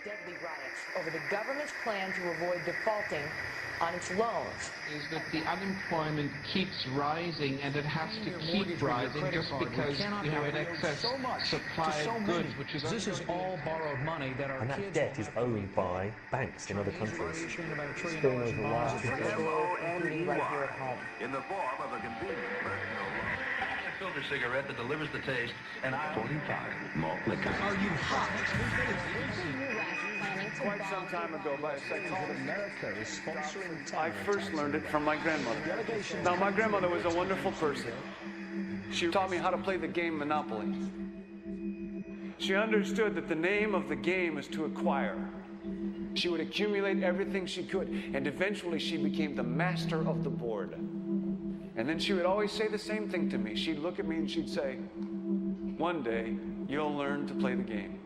deadly riots over the government's plan to avoid defaulting on its loans. Is that the unemployment keeps rising, and it has to keep rising just because you have an excess supply of goods, which is... This is all borrowed money that our and that kids debt is owned by banks in other countries. It's been over the last MONEY in the form of a convenient personal loan. A filter cigarette that delivers the taste, and 45 malt liquor. Are you hot? Quite some time ago, by a second hit America is sponsoring I first learned it from my grandmother. Now, my grandmother was a wonderful person. She taught me how to play the game Monopoly. She understood that the name of the game is to acquire. She would accumulate everything she could, and eventually she became the master of the board. And then she would always say the same thing to me. She'd look at me and she'd say, "One day, you'll learn to play the game."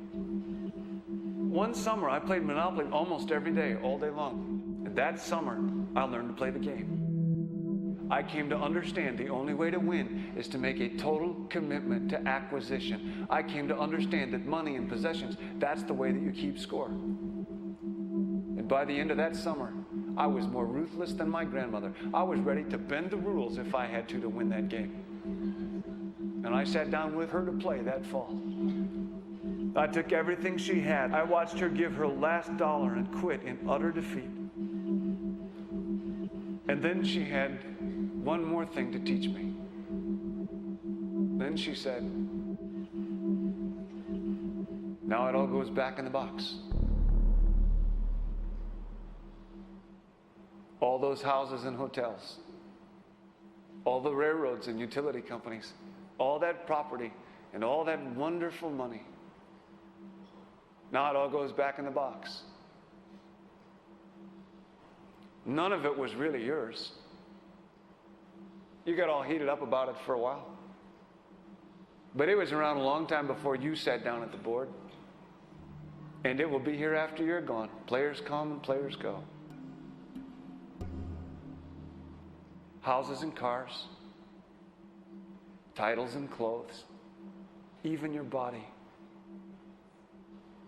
One summer, I played Monopoly almost every day, all day long. And that summer, I learned to play the game. I came to understand the only way to win is to make a total commitment to acquisition. I came to understand that money and possessions, that's the way that you keep score. And by the end of that summer, I was more ruthless than my grandmother. I was ready to bend the rules if I had to win that game. And I sat down with her to play that fall. I took everything she had. I watched her give her last dollar and quit in utter defeat. And then she had one more thing to teach me. Then she said, "Now it all goes back in the box." All those houses and hotels, all the railroads and utility companies, all that property and all that wonderful money. Now it all goes back in the box. None of it was really yours. You got all heated up about it for a while. But it was around a long time before you sat down at the board. And it will be here after you're gone. Players come and players go. Houses and cars, titles and clothes, even your body.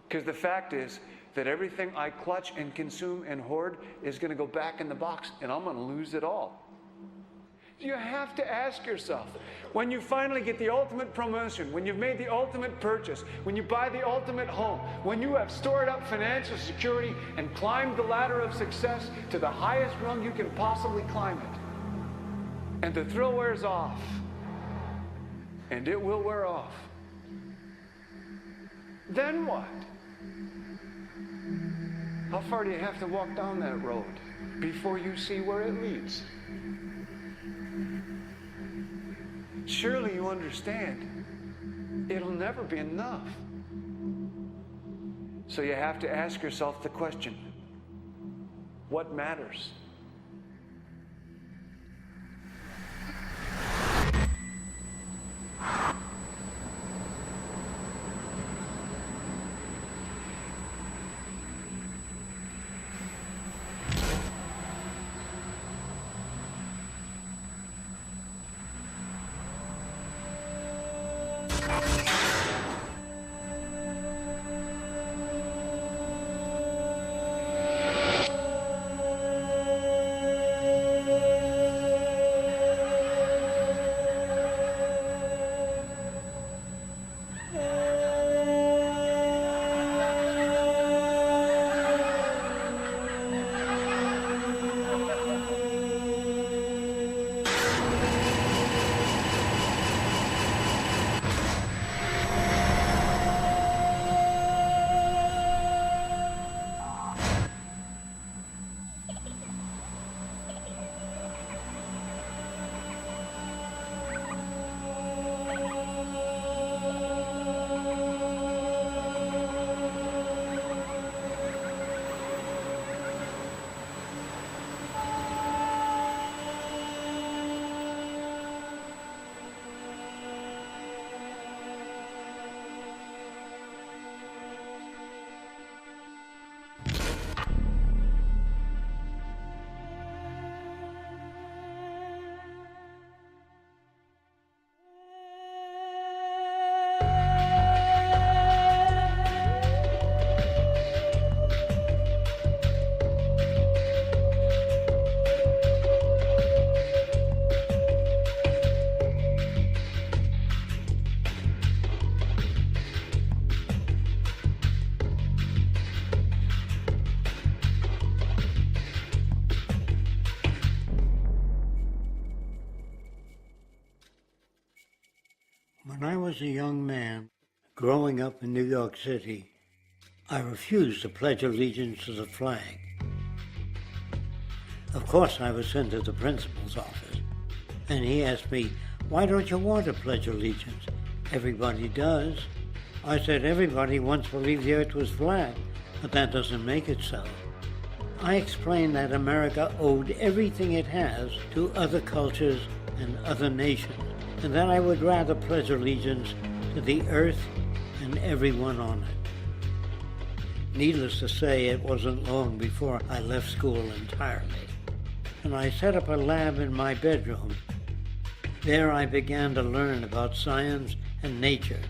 Because the fact is that everything I clutch and consume and hoard is going to go back in the box, and I'm going to lose it all. You have to ask yourself, when you finally get the ultimate promotion, when you've made the ultimate purchase, when you buy the ultimate home, when you have stored up financial security and climbed the ladder of success to the highest rung you can possibly climb it, and the thrill wears off, and it will wear off, then what? How far do you have to walk down that road before you see where it leads? Surely you understand, it'll never be enough. So you have to ask yourself the question, what matters? was a young man growing up in New York City, I refused to pledge allegiance to the flag. Of course, I was sent to the principal's office, and he asked me, "Why don't you want to pledge allegiance? Everybody does." I said, "Everybody once believed the earth was flat, but that doesn't make it so." I explained that America owed everything it has to other cultures and other nations, and that I would rather pledge allegiance to the earth and everyone on it. Needless to say, it wasn't long before I left school entirely, and I set up a lab in my bedroom. There I began to learn about science and nature.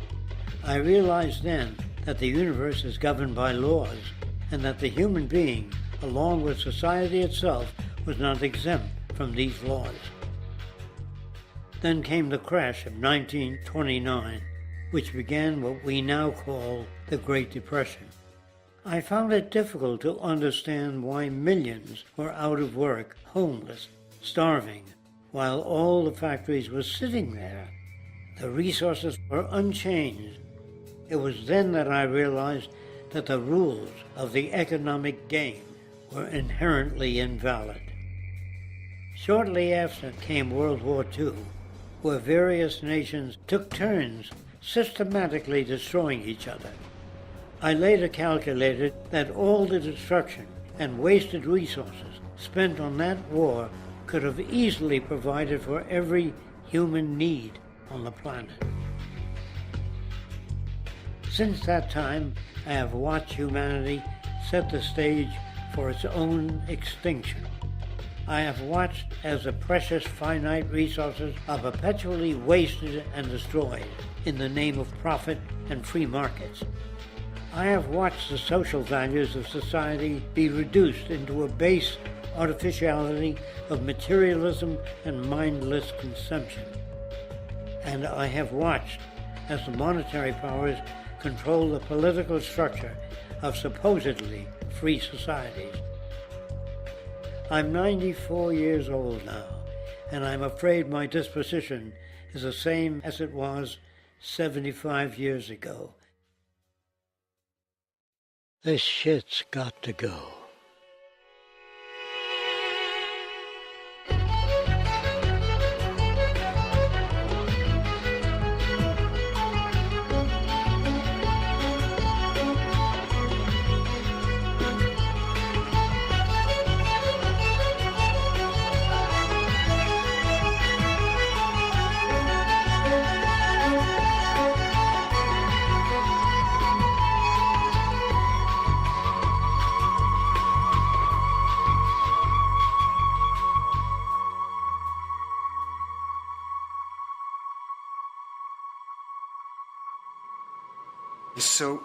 I realized then that the universe is governed by laws, and that the human being, along with society itself, was not exempt from these laws. Then came the crash of 1929, which began what we now call the Great Depression. I found it difficult to understand why millions were out of work, homeless, starving, while all the factories were sitting there. The resources were unchanged. It was then that I realized that the rules of the economic game were inherently invalid. Shortly after came World War II, where various nations took turns systematically destroying each other. I later calculated that all the destruction and wasted resources spent on that war could have easily provided for every human need on the planet. Since that time, I have watched humanity set the stage for its own extinction. I have watched as the precious finite resources are perpetually wasted and destroyed in the name of profit and free markets. I have watched the social values of society be reduced into a base artificiality of materialism and mindless consumption. And I have watched as the monetary powers control the political structure of supposedly free societies. I'm 94 years old now, and I'm afraid my disposition is the same as it was 75 years ago. This shit's got to go. So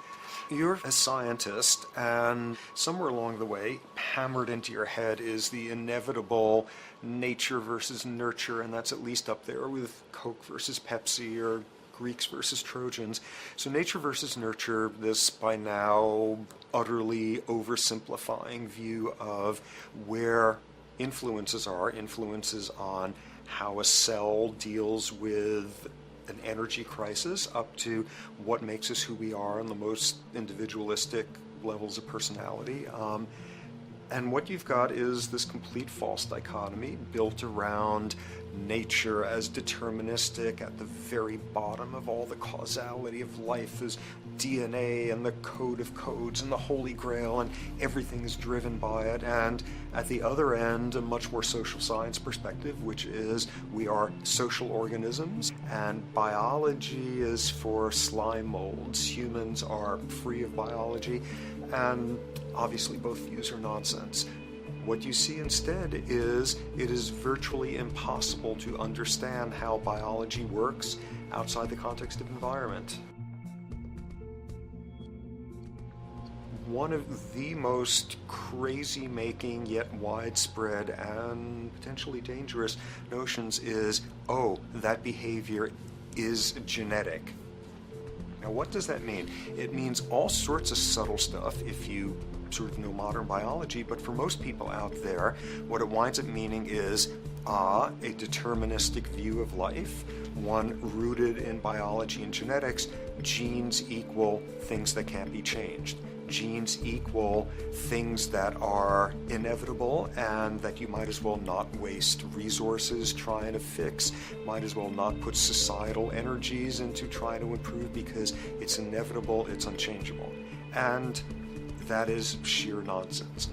you're a scientist, and somewhere along the way, hammered into your head is the inevitable nature versus nurture, and that's at least up there with Coke versus Pepsi or Greeks versus Trojans. So nature versus nurture, this by now utterly oversimplifying view of where influences are, influences on how a cell deals with an energy crisis, up to what makes us who we are on the most individualistic levels of personality. And what you've got is this complete false dichotomy built around nature as deterministic. At the very bottom of all the causality of life is DNA and the code of codes and the Holy Grail, and everything is driven by it. And at the other end, a much more social science perspective, which is we are social organisms, and biology is for slime molds. Humans are free of biology, and obviously both views are nonsense. What you see instead is it is virtually impossible to understand how biology works outside the context of environment. One of the most crazy-making yet widespread and potentially dangerous notions is, oh, that behavior is genetic. Now, what does that mean? It means all sorts of subtle stuff if you sort of know modern biology, but for most people out there, what it winds up meaning is a deterministic view of life, one rooted in biology and genetics. Genes equal things that can't be changed. Genes equal things that are inevitable and that you might as well not waste resources trying to fix, might as well not put societal energies into trying to improve because it's inevitable, it's unchangeable. And that is sheer nonsense.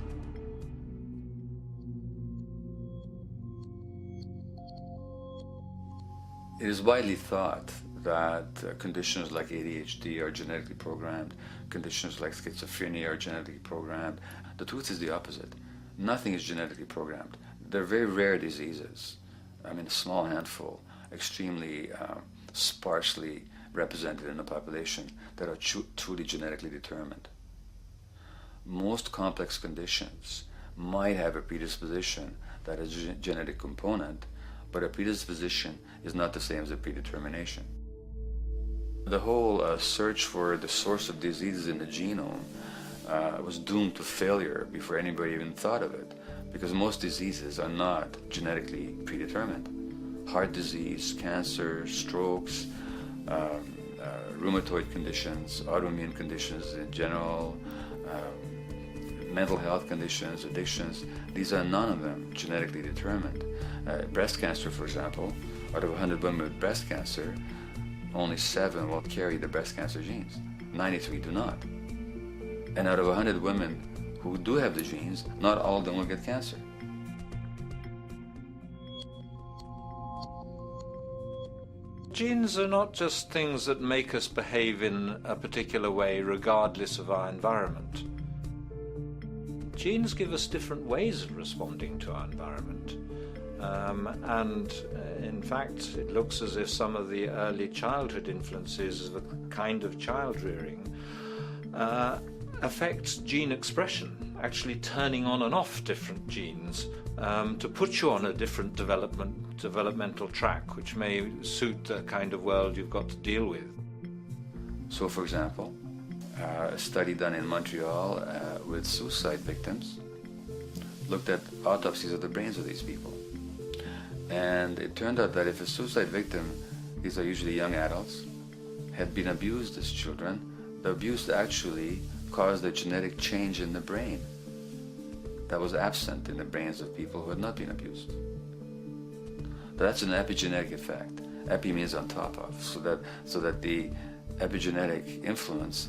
It is widely thought that conditions like ADHD are genetically programmed, conditions like schizophrenia are genetically programmed. The truth is the opposite. Nothing is genetically programmed. They're very rare diseases. I mean, a small handful, extremely sparsely represented in the population that are truly genetically determined. Most complex conditions might have a predisposition that is a genetic component, but a predisposition is not the same as a predetermination. The whole search for the source of diseases in the genome was doomed to failure before anybody even thought of it, because most diseases are not genetically predetermined. Heart disease, cancer, strokes, rheumatoid conditions, autoimmune conditions in general, mental health conditions, addictions, these are none of them genetically determined. Breast cancer, for example, out of 100 women with breast cancer, only 7 will carry the breast cancer genes. 93 do not. And out of 100 women who do have the genes, not all of them will get cancer. Genes are not just things that make us behave in a particular way regardless of our environment. Genes give us different ways of responding to our environment. In fact, it looks as if some of the early childhood influences of a kind of child rearing affects gene expression, actually turning on and off different genes to put you on a different developmental track, which may suit the kind of world you've got to deal with. So, for example, a study done in Montreal with suicide victims looked at autopsies of the brains of these people. And it turned out that if a suicide victim, these are usually young adults, had been abused as children, the abuse actually caused a genetic change in the brain that was absent in the brains of people who had not been abused. That's an epigenetic effect. Epi means on top of, so that the epigenetic influence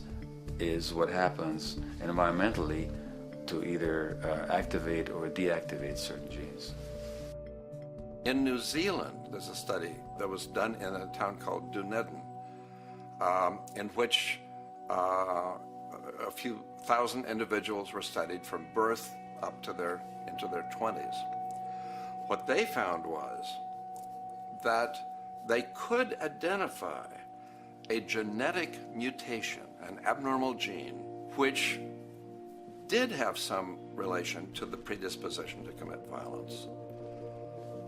is what happens environmentally to either activate or deactivate certain genes. In New Zealand, there's a study that was done in a town called Dunedin, in which a few thousand individuals were studied from birth up to into their 20s. What they found was that they could identify a genetic mutation, an abnormal gene, which did have some relation to the predisposition to commit violence,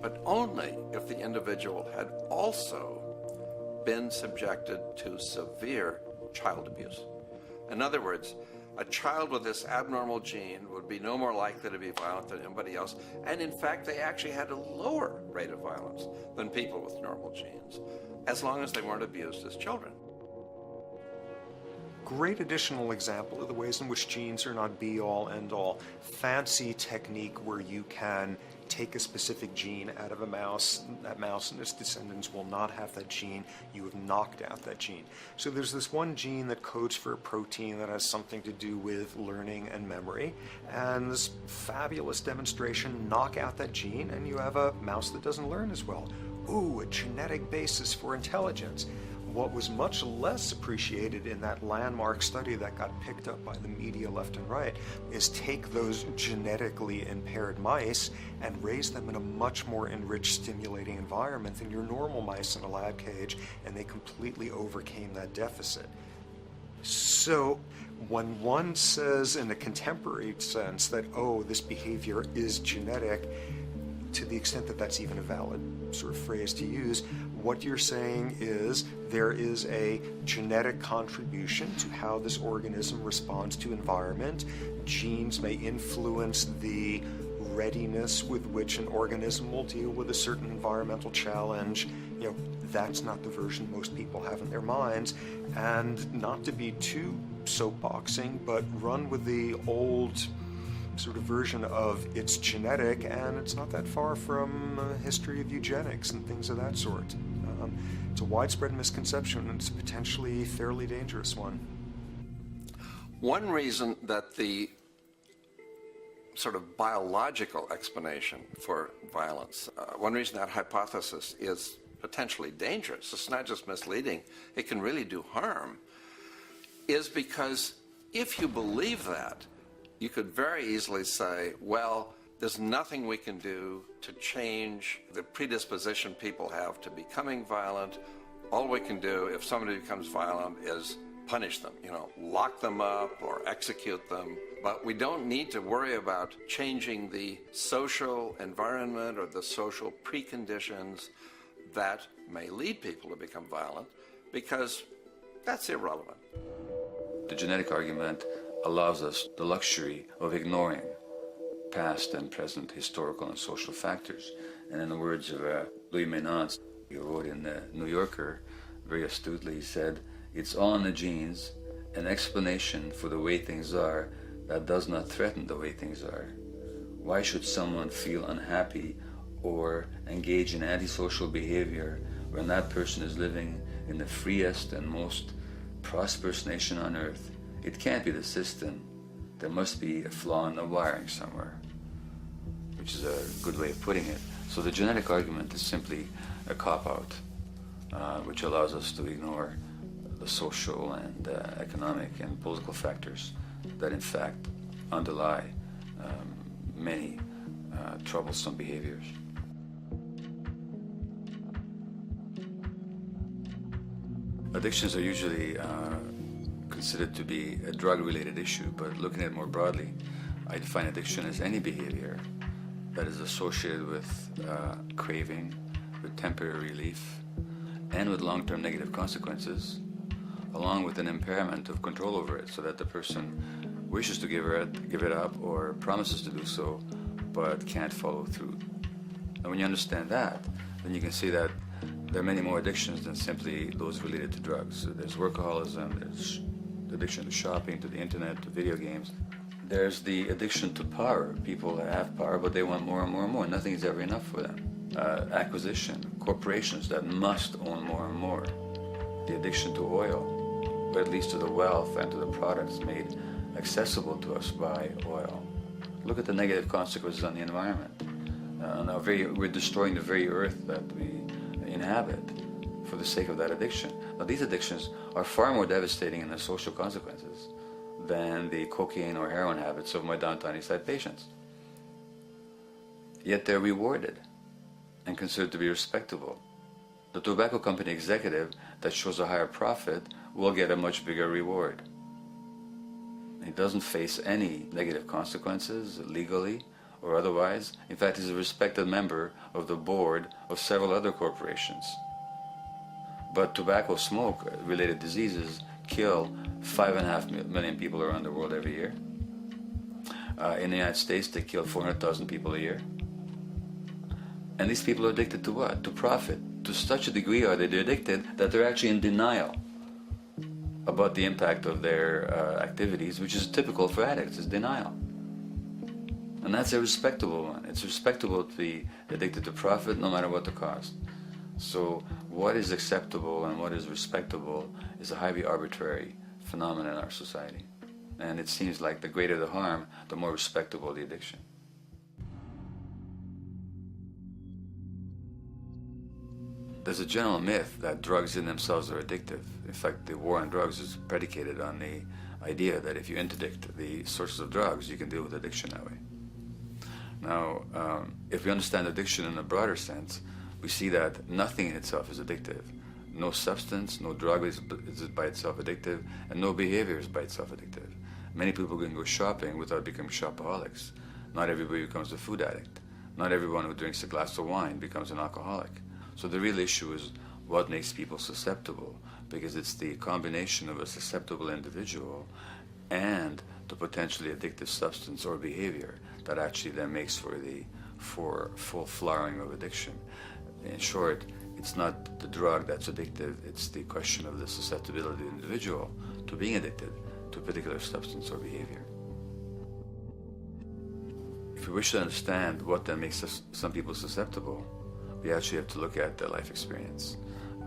but only if the individual had also been subjected to severe child abuse. In other words, a child with this abnormal gene would be no more likely to be violent than anybody else, and in fact they actually had a lower rate of violence than people with normal genes, as long as they weren't abused as children. Great additional example of the ways in which genes are not be-all, end-all. Fancy technique where you can take a specific gene out of a mouse, that mouse and its descendants will not have that gene, you have knocked out that gene. So there's this one gene that codes for a protein that has something to do with learning and memory, and this fabulous demonstration, knock out that gene and you have a mouse that doesn't learn as well. Ooh, a genetic basis for intelligence. What was much less appreciated in that landmark study that got picked up by the media left and right is take those genetically impaired mice and raise them in a much more enriched, stimulating environment than your normal mice in a lab cage, and they completely overcame that deficit. So when one says in a contemporary sense that, oh, this behavior is genetic, to the extent that that's even a valid sort of phrase to use, what you're saying is there is a genetic contribution to how this organism responds to environment. Genes may influence the readiness with which an organism will deal with a certain environmental challenge. You know, that's not the version most people have in their minds. And not to be too soapboxing, but run with the old sort of version of it's genetic, and it's not that far from a history of eugenics and things of that sort. It's a widespread misconception, and it's a potentially fairly dangerous one. One reason that the sort of biological explanation for violence, one reason that hypothesis is potentially dangerous, it's not just misleading, it can really do harm, is because if you believe that, you could very easily say, well, there's nothing we can do to change the predisposition people have to becoming violent. All we can do if somebody becomes violent is punish them, lock them up or execute them. But we don't need to worry about changing the social environment or the social preconditions that may lead people to become violent, because that's irrelevant. The genetic argument allows us the luxury of ignoring past and present historical and social factors. And in the words of Louis Menand, he wrote in the New Yorker, very astutely, he said, "It's all in the genes, an explanation for the way things are that does not threaten the way things are. Why should someone feel unhappy or engage in antisocial behavior when that person is living in the freest and most prosperous nation on earth? It can't be the system. There must be a flaw in the wiring somewhere," which is a good way of putting it. So the genetic argument is simply a cop-out, which allows us to ignore the social and economic and political factors that in fact underlie many troublesome behaviors. Addictions are usually considered to be a drug-related issue, but looking at it more broadly, I define addiction as any behavior that is associated with craving, with temporary relief, and with long-term negative consequences, along with an impairment of control over it, so that the person wishes to give it up or promises to do so, but can't follow through. And when you understand that, then you can see that there are many more addictions than simply those related to drugs. So there's workaholism, there's addiction to shopping, to the internet, to video games. There's the addiction to power. People have power, but they want more and more and more. Nothing is ever enough for them. Acquisition, corporations that must own more and more. The addiction to oil, or at least to the wealth and to the products made accessible to us by oil. Look at the negative consequences on the environment. We're destroying the very earth that we inhabit for the sake of that addiction. Now, these addictions are far more devastating in their social consequences than the cocaine or heroin habits of my downtown East Side patients. Yet they're rewarded and considered to be respectable. The tobacco company executive that shows a higher profit will get a much bigger reward. He doesn't face any negative consequences legally or otherwise. In fact, he's a respected member of the board of several other corporations. But tobacco smoke-related diseases kill 5.5 million people around the world every year. In the United States, they kill 400,000 people a year. And these people are addicted to what? To profit. To such a degree are they addicted that they're actually in denial about the impact of their activities, which is typical for addicts, is denial. And that's a respectable one. It's respectable to be addicted to profit no matter what the cost. So what is acceptable and what is respectable is a highly arbitrary phenomenon in our society. And it seems like the greater the harm, the more respectable the addiction. There's a general myth that drugs in themselves are addictive. In fact, the war on drugs is predicated on the idea that if you interdict the sources of drugs, you can deal with addiction that way. Now, if we understand addiction in a broader sense, we see that nothing in itself is addictive. No substance, no drug is by itself addictive, and no behavior is by itself addictive. Many people can go shopping without becoming shopaholics. Not everybody becomes a food addict. Not everyone who drinks a glass of wine becomes an alcoholic. So the real issue is what makes people susceptible, because it's the combination of a susceptible individual and the potentially addictive substance or behavior that actually then makes for full flowering of addiction. In short, it's not the drug that's addictive, it's the question of the susceptibility of the individual to being addicted to a particular substance or behavior. If we wish to understand what then makes some people susceptible, we actually have to look at their life experience.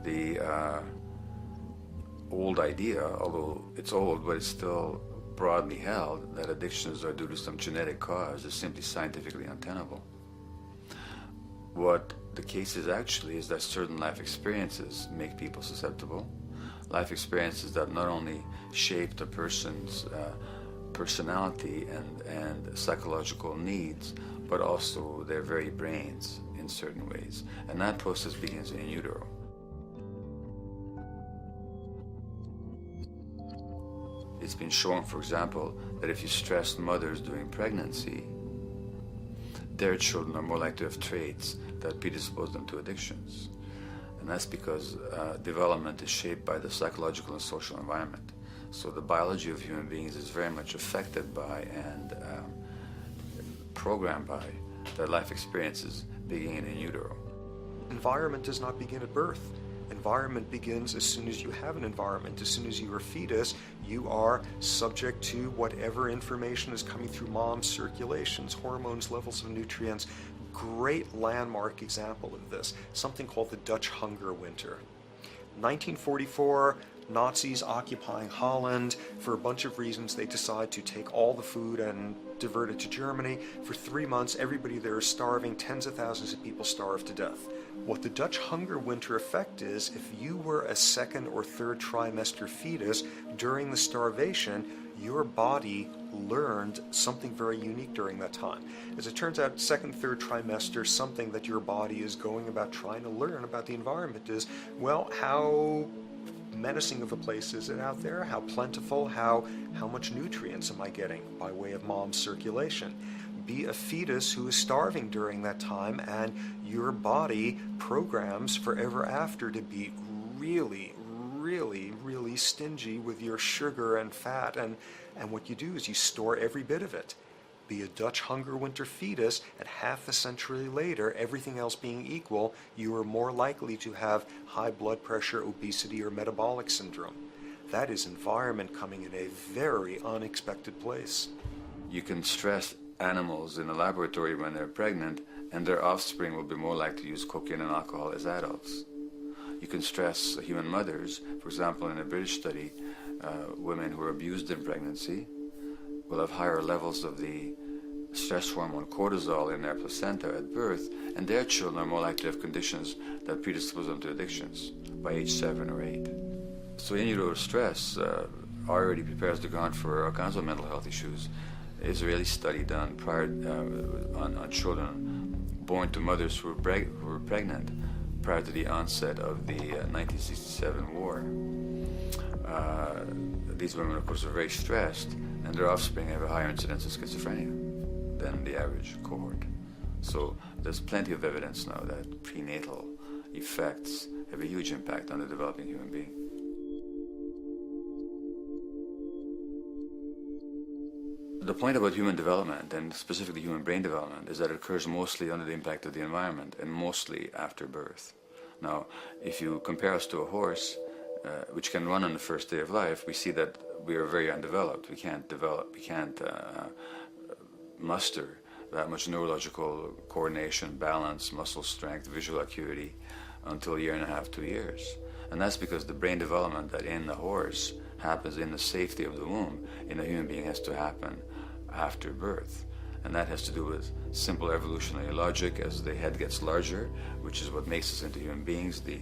The old idea, although it's old, but it's still broadly held, that addictions are due to some genetic cause is simply scientifically untenable. What the case is actually is that certain life experiences make people susceptible. Life experiences that not only shape the person's personality and psychological needs, but also their very brains in certain ways. And that process begins in utero. It's been shown, for example, that if you stress mothers during pregnancy, their children are more likely to have traits that predispose them to addictions. And that's because development is shaped by the psychological and social environment. So the biology of human beings is very much affected by and programmed by their life experiences beginning in utero. Environment does not begin at birth. Environment begins as soon as you have an environment. As soon as you are a fetus, you are subject to whatever information is coming through mom's circulations, hormones, levels of nutrients. Great landmark example of this, something called the Dutch hunger winter. 1944, Nazis occupying Holland. For a bunch of reasons, they decide to take all the food and divert it to Germany. For 3 months, everybody there is starving. Tens of thousands of people starve to death. What the Dutch hunger winter effect is, if you were a second or third trimester fetus during the starvation, your body learned something very unique during that time. As it turns out, second, third trimester, something that your body is going about trying to learn about the environment is, well, how menacing of a place is it out there? How plentiful? How much nutrients am I getting by way of mom's circulation? Be a fetus who is starving during that time, and your body programs forever after to be really, really, really stingy with your sugar and fat, and what you do is you store every bit of it. Be a Dutch hunger winter fetus, and half a century later, everything else being equal, you are more likely to have high blood pressure, obesity, or metabolic syndrome. That is environment coming in a very unexpected place. You can stress animals in a laboratory when they're pregnant, and their offspring will be more likely to use cocaine and alcohol as adults. You can stress human mothers. For example, in a British study, women who are abused in pregnancy will have higher levels of the stress hormone cortisol in their placenta at birth, and their children are more likely to have conditions that predispose them to addictions by age 7 or 8. So in utero stress already prepares the ground for all kinds of mental health issues. Israeli study done prior on children born to mothers who were pregnant prior to the onset of the 1967 war. These women, of course, are very stressed, and their offspring have a higher incidence of schizophrenia than the average cohort. So there's plenty of evidence now that prenatal effects have a huge impact on the developing human being. The point about human development, and specifically human brain development, is that it occurs mostly under the impact of the environment and mostly after birth. Now, if you compare us to a horse, which can run on the first day of life, we see that we are very undeveloped. We can't muster that much neurological coordination, balance, muscle strength, visual acuity until a year and a half, 2 years. And that's because the brain development that in the horse happens in the safety of the womb, in a human being has to happen after birth. And that has to do with simple evolutionary logic. As the head gets larger, which is what makes us into human beings, the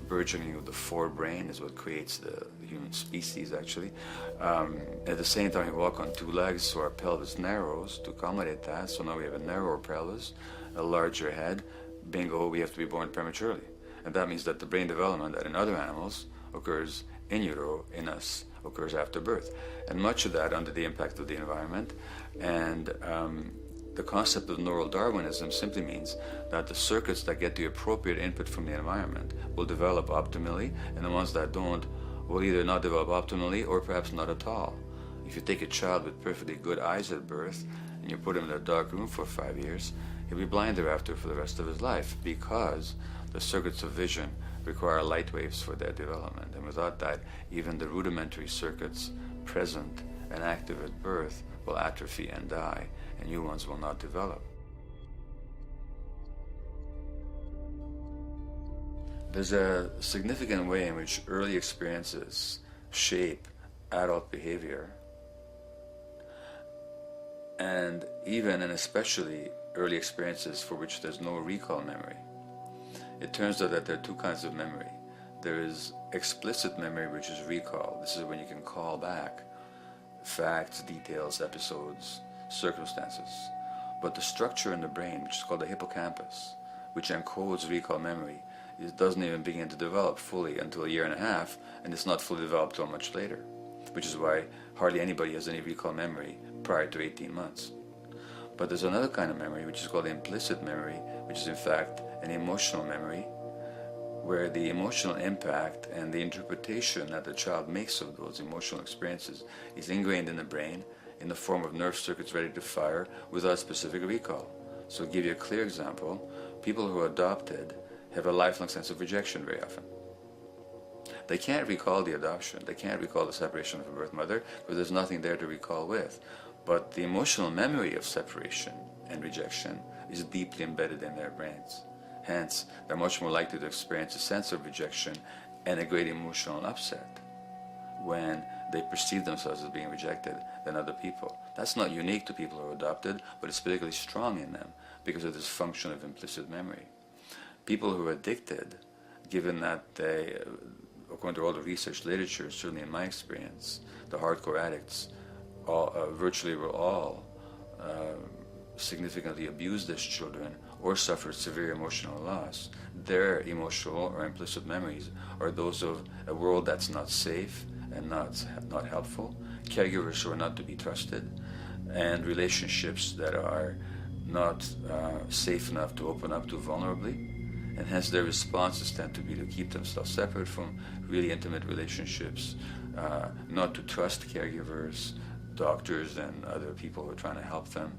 burgeoning of the forebrain is what creates the human species, actually. At the same time, we walk on 2 legs, so our pelvis narrows to accommodate that. So now we have a narrower pelvis, a larger head. Bingo, we have to be born prematurely. And that means that the brain development that in other animals occurs in utero, in us, occurs after birth. And much of that under the impact of the environment. And The concept of neural Darwinism simply means that the circuits that get the appropriate input from the environment will develop optimally, and the ones that don't will either not develop optimally or perhaps not at all. If you take a child with perfectly good eyes at birth and you put him in a dark room for 5 years, he'll be blind thereafter for the rest of his life, because the circuits of vision require light waves for their development. And without that, even the rudimentary circuits present and active at birth will atrophy and die, and new ones will not develop. There's a significant way in which early experiences shape adult behavior, and even and especially early experiences for which there's no recall memory. It turns out that there are two kinds of memory. There is explicit memory, which is recall. This is when you can call back facts, details, episodes, circumstances. But the structure in the brain, which is called the hippocampus, which encodes recall memory, it doesn't even begin to develop fully until 1.5 years, and it's not fully developed until much later, which is why hardly anybody has any recall memory prior to 18 months. But there's another kind of memory, which is called implicit memory, which is in fact an emotional memory, where the emotional impact and the interpretation that the child makes of those emotional experiences is ingrained in the brain in the form of nerve circuits ready to fire without specific recall. So to give you a clear example, people who are adopted have a lifelong sense of rejection very often. They can't recall the adoption, they can't recall the separation from birth mother, because there's nothing there to recall with. But the emotional memory of separation and rejection is deeply embedded in their brains. Hence, they're much more likely to experience a sense of rejection and a great emotional upset when they perceive themselves as being rejected than other people. That's not unique to people who are adopted, but it's particularly strong in them because of this function of implicit memory. People who are addicted, given that they, according to all the research literature, certainly in my experience, the hardcore addicts virtually were all significantly abused as children or suffered severe emotional loss. Their emotional or implicit memories are those of a world that's not safe and not helpful, caregivers who are not to be trusted, and relationships that are not safe enough to open up to vulnerably. And hence their responses tend to be to keep themselves separate from really intimate relationships, not to trust caregivers, doctors, and other people who are trying to help them,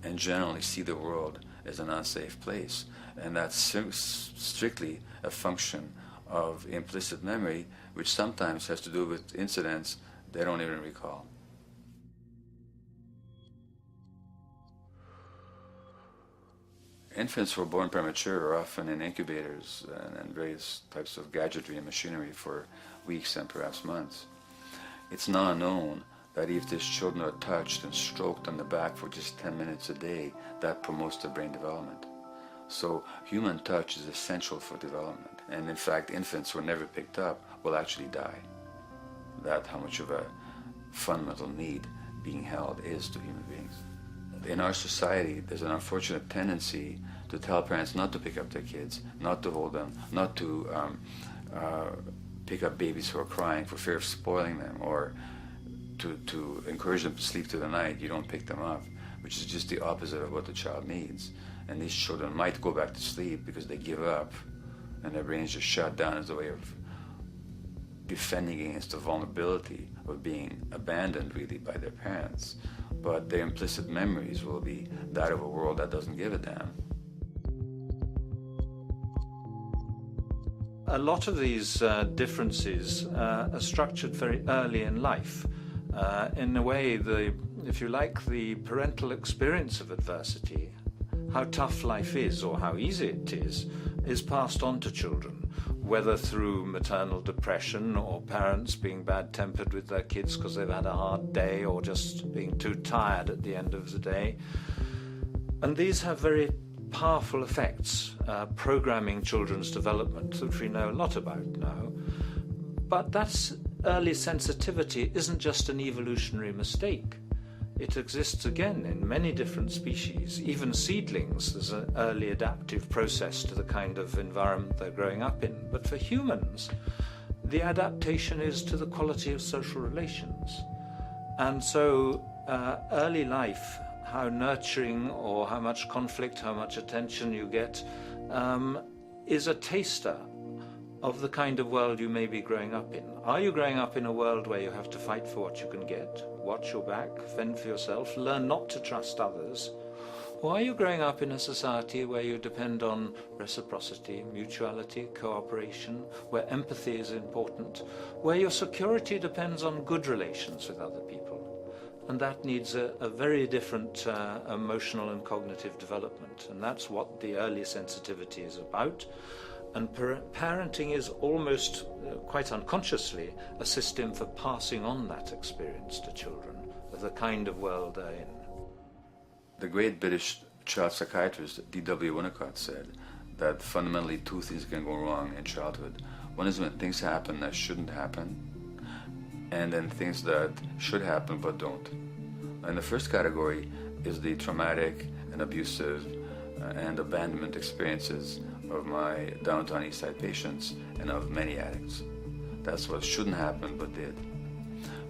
and generally see the world as an unsafe place. And that's strictly a function of implicit memory, which sometimes has to do with incidents they don't even recall. Infants who are born premature are often in incubators and various types of gadgetry and machinery for weeks and perhaps months. It's now known that if these children are touched and stroked on the back for just 10 minutes a day, that promotes their brain development. So human touch is essential for development. And in fact, infants who are never picked up will actually die. That's how much of a fundamental need being held is to human beings. In our society, there's an unfortunate tendency to tell parents not to pick up their kids, not to hold them, not to pick up babies who are crying for fear of spoiling them, or to encourage them to sleep through the night. You don't pick them up, which is just the opposite of what the child needs. And these children might go back to sleep because they give up and their brains just shut down as a way of defending against the vulnerability of being abandoned really by their parents. But their implicit memories will be that of a world that doesn't give a damn. A lot of these differences are structured very early in life. In a way, if you like, the parental experience of adversity, how tough life is or how easy it is passed on to children, whether through maternal depression or parents being bad-tempered with their kids because they've had a hard day or just being too tired at the end of the day. And these have very powerful effects, programming children's development, which we know a lot about now. But that's early sensitivity isn't just an evolutionary mistake. It exists again in many different species. Even seedlings, there's an early adaptive process to the kind of environment they're growing up in. But for humans, the adaptation is to the quality of social relations. And so early life how nurturing or how much conflict, how much attention you get, is a taster of the kind of world you may be growing up in. Are you growing up in a world where you have to fight for what you can get, watch your back, fend for yourself, learn not to trust others? Or are you growing up in a society where you depend on reciprocity, mutuality, cooperation, where empathy is important, where your security depends on good relations with other people? And that needs a very different emotional and cognitive development. And that's what the early sensitivity is about. And parenting is almost, quite unconsciously, a system for passing on that experience to children of the kind of world they're in. The great British child psychiatrist D.W. Winnicott said that fundamentally two things can go wrong in childhood. One is when things happen that shouldn't happen, and then things that should happen but don't. And the first category is the traumatic and abusive and abandonment experiences of my downtown East Side patients and of many addicts. That's what shouldn't happen but did.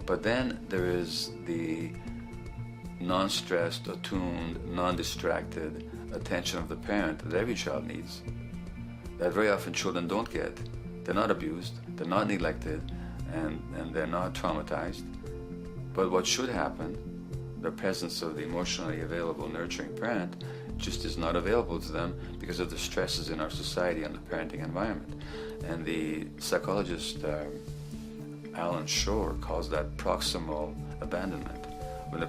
But then there is the non-stressed, attuned, non-distracted attention of the parent that every child needs, that very often children don't get. They're not abused, they're not neglected, and they're not traumatized. But what should happen, the presence of the emotionally available, nurturing parent, just is not available to them because of the stresses in our society and the parenting environment. And the psychologist Alan Shore calls that proximal abandonment, when the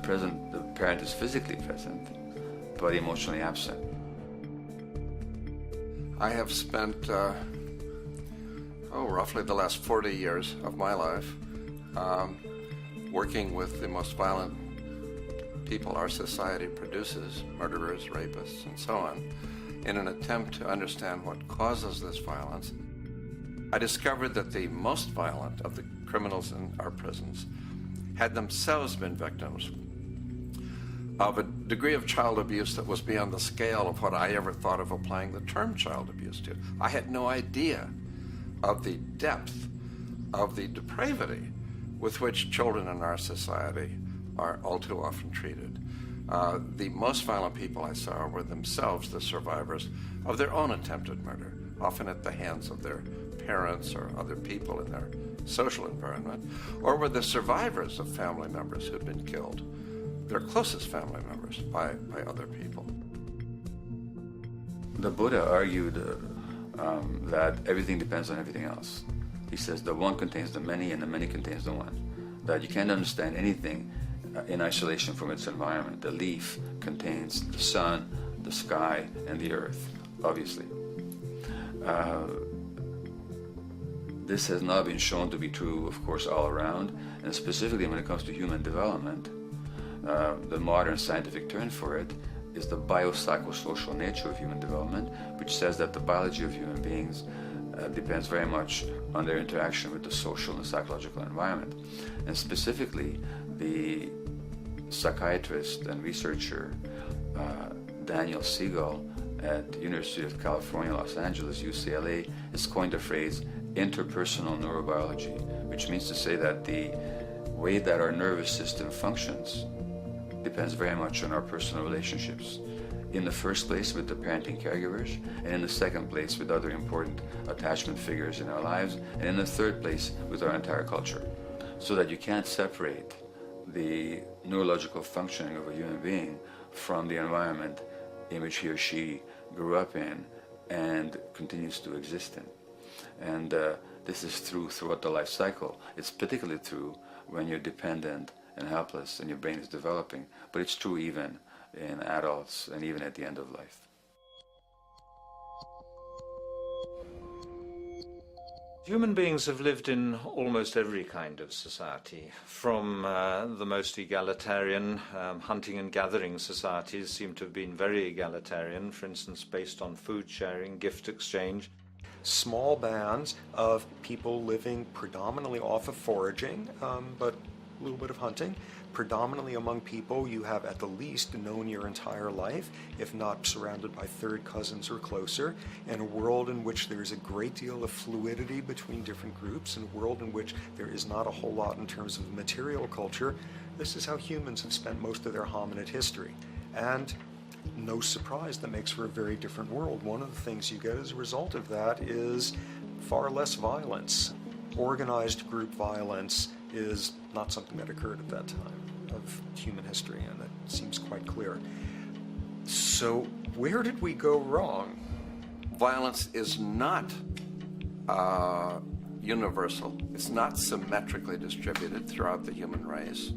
parent is physically present, but emotionally absent. I have spent, roughly the last 40 years of my life working with the most violent people our society produces, murderers, rapists, and so on, in an attempt to understand what causes this violence. I discovered that the most violent of the criminals in our prisons had themselves been victims of a degree of child abuse that was beyond the scale of what I ever thought of applying the term child abuse to. I had no idea of the depth of the depravity with which children in our society are all too often treated. The most violent people I saw were themselves the survivors of their own attempted murder, often at the hands of their parents or other people in their social environment, or were the survivors of family members who'd been killed, their closest family members, by other people. The Buddha argued that everything depends on everything else. He says the one contains the many and the many contains the one. That you can't understand anything in isolation from its environment. The leaf contains the sun, the sky, and the earth, obviously. This has not been shown to be true, of course, all around, and specifically when it comes to human development. The modern scientific term for it is the biopsychosocial nature of human development, which says that the biology of human beings depends very much on their interaction with the social and psychological environment. And specifically, the psychiatrist and researcher Daniel Siegel at the University of California, Los Angeles, UCLA, has coined the phrase interpersonal neurobiology, which means to say that the way that our nervous system functions depends very much on our personal relationships. In the first place with the parenting caregivers, and in the second place with other important attachment figures in our lives, and in the third place with our entire culture. So that you can't separate the neurological functioning of a human being from the environment in which he or she grew up in and continues to exist in. And this is true throughout the life cycle. It's particularly true when you're dependent and helpless and your brain is developing, but it's true even in adults and even at the end of life. Human beings have lived in almost every kind of society, from the most egalitarian, hunting and gathering societies seem to have been very egalitarian, for instance, based on food sharing, gift exchange. Small bands of people living predominantly off of foraging, but a little bit of hunting. Predominantly among people you have at the least known your entire life, if not surrounded by third cousins or closer, and a world in which there is a great deal of fluidity between different groups, and a world in which there is not a whole lot in terms of material culture. This is how humans have spent most of their hominid history. And no surprise, that makes for a very different world. One of the things you get as a result of that is far less violence. Organized group violence is not something that occurred at that time of human history, and that seems quite clear. So where did we go wrong? Violence is not universal. It's not symmetrically distributed throughout the human race.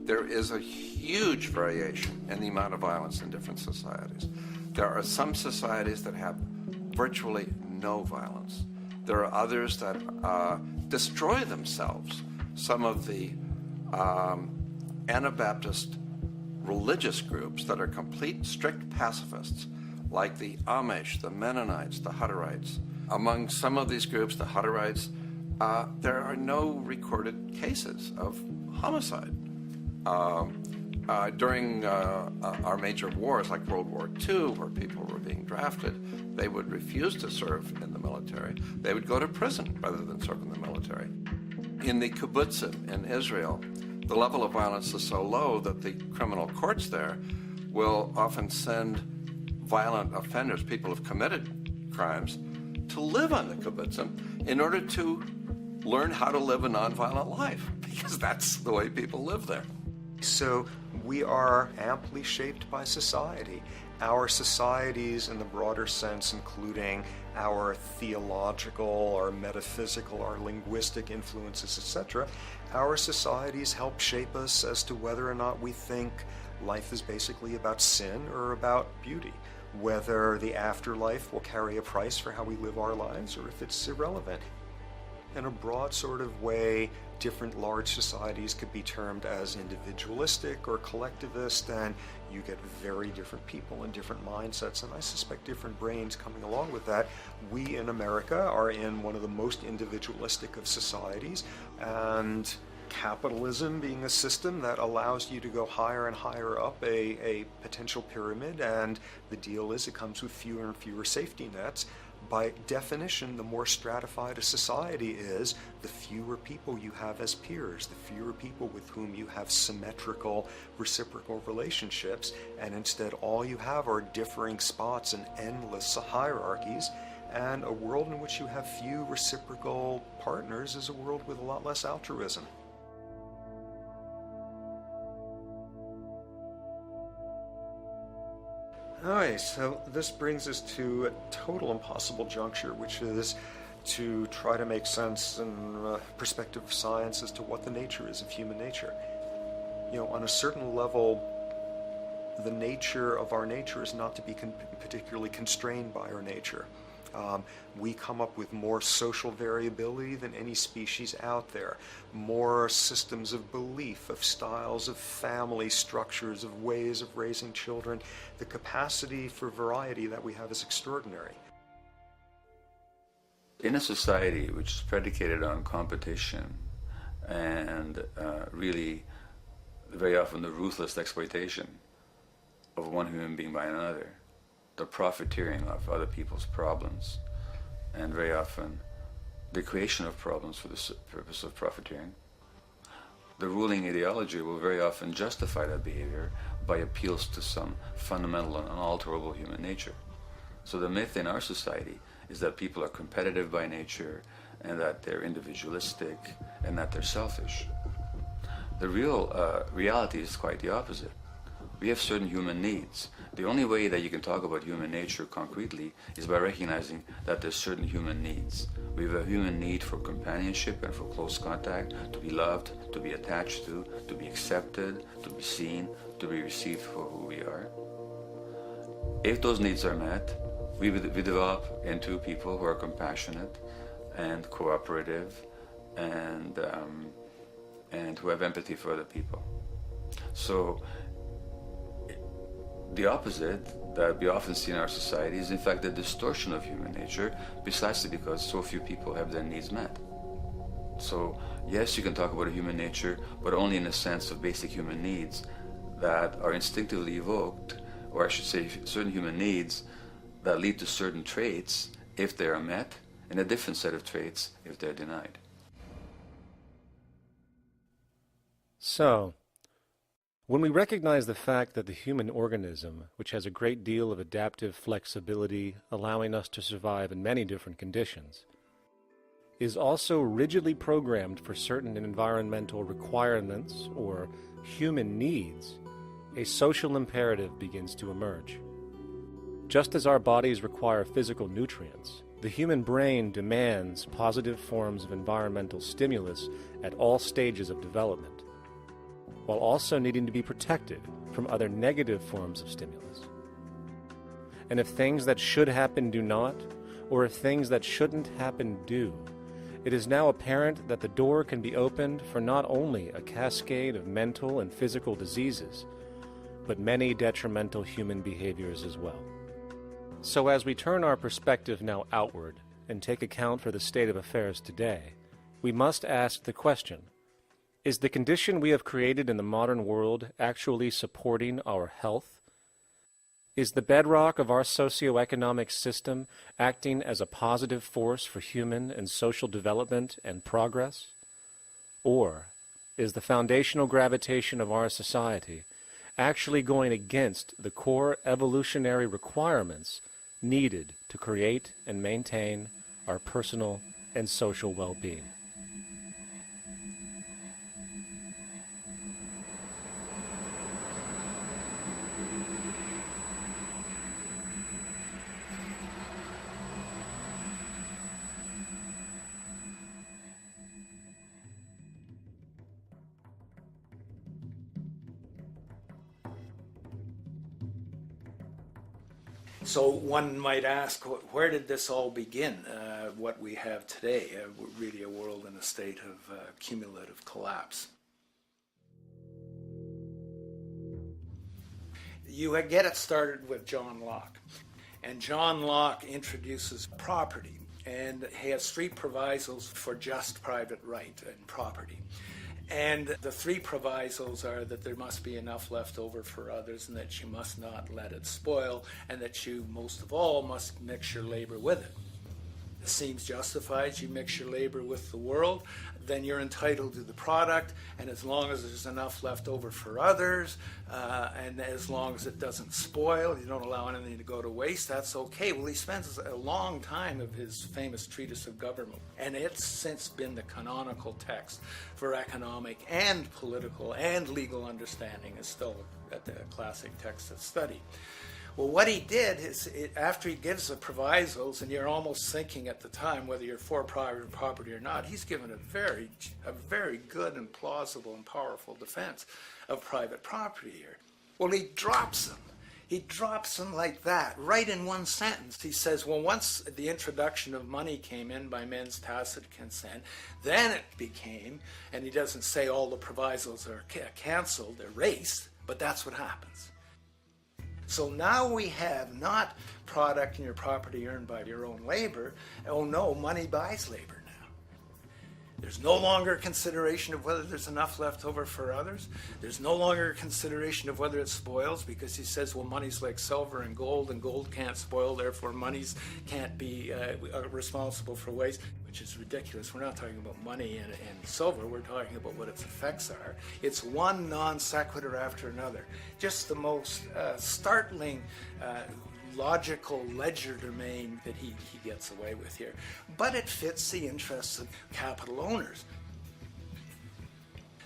There is a huge variation in the amount of violence in different societies. There are some societies that have virtually no violence. There are others that destroy themselves. Some of the Anabaptist religious groups that are complete, strict pacifists, like the Amish, the Mennonites, the Hutterites. Among some of these groups, the Hutterites, there are no recorded cases of homicide. During our major wars, like World War II, where people were being drafted, they would refuse to serve in the military. They would go to prison rather than serve in the military. In the kibbutzim in Israel, the level of violence is so low that the criminal courts there will often send violent offenders, people who have committed crimes, to live on the kibbutzim in order to learn how to live a nonviolent life, because that's the way people live there. So we are amply shaped by society. Our societies, in the broader sense, including our theological, our metaphysical, our linguistic influences, etc., our societies help shape us as to whether or not we think life is basically about sin or about beauty, whether the afterlife will carry a price for how we live our lives or if it's irrelevant. In a broad sort of way, different large societies could be termed as individualistic or collectivist, and you get very different people and different mindsets, and I suspect different brains coming along with that. We in America are in one of the most individualistic of societies, and capitalism being a system that allows you to go higher and higher up a potential pyramid, and the deal is it comes with fewer and fewer safety nets. By definition, the more stratified a society is, the fewer people you have as peers, the fewer people with whom you have symmetrical, reciprocal relationships, and instead all you have are differing spots and endless hierarchies. And a world in which you have few reciprocal partners is a world with a lot less altruism. Alright, so this brings us to a total impossible juncture, which is to try to make sense in perspective of science as to what the nature is of human nature. You know, on a certain level, the nature of our nature is not to be particularly constrained by our nature. We come up with more social variability than any species out there, more systems of belief, of styles of family structures, of ways of raising children. The capacity for variety that we have is extraordinary. In a society which is predicated on competition and really very often the ruthless exploitation of one human being by another, the profiteering of other people's problems, and very often the creation of problems for the purpose of profiteering, the ruling ideology will very often justify that behavior by appeals to some fundamental and unalterable human nature. So the myth in our society is that people are competitive by nature and that they're individualistic and that they're selfish. The real reality is quite the opposite. We have certain human needs. The only way that you can talk about human nature concretely is by recognizing that there's certain human needs. We have a human need for companionship and for close contact, to be loved, to be attached to be accepted, to be seen, to be received for who we are. If those needs are met, we develop into people who are compassionate and cooperative and who have empathy for other people. So the opposite that we often see in our society is in fact the distortion of human nature, precisely because so few people have their needs met. So yes, you can talk about a human nature, but only in the sense of basic human needs that are instinctively evoked, or I should say certain human needs that lead to certain traits if they are met, and a different set of traits if they're denied. So, When we recognize the fact that the human organism, which has a great deal of adaptive flexibility, allowing us to survive in many different conditions, is also rigidly programmed for certain environmental requirements or human needs, a social imperative begins to emerge. Just as our bodies require physical nutrients, the human brain demands positive forms of environmental stimulus at all stages of development, while also needing to be protected from other negative forms of stimulus. And if things that should happen do not, or if things that shouldn't happen do, it is now apparent that the door can be opened for not only a cascade of mental and physical diseases, but many detrimental human behaviors as well. So as we turn our perspective now outward and take account for the state of affairs today, we must ask the question, is the condition we have created in the modern world actually supporting our health? Is the bedrock of our socioeconomic system acting as a positive force for human and social development and progress? Or is the foundational gravitation of our society actually going against the core evolutionary requirements needed to create and maintain our personal and social well-being? So one might ask, where did this all begin? What we have today, really a world in a state of cumulative collapse. You get it started with John Locke. And John Locke introduces property, and he has three provisos for just private right and property. And the three provisos are that there must be enough left over for others, and that you must not let it spoil, and that you, most of all, must mix your labor with it. It seems justified. You mix your labor with the world, then you're entitled to the product, and as long as there's enough left over for others, and as long as it doesn't spoil, you don't allow anything to go to waste, that's okay. Well, he spends a long time of his famous treatise of government, and it's since been the canonical text for economic and political and legal understanding. Is still a classic text of study. Well, what he did is, after he gives the provisos, and you're almost thinking at the time whether you're for private property or not, he's given a very good and plausible and powerful defense of private property here. Well, he drops them. He drops them like that, right in one sentence. He says, well, once the introduction of money came in by men's tacit consent, then it became, and he doesn't say all the provisos are canceled, erased, but that's what happens. So now we have not product and your property earned by your own labor. Oh no, money buys labor now. There's no longer consideration of whether there's enough left over for others. There's no longer consideration of whether it spoils, because he says, well, money's like silver and gold can't spoil, therefore monies can't be responsible for waste, which is ridiculous. We're not talking about money and silver, we're talking about what its effects are. It's one non sequitur after another. Just the most startling logical legerdemain that he gets away with here. But it fits the interests of capital owners.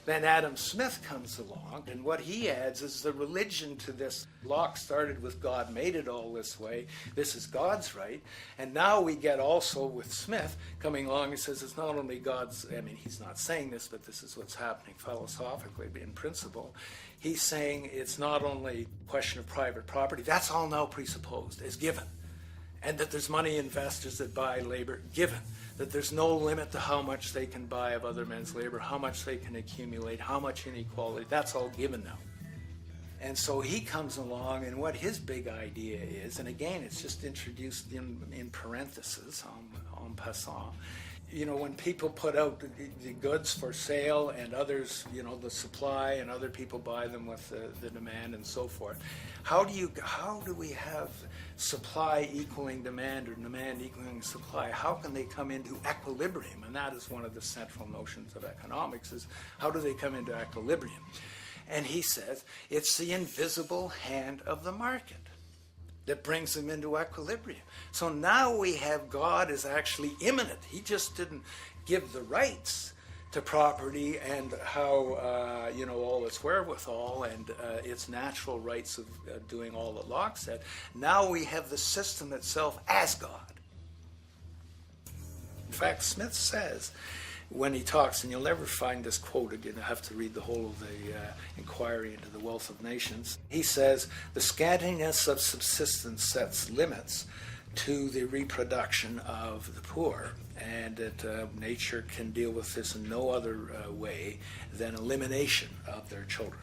Then Adam Smith comes along, and what he adds is the religion to this. Locke started with God made it all this way. This is God's right. And now we get also with Smith coming along and says it's not only God's, I mean, he's not saying this, but this is what's happening philosophically in principle. He's saying it's not only a question of private property, that's all now presupposed as given. And that there's money investors that buy labor given. That there's no limit to how much they can buy of other men's labor, how much they can accumulate, how much inequality, that's all given now. And so he comes along, and what his big idea is, and again, it's just introduced in parentheses, en passant. You know, when people put out the goods for sale and others, you know, the supply, and other people buy them with the demand and so forth, how do we have supply equaling demand or demand equaling supply? How can they come into equilibrium? And that is one of the central notions of economics, is how do they come into equilibrium? And he says it's the invisible hand of the market that brings them into equilibrium. So now we have God is actually immanent. He just didn't give the rights to property and how, all its wherewithal and its natural rights of doing all that Locke said. Now we have the system itself as God. In fact, Smith says, when he talks, and you'll never find this quoted, you have to read the whole of the Inquiry into the Wealth of Nations. He says, the scantiness of subsistence sets limits to the reproduction of the poor, and that nature can deal with this in no other way than elimination of their children.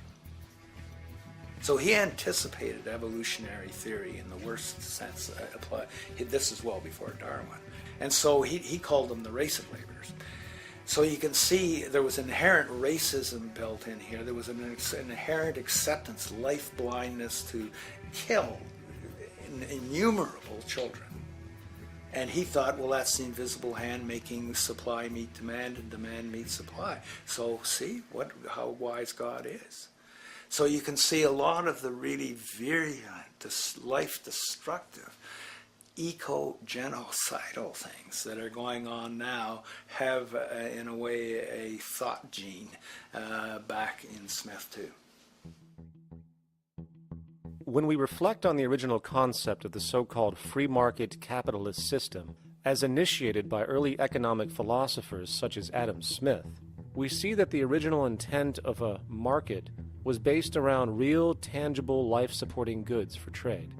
So he anticipated evolutionary theory in the worst sense. This is well before Darwin. And so he called them the race of laborers. So you can see there was inherent racism built in here. There was an inherent acceptance, life blindness to kill innumerable children. And he thought, well, that's the invisible hand making supply meet demand and demand meet supply. So see how wise God is. So you can see a lot of the really virulent, life-destructive, eco-genocidal things that are going on now have, in a way, a thought gene back in Smith too. When we reflect on the original concept of the so-called free market capitalist system, as initiated by early economic philosophers such as Adam Smith, we see that the original intent of a market was based around real, tangible, life-supporting goods for trade.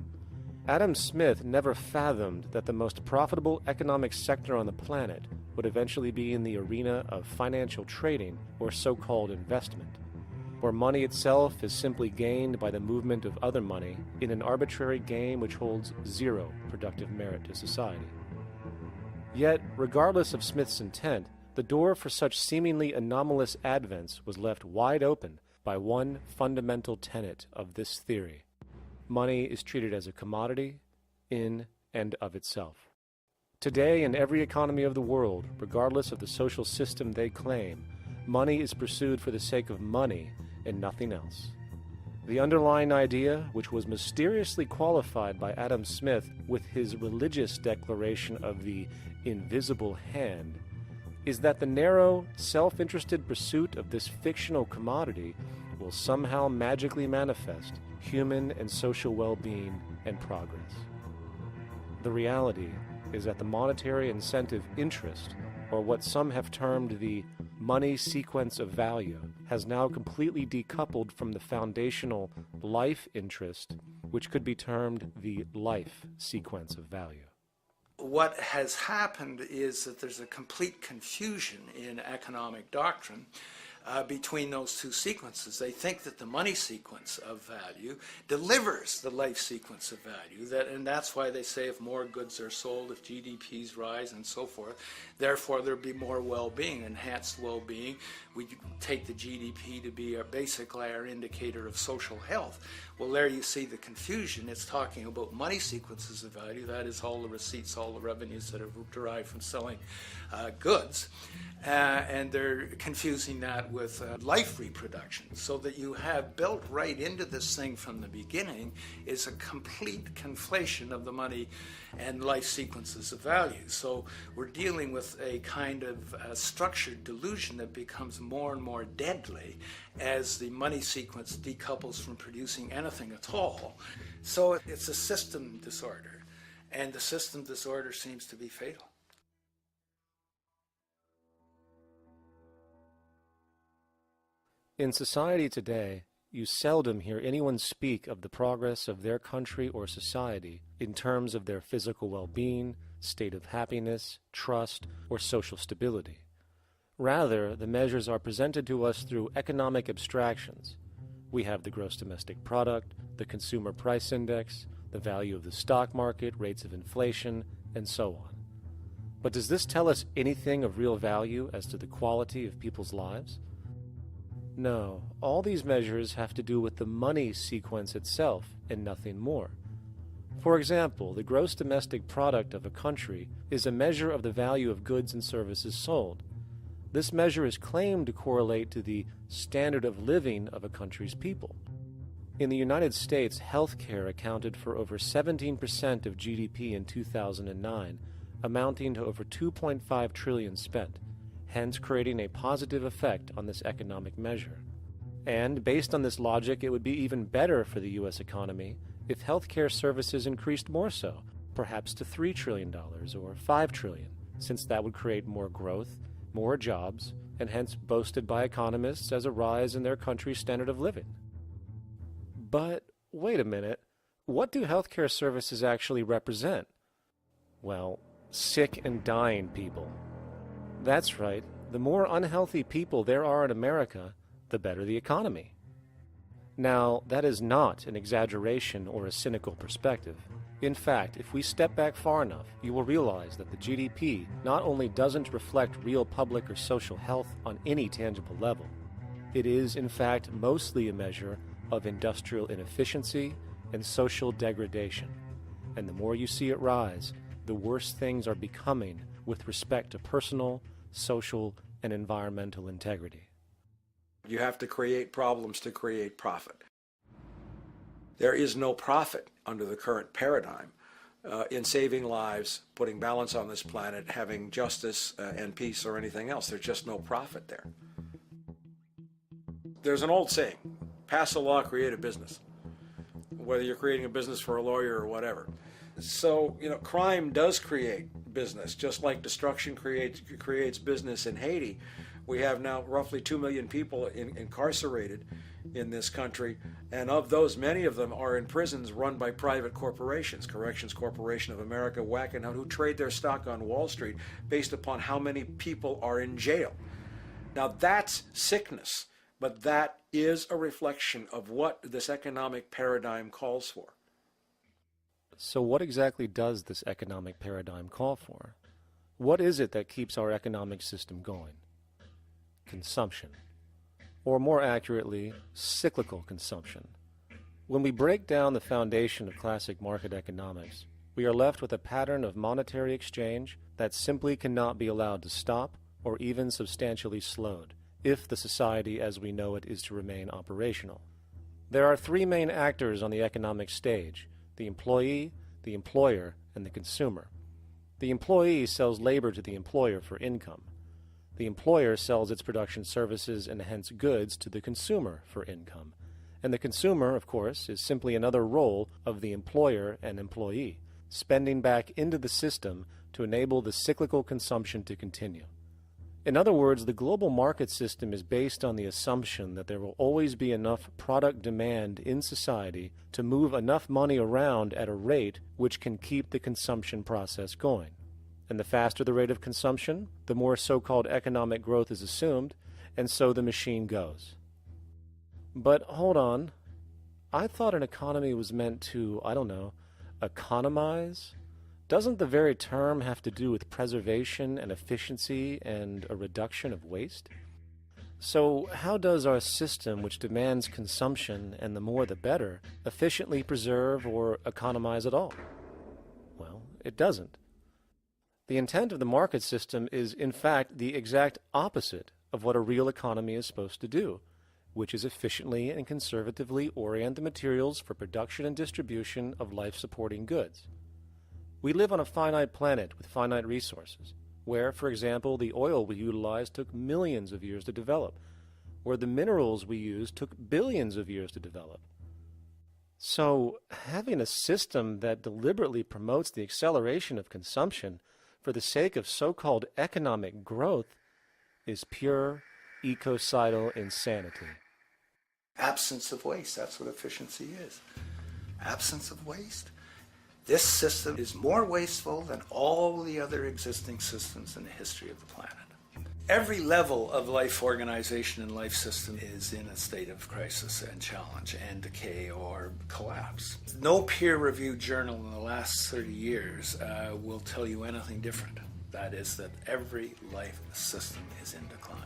Adam Smith never fathomed that the most profitable economic sector on the planet would eventually be in the arena of financial trading or so-called investment, where money itself is simply gained by the movement of other money in an arbitrary game which holds zero productive merit to society. Yet, regardless of Smith's intent, the door for such seemingly anomalous advents was left wide open by one fundamental tenet of this theory. Money is treated as a commodity in and of itself. Today, in every economy of the world, regardless of the social system they claim, money is pursued for the sake of money and nothing else. The underlying idea, which was mysteriously qualified by Adam Smith with his religious declaration of the invisible hand, is that the narrow, self-interested pursuit of this fictional commodity will somehow magically manifest human and social well-being and progress. The reality is that the monetary incentive interest, or what some have termed the money sequence of value, has now completely decoupled from the foundational life interest, which could be termed the life sequence of value. What has happened is that there's a complete confusion in economic doctrine between those two sequences. They think that the money sequence of value delivers the life sequence of value, and that's why they say if more goods are sold, if GDPs rise and so forth, therefore there'll be more well-being, enhanced well-being. We take the GDP to be basically our indicator of social health. Well, there you see the confusion. It's talking about money sequences of value, that is all the receipts, all the revenues that are derived from selling goods, and they're confusing that with life reproduction, so that you have built right into this thing from the beginning is a complete conflation of the money and life sequences of value. So we're dealing with a kind of structured delusion that becomes more and more deadly as the money sequence decouples from producing anything at all. So it's a system disorder, and the system disorder seems to be fatal. In society today, you seldom hear anyone speak of the progress of their country or society in terms of their physical well-being, state of happiness, trust, or social stability. Rather, the measures are presented to us through economic abstractions. We have the gross domestic product, the consumer price index, the value of the stock market, rates of inflation, and so on. But does this tell us anything of real value as to the quality of people's lives? No, all these measures have to do with the money sequence itself and nothing more. For example, the gross domestic product of a country is a measure of the value of goods and services sold. This measure is claimed to correlate to the standard of living of a country's people. In the United States, healthcare accounted for over 17% of GDP in 2009, amounting to over $2.5 trillion spent, hence creating a positive effect on this economic measure. And based on this logic, it would be even better for the U.S. economy if healthcare services increased more so, perhaps to $3 trillion or $5 trillion, since that would create more growth, more jobs, and hence boasted by economists as a rise in their country's standard of living. But wait a minute, what do healthcare services actually represent? Well, sick and dying people. That's right, the more unhealthy people there are in America, the better the economy. Now, that is not an exaggeration or a cynical perspective. In fact, if we step back far enough, you will realize that the GDP not only doesn't reflect real public or social health on any tangible level, it is, in fact, mostly a measure of industrial inefficiency and social degradation. And the more you see it rise, the worse things are becoming with respect to personal, social, and environmental integrity. You have to create problems to create profit. There is no profit under the current paradigm in saving lives, putting balance on this planet, having justice and peace or anything else. There's just no profit there. There's an old saying, pass a law, create a business, whether you're creating a business for a lawyer or whatever. So, crime does create business, just like destruction creates business in Haiti. We have now roughly 2 million people incarcerated in this country, and of those, many of them are in prisons run by private corporations, Corrections Corporation of America, Wackenhut, who trade their stock on Wall Street based upon how many people are in jail. Now that's sickness, but that is a reflection of what this economic paradigm calls for. So what exactly does this economic paradigm call for? What is it that keeps our economic system going? Consumption. Or more accurately, cyclical consumption. When we break down the foundation of classic market economics, we are left with a pattern of monetary exchange that simply cannot be allowed to stop or even substantially slowed, if the society as we know it is to remain operational. There are three main actors on the economic stage: the employee, the employer, and the consumer. The employee sells labor to the employer for income. The employer sells its production services and hence goods to the consumer for income. And the consumer, of course, is simply another role of the employer and employee, spending back into the system to enable the cyclical consumption to continue. In other words, the global market system is based on the assumption that there will always be enough product demand in society to move enough money around at a rate which can keep the consumption process going. And the faster the rate of consumption, the more so-called economic growth is assumed, and so the machine goes. But hold on, I thought an economy was meant to, economize? Doesn't the very term have to do with preservation and efficiency and a reduction of waste? So how does our system, which demands consumption and the more the better, efficiently preserve or economize at all? Well, it doesn't. The intent of the market system is, in fact, the exact opposite of what a real economy is supposed to do, which is efficiently and conservatively orient the materials for production and distribution of life-supporting goods. We live on a finite planet with finite resources, where, for example, the oil we utilize took millions of years to develop, where the minerals we use took billions of years to develop. So, having a system that deliberately promotes the acceleration of consumption for the sake of so-called economic growth is pure ecocidal insanity. Absence of waste, that's what efficiency is. Absence of waste. This system is more wasteful than all the other existing systems in the history of the planet. Every level of life organization and life system is in a state of crisis and challenge and decay or collapse. No peer-reviewed journal in the last 30 years will tell you anything different. That is that every life system is in decline,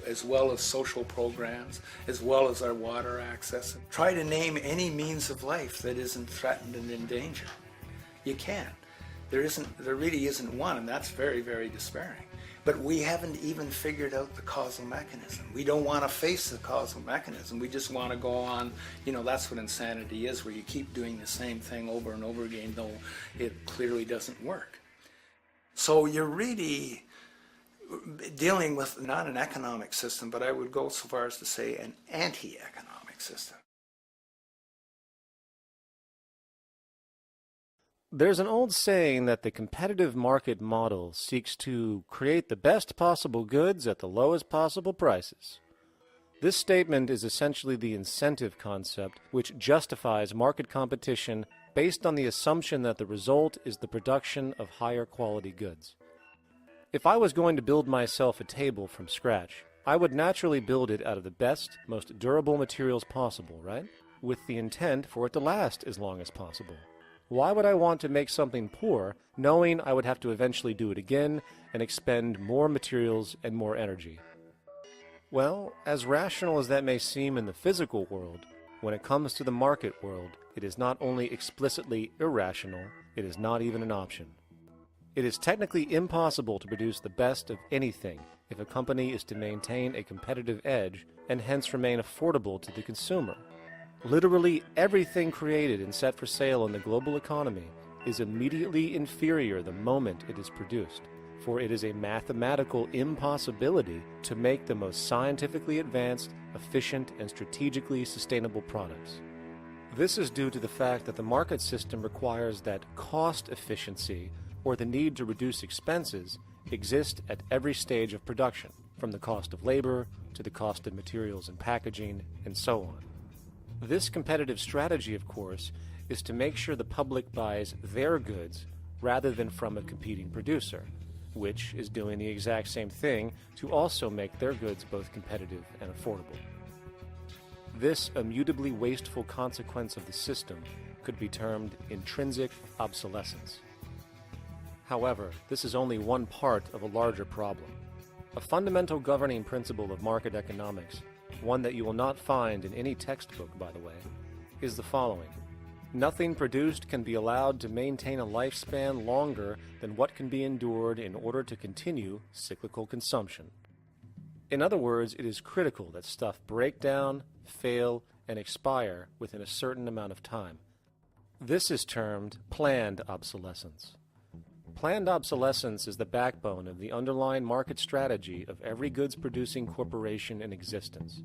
as well as social programs, as well as our water access. Try to name any means of life that isn't threatened and in danger. You can't. There really isn't one, and that's very, very despairing. But we haven't even figured out the causal mechanism. We don't want to face the causal mechanism. We just want to go on, that's what insanity is, where you keep doing the same thing over and over again, though it clearly doesn't work. So you're really dealing with not an economic system, but I would go so far as to say an anti-economic system. There's an old saying that the competitive market model seeks to create the best possible goods at the lowest possible prices. This statement is essentially the incentive concept which justifies market competition based on the assumption that the result is the production of higher quality goods. If I was going to build myself a table from scratch, I would naturally build it out of the best, most durable materials possible, right? With the intent for it to last as long as possible. Why would I want to make something poor, knowing I would have to eventually do it again and expend more materials and more energy? Well, as rational as that may seem in the physical world, when it comes to the market world, it is not only explicitly irrational, it is not even an option. It is technically impossible to produce the best of anything if a company is to maintain a competitive edge and hence remain affordable to the consumer. Literally everything created and set for sale in the global economy is immediately inferior the moment it is produced, for it is a mathematical impossibility to make the most scientifically advanced, efficient, and strategically sustainable products. This is due to the fact that the market system requires that cost efficiency, or the need to reduce expenses, exist at every stage of production, from the cost of labor to the cost of materials and packaging, and so on. This competitive strategy, of course, is to make sure the public buys their goods rather than from a competing producer, which is doing the exact same thing to also make their goods both competitive and affordable. This immutably wasteful consequence of the system could be termed intrinsic obsolescence. However, this is only one part of a larger problem. A fundamental governing principle of market economics, one that you will not find in any textbook, by the way, is the following. Nothing produced can be allowed to maintain a lifespan longer than what can be endured in order to continue cyclical consumption. In other words, it is critical that stuff break down, fail, and expire within a certain amount of time. This is termed planned obsolescence. Planned obsolescence is the backbone of the underlying market strategy of every goods-producing corporation in existence.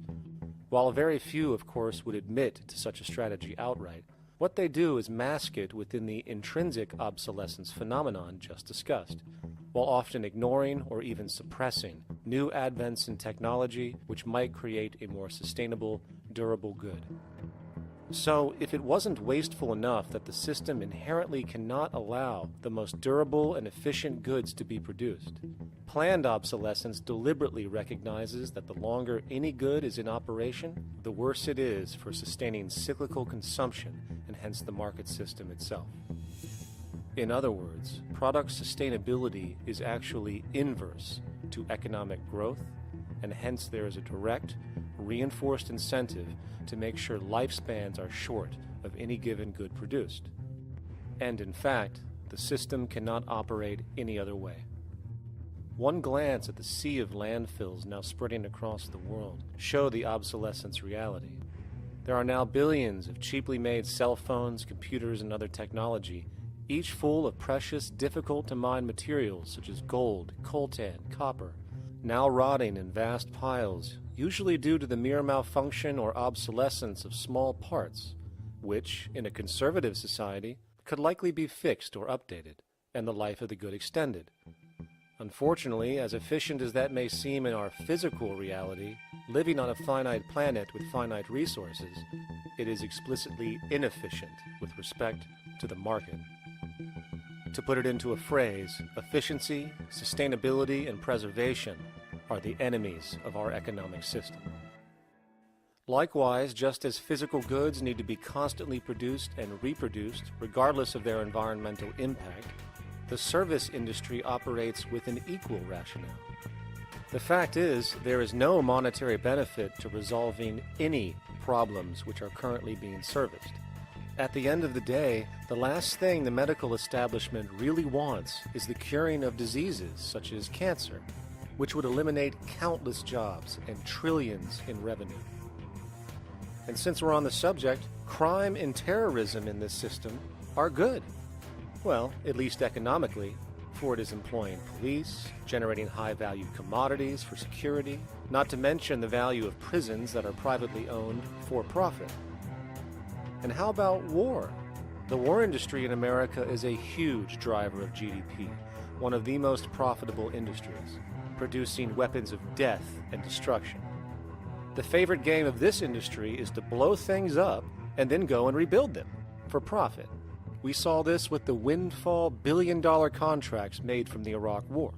While very few, of course, would admit to such a strategy outright, what they do is mask it within the intrinsic obsolescence phenomenon just discussed, while often ignoring or even suppressing new advents in technology which might create a more sustainable, durable good. So, if it wasn't wasteful enough that the system inherently cannot allow the most durable and efficient goods to be produced, planned obsolescence deliberately recognizes that the longer any good is in operation, the worse it is for sustaining cyclical consumption and hence the market system itself. In other words, product sustainability is actually inverse to economic growth, and hence there is a direct, reinforced incentive to make sure lifespans are short of any given good produced. And in fact, the system cannot operate any other way. One glance at the sea of landfills now spreading across the world show the obsolescence reality. There are now billions of cheaply made cell phones, computers, and other technology, each full of precious, difficult-to-mine materials such as gold, coltan, copper, now rotting in vast piles, usually due to the mere malfunction or obsolescence of small parts, which, in a conservative society, could likely be fixed or updated, and the life of the good extended. Unfortunately, as efficient as that may seem in our physical reality, living on a finite planet with finite resources, it is explicitly inefficient with respect to the market. To put it into a phrase, efficiency, sustainability, and preservation are the enemies of our economic system. Likewise, just as physical goods need to be constantly produced and reproduced regardless of their environmental impact, the service industry operates with an equal rationale. The fact is, there is no monetary benefit to resolving any problems which are currently being serviced. At the end of the day, the last thing the medical establishment really wants is the curing of diseases such as cancer, which would eliminate countless jobs and trillions in revenue. And since we're on the subject, crime and terrorism in this system are good. Well, at least economically, for it is employing police, generating high-value commodities for security, not to mention the value of prisons that are privately owned for profit. And how about war? The war industry in America is a huge driver of GDP, one of the most profitable industries, producing weapons of death and destruction. The favorite game of this industry is to blow things up and then go and rebuild them for profit. We saw this with the windfall billion-dollar contracts made from the Iraq War.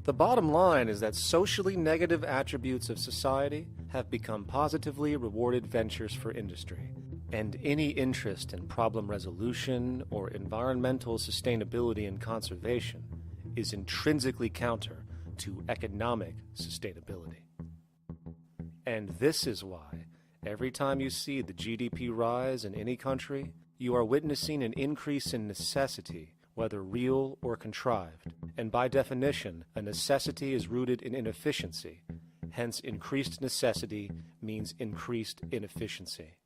The bottom line is that socially negative attributes of society have become positively rewarded ventures for industry, and any interest in problem resolution or environmental sustainability and conservation is intrinsically counter to economic sustainability. And this is why, every time you see the GDP rise in any country, you are witnessing an increase in necessity, whether real or contrived. And by definition, a necessity is rooted in inefficiency. Hence, increased necessity means increased inefficiency.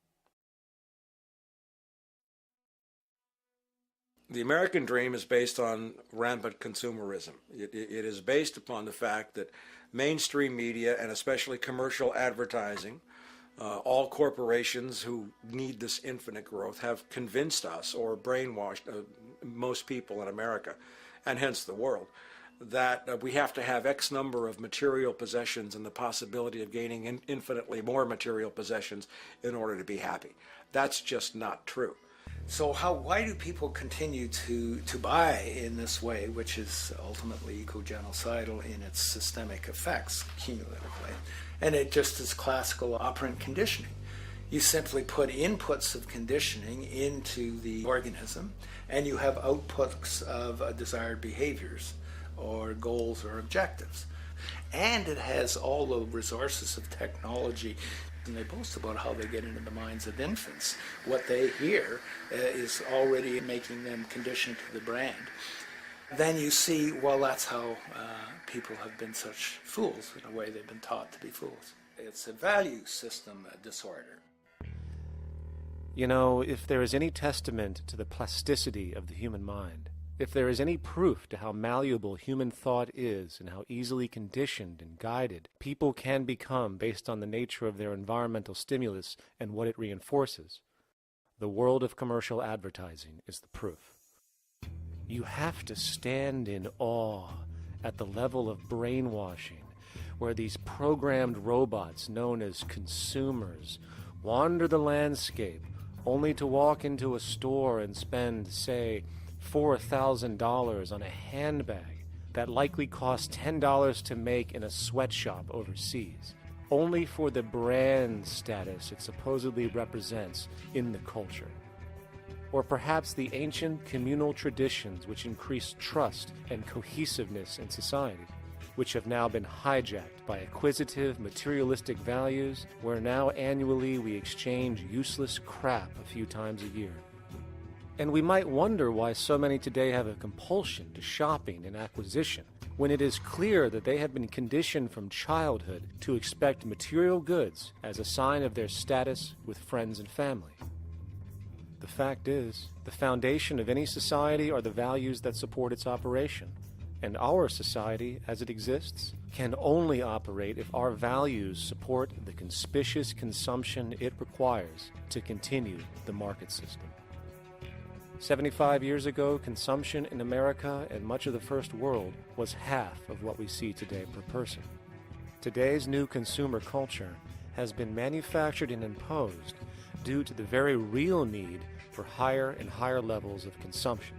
The American dream is based on rampant consumerism. It is based upon the fact that mainstream media, and especially commercial advertising, all corporations who need this infinite growth, have convinced us or brainwashed most people in America, and hence the world, that we have to have X number of material possessions and the possibility of gaining infinitely more material possessions in order to be happy. That's just not true. So why do people continue to buy in this way, which is ultimately eco-genocidal in its systemic effects cumulatively? And it just is classical operant conditioning. You simply put inputs of conditioning into the organism, and you have outputs of desired behaviors or goals or objectives. And it has all the resources of technology. And they boast about how they get into the minds of infants. What they hear is already making them conditioned to the brand. Then you see, well, that's how people have been such fools. In a way, they've been taught to be fools. It's a value system disorder. You know, if there is any testament to the plasticity of the human mind, if there is any proof to how malleable human thought is and how easily conditioned and guided people can become based on the nature of their environmental stimulus and what it reinforces, the world of commercial advertising is the proof. You have to stand in awe at the level of brainwashing where these programmed robots known as consumers wander the landscape only to walk into a store and spend, say, $4,000 on a handbag that likely costs $10 to make in a sweatshop overseas, only for the brand status it supposedly represents in the culture. Or perhaps the ancient communal traditions which increased trust and cohesiveness in society, which have now been hijacked by acquisitive, materialistic values, where now annually we exchange useless crap a few times a year. And we might wonder why so many today have a compulsion to shopping and acquisition, when it is clear that they have been conditioned from childhood to expect material goods as a sign of their status with friends and family. The fact is, the foundation of any society are the values that support its operation, and our society, as it exists, can only operate if our values support the conspicuous consumption it requires to continue the market system. 75 years ago, consumption in America and much of the First World was half of what we see today per person. Today's new consumer culture has been manufactured and imposed due to the very real need for higher and higher levels of consumption.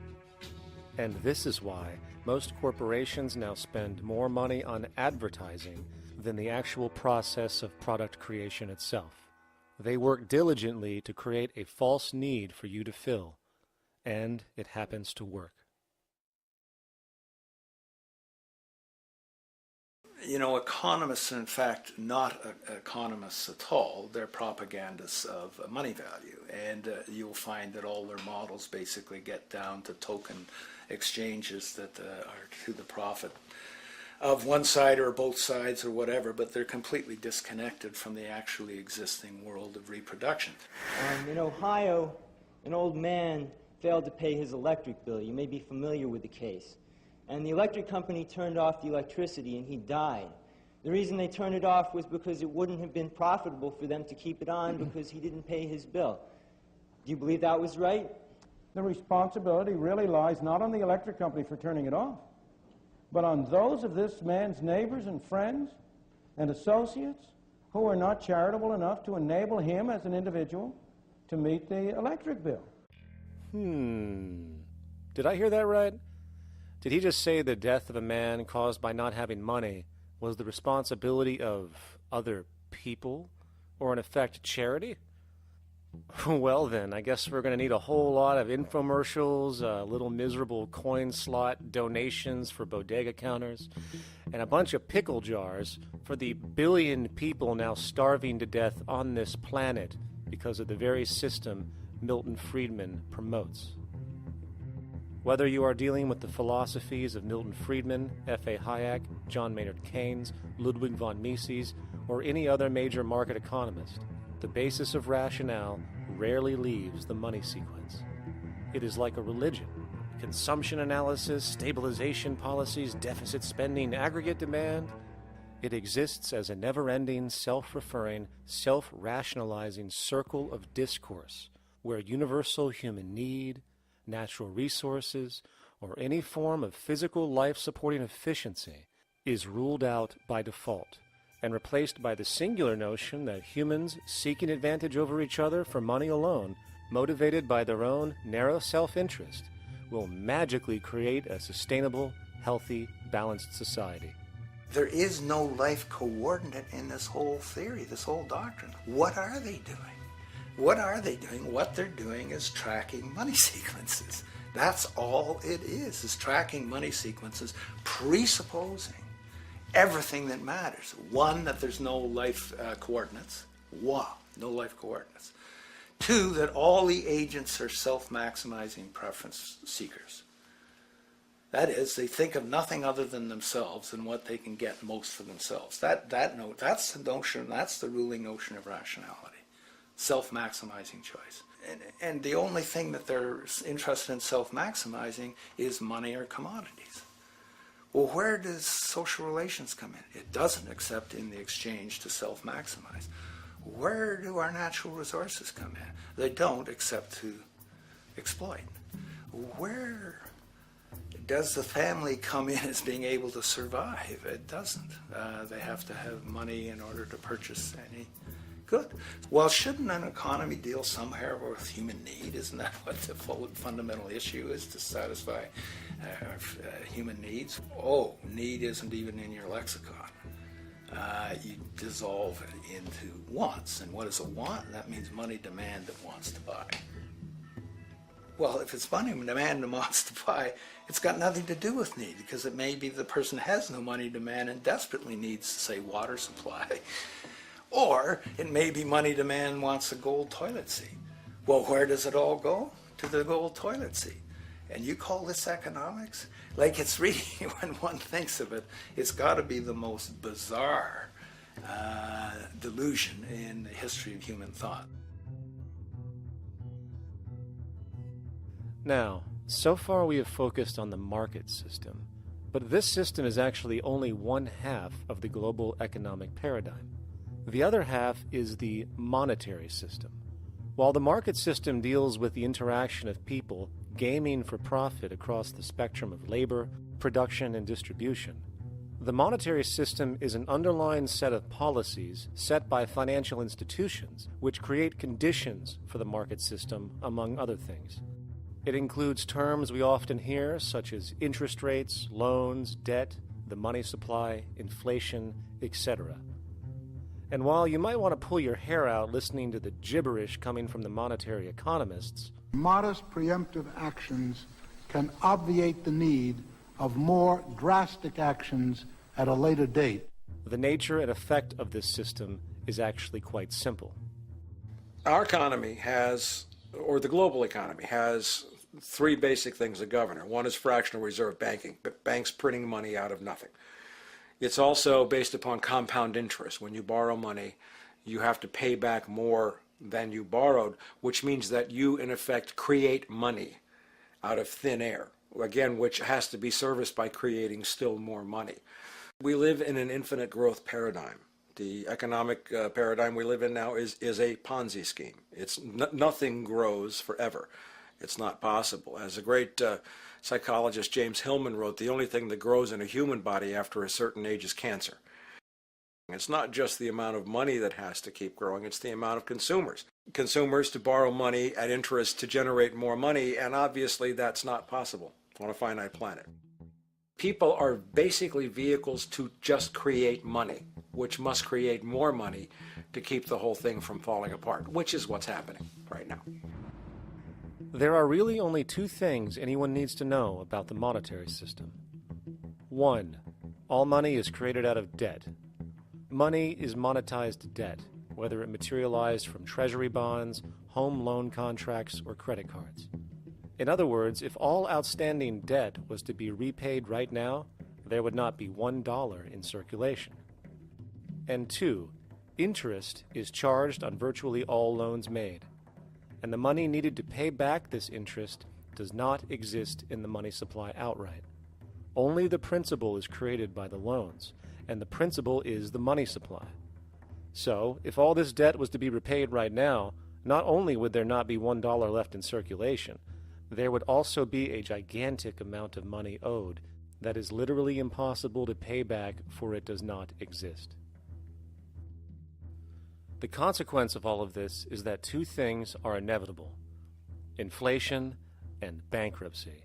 And this is why most corporations now spend more money on advertising than the actual process of product creation itself. They work diligently to create a false need for you to fill, and it happens to work. You know, economists are in fact not economists at all. They're propagandists of money value. And you'll find that all their models basically get down to token exchanges that are to the profit of one side or both sides or whatever, but they're completely disconnected from the actually existing world of reproduction. In Ohio, an old man failed to pay his electric bill. You may be familiar with the case. And the electric company turned off the electricity and he died. The reason they turned it off was because it wouldn't have been profitable for them to keep it on because he didn't pay his bill. Do you believe that was right? The responsibility really lies not on the electric company for turning it off, but on those of this man's neighbors and friends and associates who are not charitable enough to enable him as an individual to meet the electric bill. Did I hear that right? Did he just say the death of a man caused by not having money was the responsibility of other people, or in effect, charity? Well then, I guess we're going to need a whole lot of infomercials, little miserable coin slot donations for bodega counters, and a bunch of pickle jars for the billion people now starving to death on this planet because of the very system Milton Friedman promotes. Whether you are dealing with the philosophies of Milton Friedman, F.A. Hayek, John Maynard Keynes, Ludwig von Mises, or any other major market economist, the basis of rationale rarely leaves the money sequence. It is like a religion. Consumption analysis, stabilization policies, deficit spending, aggregate demand. It exists as a never-ending, self-referring, self-rationalizing circle of discourse where universal human need, natural resources, or any form of physical life-supporting efficiency is ruled out by default and replaced by the singular notion that humans seeking advantage over each other for money alone, motivated by their own narrow self-interest, will magically create a sustainable, healthy, balanced society. There is no life coordinate in this whole theory, this whole doctrine. What are they doing? What are they doing? What they're doing is tracking money sequences. That's all it is tracking money sequences, presupposing everything that matters. One, that there's no life coordinates. Wow, no life coordinates. Two, that all the agents are self-maximizing preference seekers. That is, they think of nothing other than themselves and what they can get most for themselves. That's the notion, that's the ruling notion of rationality. Self-maximizing choice. And the only thing that they're interested in self-maximizing is money or commodities. Well, where does social relations come in? It doesn't, except in the exchange to self-maximize. Where do our natural resources come in? They don't, except to exploit. Where does the family come in as being able to survive? It doesn't. They have to have money in order to purchase any good. Well, shouldn't an economy deal somewhere with human need? Isn't that what the fundamental issue is, to satisfy human needs? Oh, need isn't even in your lexicon. You dissolve it into wants. And what is a want? That means money demand that wants to buy. Well, if it's money demand that wants to buy, it's got nothing to do with need, because it may be the person has no money demand and desperately needs, say, water supply. Or it may be money demand wants a gold toilet seat. Well, where does it all go? To the gold toilet seat. And you call this economics? Like, it's really, when one thinks of it, it's got to be the most bizarre delusion in the history of human thought. Now, so far we have focused on the market system, but this system is actually only one half of the global economic paradigm. The other half is the monetary system. While the market system deals with the interaction of people gaming for profit across the spectrum of labor, production, and distribution, the monetary system is an underlying set of policies set by financial institutions which create conditions for the market system, among other things. It includes terms we often hear, such as interest rates, loans, debt, the money supply, inflation, etc. And while you might want to pull your hair out listening to the gibberish coming from the monetary economists, modest preemptive actions can obviate the need of more drastic actions at a later date. The nature and effect of this system is actually quite simple. Our economy has, or the global economy has, three basic things that govern it. One is fractional reserve banking, banks printing money out of nothing. It's also based upon compound interest. When you borrow money, you have to pay back more than you borrowed, which means that you, in effect, create money out of thin air, again, which has to be serviced by creating still more money. We live in an infinite growth paradigm. The economic paradigm we live in now is a Ponzi scheme. It's nothing grows forever. It's not possible. As a great psychologist James Hillman wrote, the only thing that grows in a human body after a certain age is cancer. It's not just the amount of money that has to keep growing, it's the amount of consumers. Consumers to borrow money at interest to generate more money, and obviously that's not possible on a finite planet. People are basically vehicles to just create money, which must create more money to keep the whole thing from falling apart, which is what's happening right now. There are really only two things anyone needs to know about the monetary system. 1. All money is created out of debt. Money is monetized debt, whether it materialized from treasury bonds, home loan contracts, or credit cards. In other words, if all outstanding debt was to be repaid right now, there would not be $1 in circulation. And 2, interest is charged on virtually all loans made, and the money needed to pay back this interest does not exist in the money supply outright. Only the principal is created by the loans, and the principal is the money supply. So, if all this debt was to be repaid right now, not only would there not be $1 left in circulation, there would also be a gigantic amount of money owed that is literally impossible to pay back, for it does not exist. The consequence of all of this is that two things are inevitable: inflation and bankruptcy.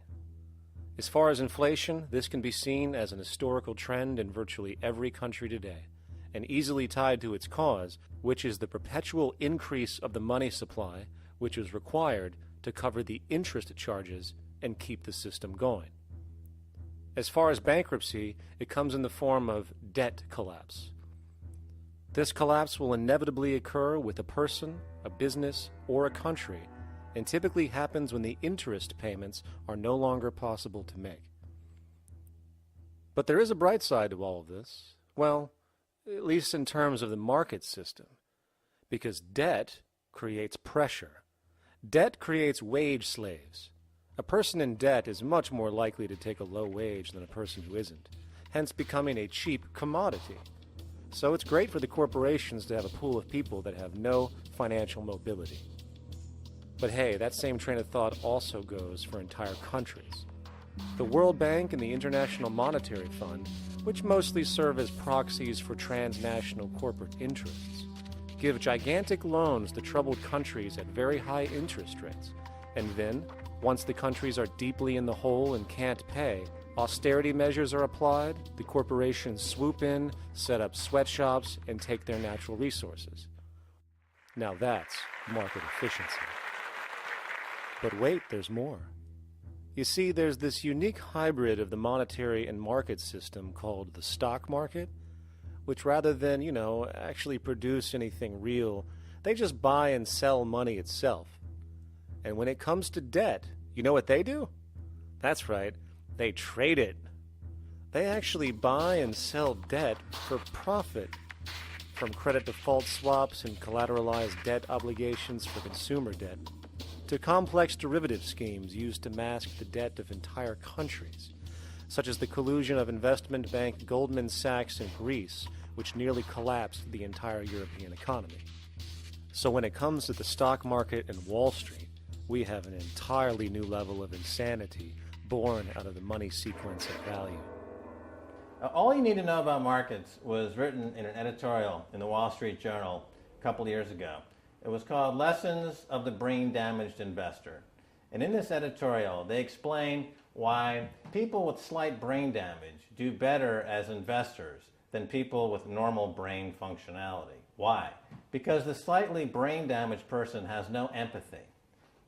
As far as inflation, this can be seen as an historical trend in virtually every country today, and easily tied to its cause, which is the perpetual increase of the money supply, which is required to cover the interest charges and keep the system going. As far as bankruptcy, it comes in the form of debt collapse. This collapse will inevitably occur with a person, a business, or a country, and typically happens when the interest payments are no longer possible to make. But there is a bright side to all of this. Well, at least in terms of the market system, because debt creates pressure. Debt creates wage slaves. A person in debt is much more likely to take a low wage than a person who isn't, hence becoming a cheap commodity. So it's great for the corporations to have a pool of people that have no financial mobility. But hey, that same train of thought also goes for entire countries. The World Bank and the International Monetary Fund, which mostly serve as proxies for transnational corporate interests, give gigantic loans to troubled countries at very high interest rates, and then, once the countries are deeply in the hole and can't pay, austerity measures are applied, the corporations swoop in, set up sweatshops, and take their natural resources. Now that's market efficiency. But wait, there's more. You see, there's this unique hybrid of the monetary and market system called the stock market, which rather than, actually produce anything real, they just buy and sell money itself. And when it comes to debt, you know what they do? That's right, they trade it. They actually buy and sell debt for profit, from credit default swaps and collateralized debt obligations for consumer debt, to complex derivative schemes used to mask the debt of entire countries, such as the collusion of investment bank Goldman Sachs in Greece, which nearly collapsed the entire European economy. So when it comes to the stock market and Wall Street, we have an entirely new level of insanity born out of the money sequence of value. All you need to know about markets was written in an editorial in the Wall Street Journal a couple years ago. It was called Lessons of the Brain-Damaged Investor. And in this editorial, they explain why people with slight brain damage do better as investors than people with normal brain functionality. Why? Because the slightly brain-damaged person has no empathy.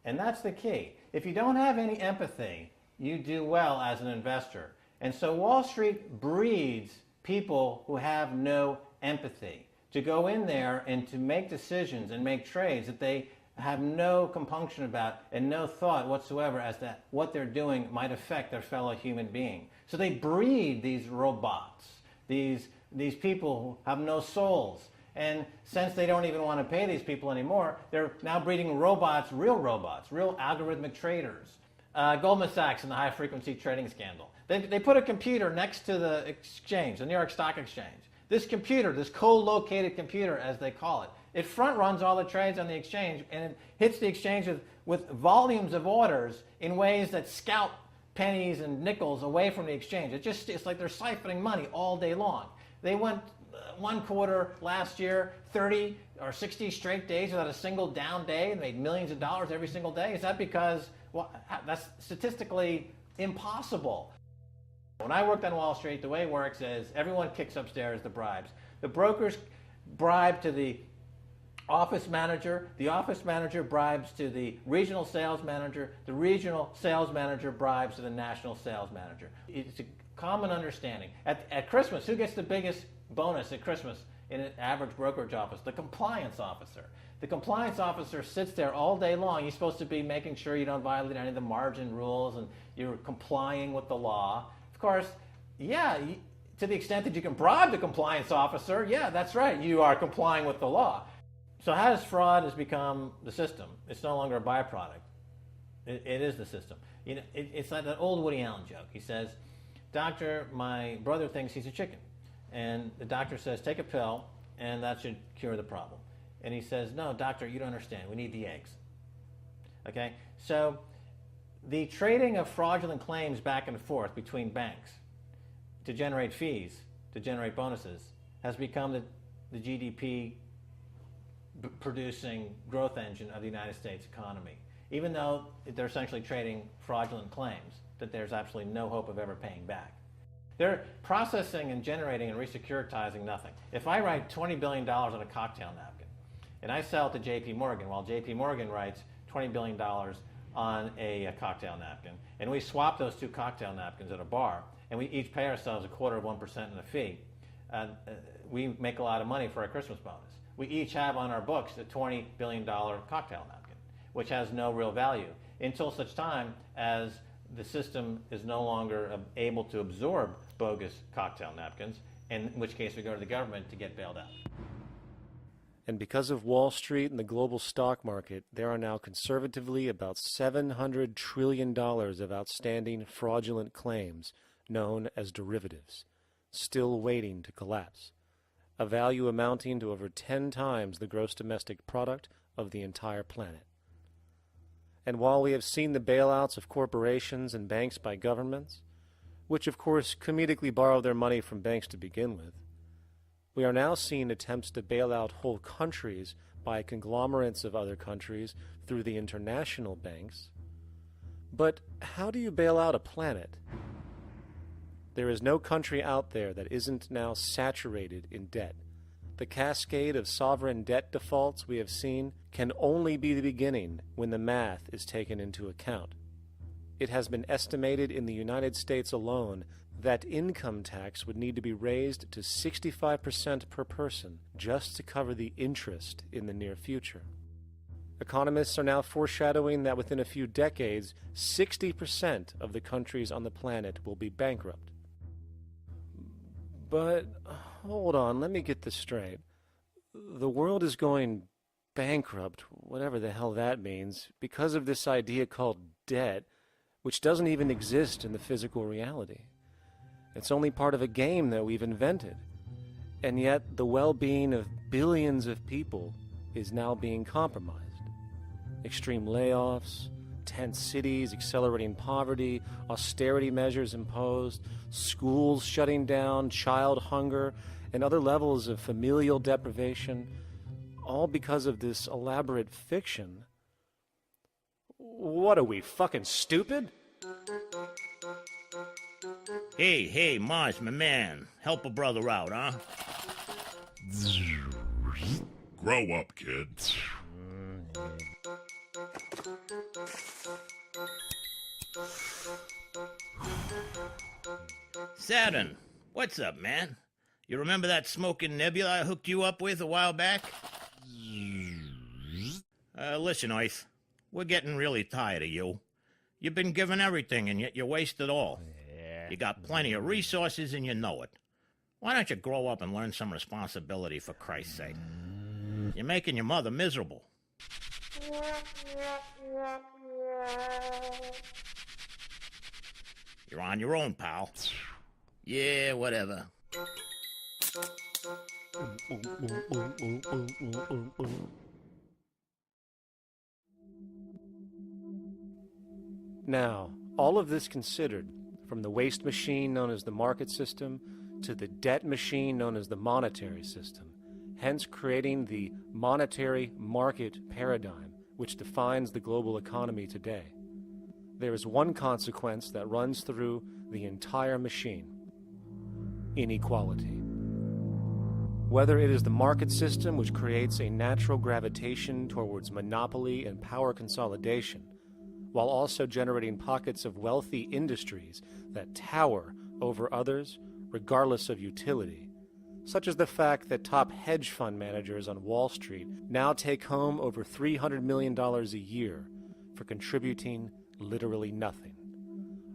And that's the key. If you don't have any empathy, you do well as an investor. And so Wall Street breeds people who have no empathy to go in there and to make decisions and make trades that they have no compunction about and no thought whatsoever as to what they're doing might affect their fellow human being. So they breed these robots these people who have no souls. And since they don't even want to pay these people anymore, they're now breeding robots, real algorithmic traders. Goldman Sachs in the high-frequency trading scandal. They put a computer next to the exchange, the New York Stock Exchange. This computer, this co-located computer, as they call it, it front-runs all the trades on the exchange, and it hits the exchange with volumes of orders in ways that scout pennies and nickels away from the exchange. It's like they're siphoning money all day long. They went one quarter last year, 30 or 60 straight days without a single down day and made millions of dollars every single day. Is that because, well, that's statistically impossible. When I worked on Wall Street, the way it works is everyone kicks upstairs the bribes. The brokers bribe to the office manager bribes to the regional sales manager bribes to the national sales manager. It's a common understanding. At Christmas, who gets the biggest bonus at Christmas in an average brokerage office? The compliance officer. The compliance officer sits there all day long. He's supposed to be making sure you don't violate any of the margin rules and you're complying with the law. Of course, yeah, to the extent that you can bribe the compliance officer, yeah, that's right, you are complying with the law. So how does fraud has become the system? It's no longer a byproduct. It is the system. You know, it's like that old Woody Allen joke. He says, "Doctor, my brother thinks he's a chicken." And the doctor says, "Take a pill, and that should cure the problem." And he says, "No, doctor, you don't understand. We need the eggs." Okay? So the trading of fraudulent claims back and forth between banks to generate fees, to generate bonuses, has become the GDP producing growth engine of the United States economy. Even though they're essentially trading fraudulent claims that there's absolutely no hope of ever paying back. They're processing and generating and resecuritizing nothing. If I write $20 billion on a cocktail napkin and I sell it to JP Morgan, while JP Morgan writes $20 billion on a cocktail napkin, and we swap those two cocktail napkins at a bar, and we each pay ourselves 1/4% in a fee, we make a lot of money for our Christmas bonus. We each have on our books a $20 billion cocktail napkin, which has no real value until such time as the system is no longer able to absorb bogus cocktail napkins, in which case we go to the government to get bailed out. And because of Wall Street and the global stock market, there are now conservatively about $700 trillion of outstanding fraudulent claims known as derivatives, still waiting to collapse, a value amounting to over 10 times the gross domestic product of the entire planet. And while we have seen the bailouts of corporations and banks by governments, which of course comedically borrow their money from banks to begin with, we are now seeing attempts to bail out whole countries by conglomerates of other countries through the international banks. But how do you bail out a planet? There is no country out there that isn't now saturated in debt. The cascade of sovereign debt defaults we have seen can only be the beginning when the math is taken into account. It has been estimated in the United States alone that income tax would need to be raised to 65% per person just to cover the interest in the near future. Economists are now foreshadowing that within a few decades, 60% of the countries on the planet will be bankrupt. But, hold on, let me get this straight. The world is going bankrupt, whatever the hell that means, because of this idea called debt, which doesn't even exist in the physical reality. It's only part of a game that we've invented. And yet, the well-being of billions of people is now being compromised. Extreme layoffs, tent cities, accelerating poverty, austerity measures imposed, schools shutting down, child hunger, and other levels of familial deprivation, all because of this elaborate fiction. What are we, fucking stupid? Hey, Mars, my man. Help a brother out, huh? Grow up, kid. Saturn, what's up, man? You remember that smoking nebula I hooked you up with a while back? Listen, Earth, we're getting really tired of you. You've been given everything, and yet you waste it all. You got plenty of resources, and you know it. Why don't you grow up and learn some responsibility, for Christ's sake? You're making your mother miserable. You're on your own, pal. Yeah, whatever. Now, all of this considered, from the waste machine known as the market system to the debt machine known as the monetary system, hence creating the monetary market paradigm which defines the global economy today, there is one consequence that runs through the entire machine: inequality. Whether it is the market system which creates a natural gravitation towards monopoly and power consolidation, while also generating pockets of wealthy industries that tower over others regardless of utility, such as the fact that top hedge fund managers on Wall Street now take home over $300 million a year for contributing literally nothing,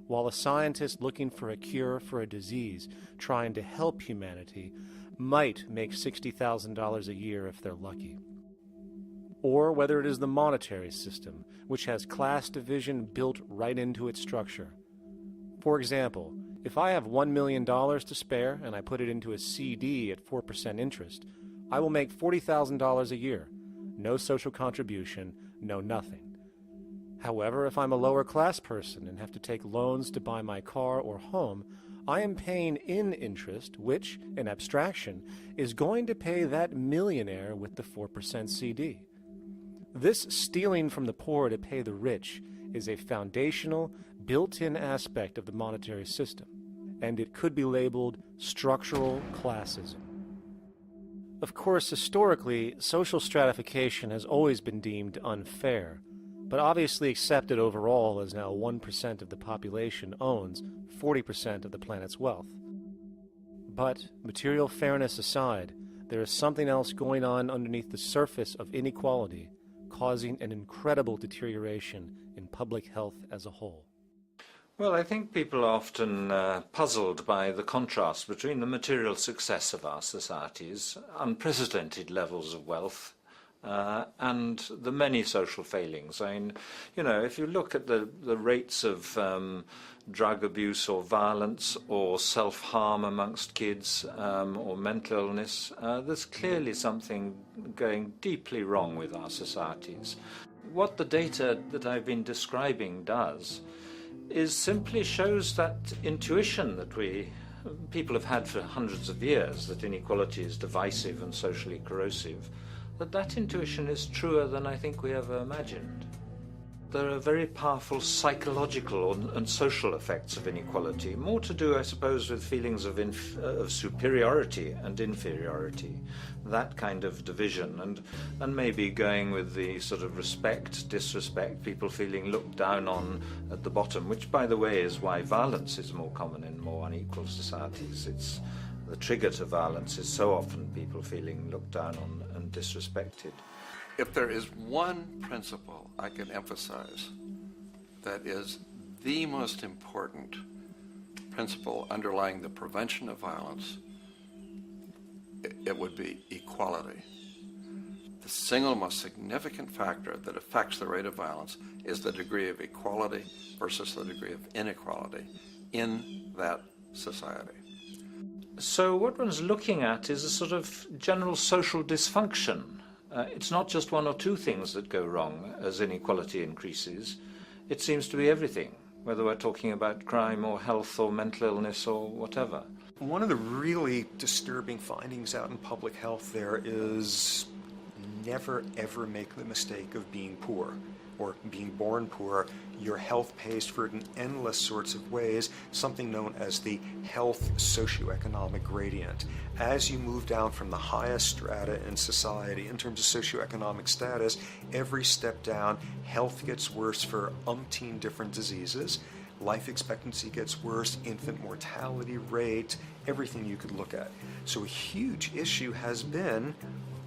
while a scientist looking for a cure for a disease trying to help humanity might make $60,000 a year if they're lucky. Or whether it is the monetary system, which has class division built right into its structure. For example, if I have $1 million to spare and I put it into a CD at 4% interest, I will make $40,000 a year. No social contribution, no nothing. However, if I'm a lower class person and have to take loans to buy my car or home, I am paying in interest, which, in abstraction, is going to pay that millionaire with the 4% CD. This stealing from the poor to pay the rich is a foundational, built-in aspect of the monetary system, and it could be labeled structural classism. Of course, historically, social stratification has always been deemed unfair, but obviously accepted overall as now 1% of the population owns 40% of the planet's wealth. But, material fairness aside, there is something else going on underneath the surface of inequality, causing an incredible deterioration in public health as a whole. Well, I think people are often puzzled by the contrast between the material success of our societies, unprecedented levels of wealth, and the many social failings. I mean, you know, if you look at the rates of drug abuse or violence or self-harm amongst kids or mental illness, there's clearly something going deeply wrong with our societies. What the data that I've been describing does is simply shows that intuition that people have had for hundreds of years, that inequality is divisive and socially corrosive, that intuition is truer than I think we ever imagined. There are very powerful psychological and social effects of inequality, more to do, I suppose, with feelings of superiority and inferiority, that kind of division, and maybe going with the sort of respect, disrespect, people feeling looked down on at the bottom, which, by the way, is why violence is more common in more unequal societies. It's the trigger to violence is so often people feeling looked down on and disrespected. If there is one principle I can emphasize that is the most important principle underlying the prevention of violence, it would be equality. The single most significant factor that affects the rate of violence is the degree of equality versus the degree of inequality in that society. So what one's looking at is a sort of general social dysfunction. It's not just one or two things that go wrong as inequality increases. It seems to be everything, whether we're talking about crime or health or mental illness or whatever. One of the really disturbing findings out in public health there is never ever make the mistake of being poor or being born poor. Your health pays for it in endless sorts of ways, something known as the health socioeconomic gradient. As you move down from the highest strata in society in terms of socioeconomic status, every step down, health gets worse for umpteen different diseases. Life expectancy gets worse, infant mortality rate, everything you could look at. So a huge issue has been,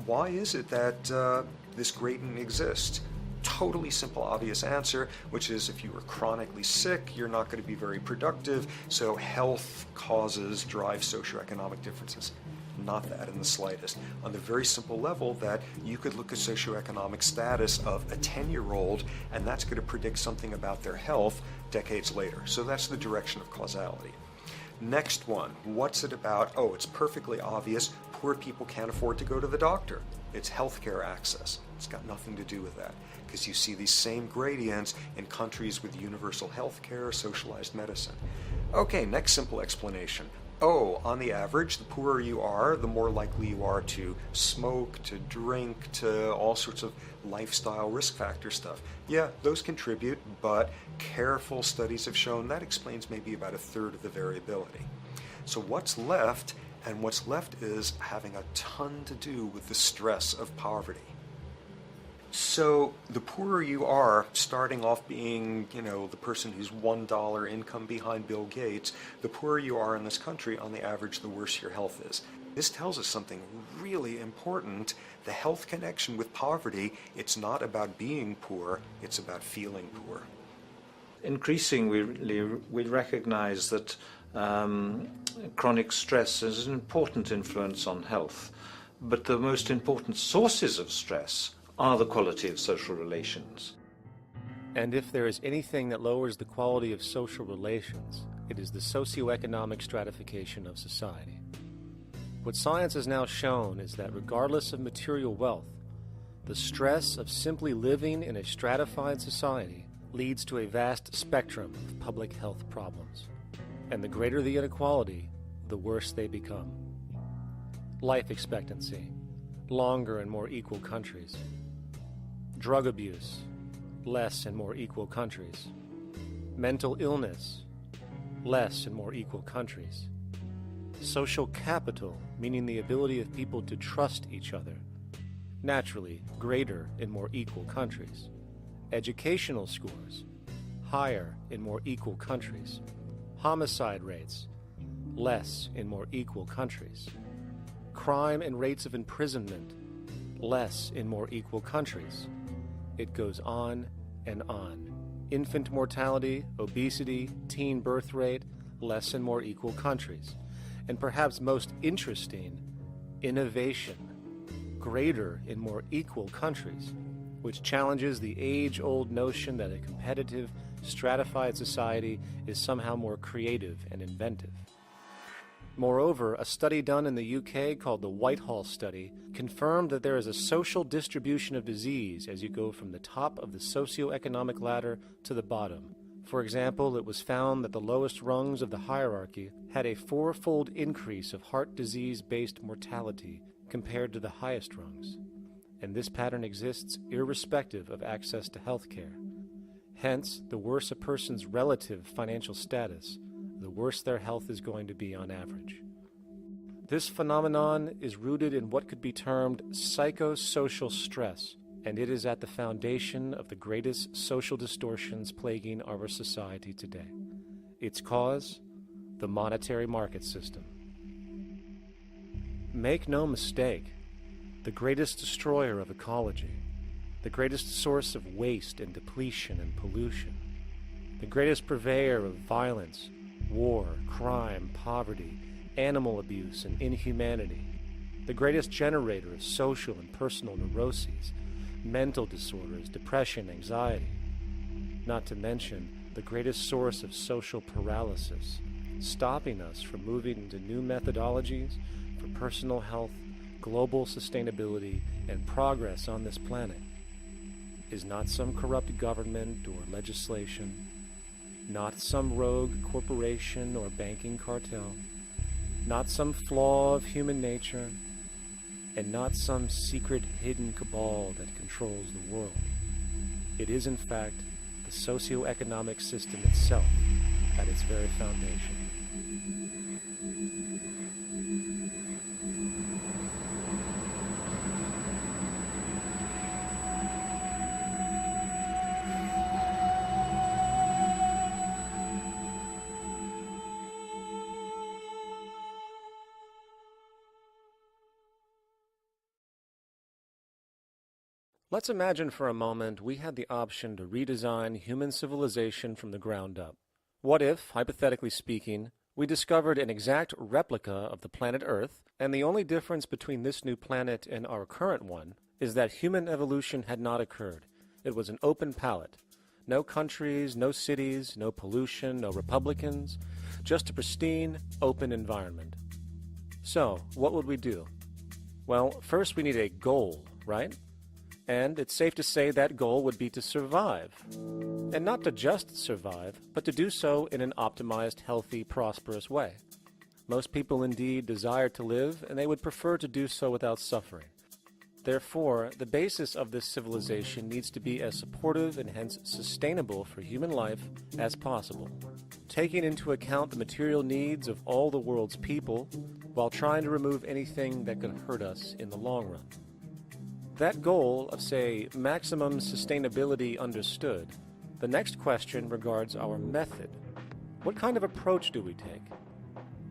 why is it that this gradient exists? totally simple, obvious answer, which is if you are chronically sick, you're not going to be very productive, so health causes drive socioeconomic differences. Not that in the slightest. On the very simple level that you could look at socioeconomic status of a 10-year-old, and that's going to predict something about their health decades later. So that's the direction of causality. Next one, what's it about? Oh, it's perfectly obvious. Poor people can't afford to go to the doctor. It's healthcare access. It's got nothing to do with that, because you see these same gradients in countries with universal healthcare, socialized medicine. Okay, next simple explanation. Oh, on the average, the poorer you are, the more likely you are to smoke, to drink, to all sorts of lifestyle risk factor stuff. Yeah, those contribute, but careful studies have shown that explains maybe about a third of the variability. So what's left? And what's left is having a ton to do with the stress of poverty. So the poorer you are, starting off being, the person who's $1 income behind Bill Gates, the poorer you are in this country, on the average, the worse your health is. This tells us something really important. The health connection with poverty, it's not about being poor, it's about feeling poor. Increasingly, we recognize that chronic stress has an important influence on health, but the most important sources of stress are the quality of social relations. And if there is anything that lowers the quality of social relations, it is the socioeconomic stratification of society. What science has now shown is that regardless of material wealth, the stress of simply living in a stratified society leads to a vast spectrum of public health problems. And the greater the inequality, the worse they become. Life expectancy, longer in more equal countries. Drug abuse, less in more equal countries. Mental illness, less in more equal countries. Social capital, meaning the ability of people to trust each other, naturally greater in more equal countries. Educational scores, higher in more equal countries. Homicide rates, less in more equal countries. Crime and rates of imprisonment, less in more equal countries. It goes on and on. Infant mortality, obesity, teen birth rate, less in more equal countries. And perhaps most interesting, innovation, greater in more equal countries, which challenges the age-old notion that a competitive, stratified society is somehow more creative and inventive. Moreover, a study done in the UK called the Whitehall Study confirmed that there is a social distribution of disease as you go from the top of the socioeconomic ladder to the bottom. For example, it was found that the lowest rungs of the hierarchy had a 4-fold increase of heart disease-based mortality compared to the highest rungs. And this pattern exists irrespective of access to health care. Hence, the worse a person's relative financial status, the worse their health is going to be on average. This phenomenon is rooted in what could be termed psychosocial stress, and it is at the foundation of the greatest social distortions plaguing our society today. Its cause? The monetary market system. Make no mistake, the greatest destroyer of ecology, the greatest source of waste and depletion and pollution, the greatest purveyor of violence, war, crime, poverty, animal abuse, and inhumanity, the greatest generator of social and personal neuroses, mental disorders, depression, anxiety, not to mention the greatest source of social paralysis, stopping us from moving into new methodologies for personal health, global sustainability, and progress on this planet, is not some corrupt government or legislation, not some rogue corporation or banking cartel, not some flaw of human nature, and not some secret hidden cabal that controls the world. It is, in fact, the socio-economic system itself at its very foundation. Let's imagine for a moment we had the option to redesign human civilization from the ground up. What if, hypothetically speaking, we discovered an exact replica of the planet Earth, and the only difference between this new planet and our current one is that human evolution had not occurred. It was an open palette. No countries, no cities, no pollution, no Republicans, just a pristine, open environment. So, what would we do? Well, first we need a goal, right? And it's safe to say that goal would be to survive. And not to just survive, but to do so in an optimized, healthy, prosperous way. Most people indeed desire to live, and they would prefer to do so without suffering. Therefore, the basis of this civilization needs to be as supportive and hence sustainable for human life as possible, taking into account the material needs of all the world's people while trying to remove anything that could hurt us in the long run. That goal of, say, maximum sustainability understood, the next question regards our method. What kind of approach do we take?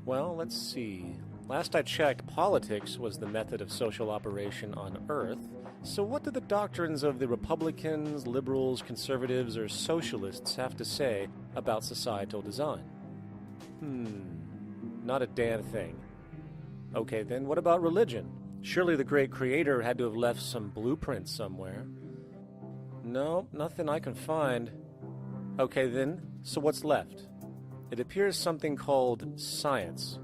Well, let's see. Last I checked, politics was the method of social operation on Earth. So what do the doctrines of the Republicans, liberals, conservatives, or socialists have to say about societal design? Not a damn thing. Okay, then what about religion? Surely the great creator had to have left some blueprint somewhere. No, nothing I can find. Okay then, so what's left? It appears something called science.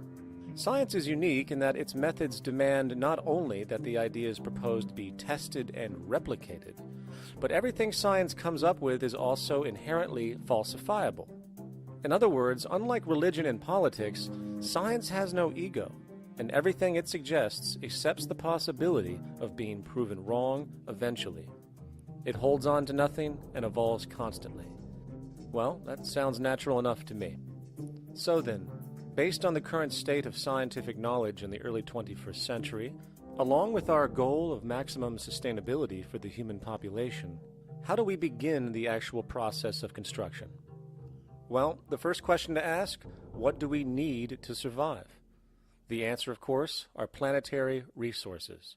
Science is unique in that its methods demand not only that the ideas proposed be tested and replicated, but everything science comes up with is also inherently falsifiable. In other words, unlike religion and politics, science has no ego, and everything it suggests accepts the possibility of being proven wrong eventually. It holds on to nothing and evolves constantly. Well, that sounds natural enough to me. So then, based on the current state of scientific knowledge in the early 21st century, along with our goal of maximum sustainability for the human population, how do we begin the actual process of construction? Well, the first question to ask, what do we need to survive? The answer, of course, are planetary resources.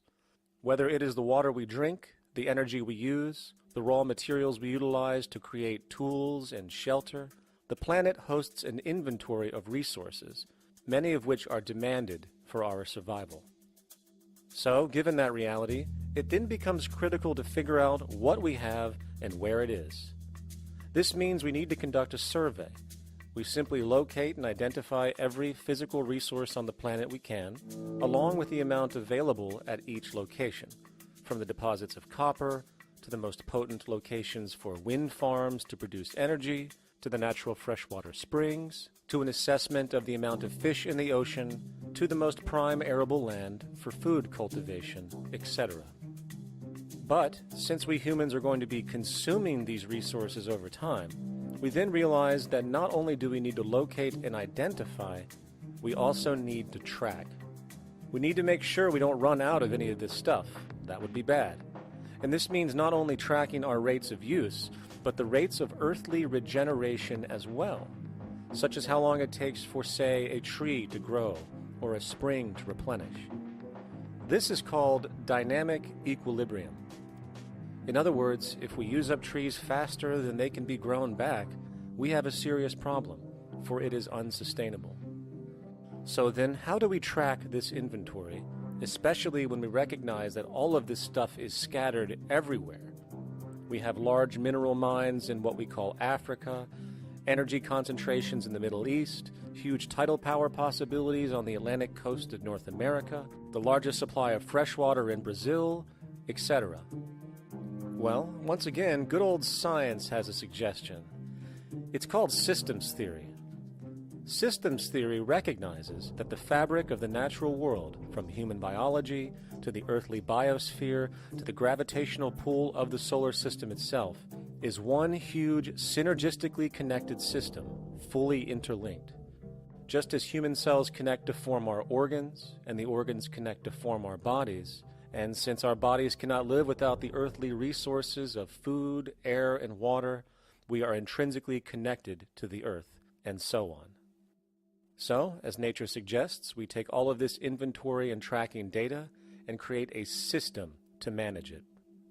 Whether it is the water we drink, the energy we use, the raw materials we utilize to create tools and shelter, the planet hosts an inventory of resources, many of which are demanded for our survival. So, given that reality, it then becomes critical to figure out what we have and where it is. This means we need to conduct a survey. We simply locate and identify every physical resource on the planet we can, along with the amount available at each location, from the deposits of copper to the most potent locations for wind farms to produce energy, to the natural freshwater springs, to an assessment of the amount of fish in the ocean, to the most prime arable land for food cultivation, etc. But since we humans are going to be consuming these resources over time, we then realize that not only do we need to locate and identify, we also need to track. We need to make sure we don't run out of any of this stuff. That would be bad. And this means not only tracking our rates of use, but the rates of earthly regeneration as well, such as how long it takes for, say, a tree to grow or a spring to replenish. This is called dynamic equilibrium. In other words, if we use up trees faster than they can be grown back, we have a serious problem, for it is unsustainable. So then, how do we track this inventory, especially when we recognize that all of this stuff is scattered everywhere? We have large mineral mines in what we call Africa, energy concentrations in the Middle East, huge tidal power possibilities on the Atlantic coast of North America, the largest supply of fresh water in Brazil, etc. Well, once again, good old science has a suggestion. It's called systems theory. Systems theory recognizes that the fabric of the natural world, from human biology to the earthly biosphere to the gravitational pull of the solar system itself, is one huge synergistically connected system, fully interlinked. Just as human cells connect to form our organs, and the organs connect to form our bodies, and since our bodies cannot live without the earthly resources of food, air, and water, we are intrinsically connected to the earth, and so on. So, as nature suggests, we take all of this inventory and tracking data and create a system to manage it.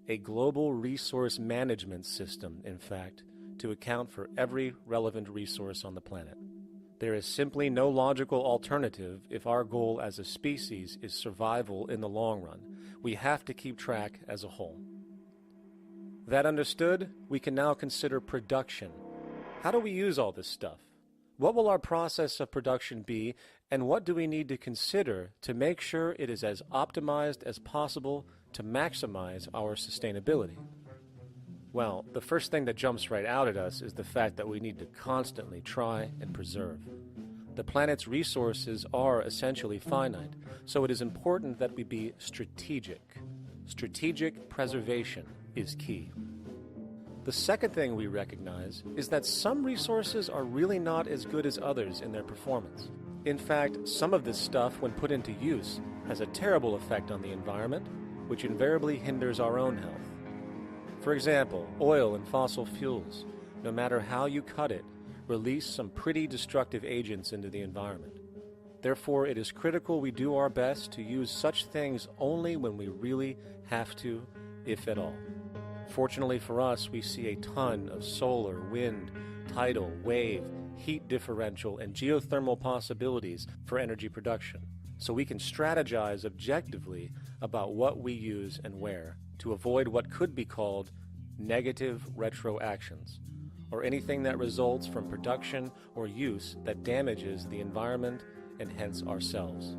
a global resource management system, in fact, to account for every relevant resource on the planet. There is simply no logical alternative if our goal as a species is survival in the long run. We have to keep track as a whole. That understood, we can now consider production. How do we use all this stuff? What will our process of production be, and what do we need to consider to make sure it is as optimized as possible to maximize our sustainability? Well, the first thing that jumps right out at us is the fact that we need to constantly try and preserve. The planet's resources are essentially finite, so it is important that we be strategic. Strategic preservation is key. The second thing we recognize is that some resources are really not as good as others in their performance. In fact, some of this stuff, when put into use, has a terrible effect on the environment, which invariably hinders our own health. For example, oil and fossil fuels, no matter how you cut it, release some pretty destructive agents into the environment. Therefore, it is critical we do our best to use such things only when we really have to, if at all. Fortunately for us, we see a ton of solar, wind, tidal, wave, heat differential, and geothermal possibilities for energy production, so we can strategize objectively about what we use and where to avoid what could be called negative retroactions, or anything that results from production or use that damages the environment and hence ourselves.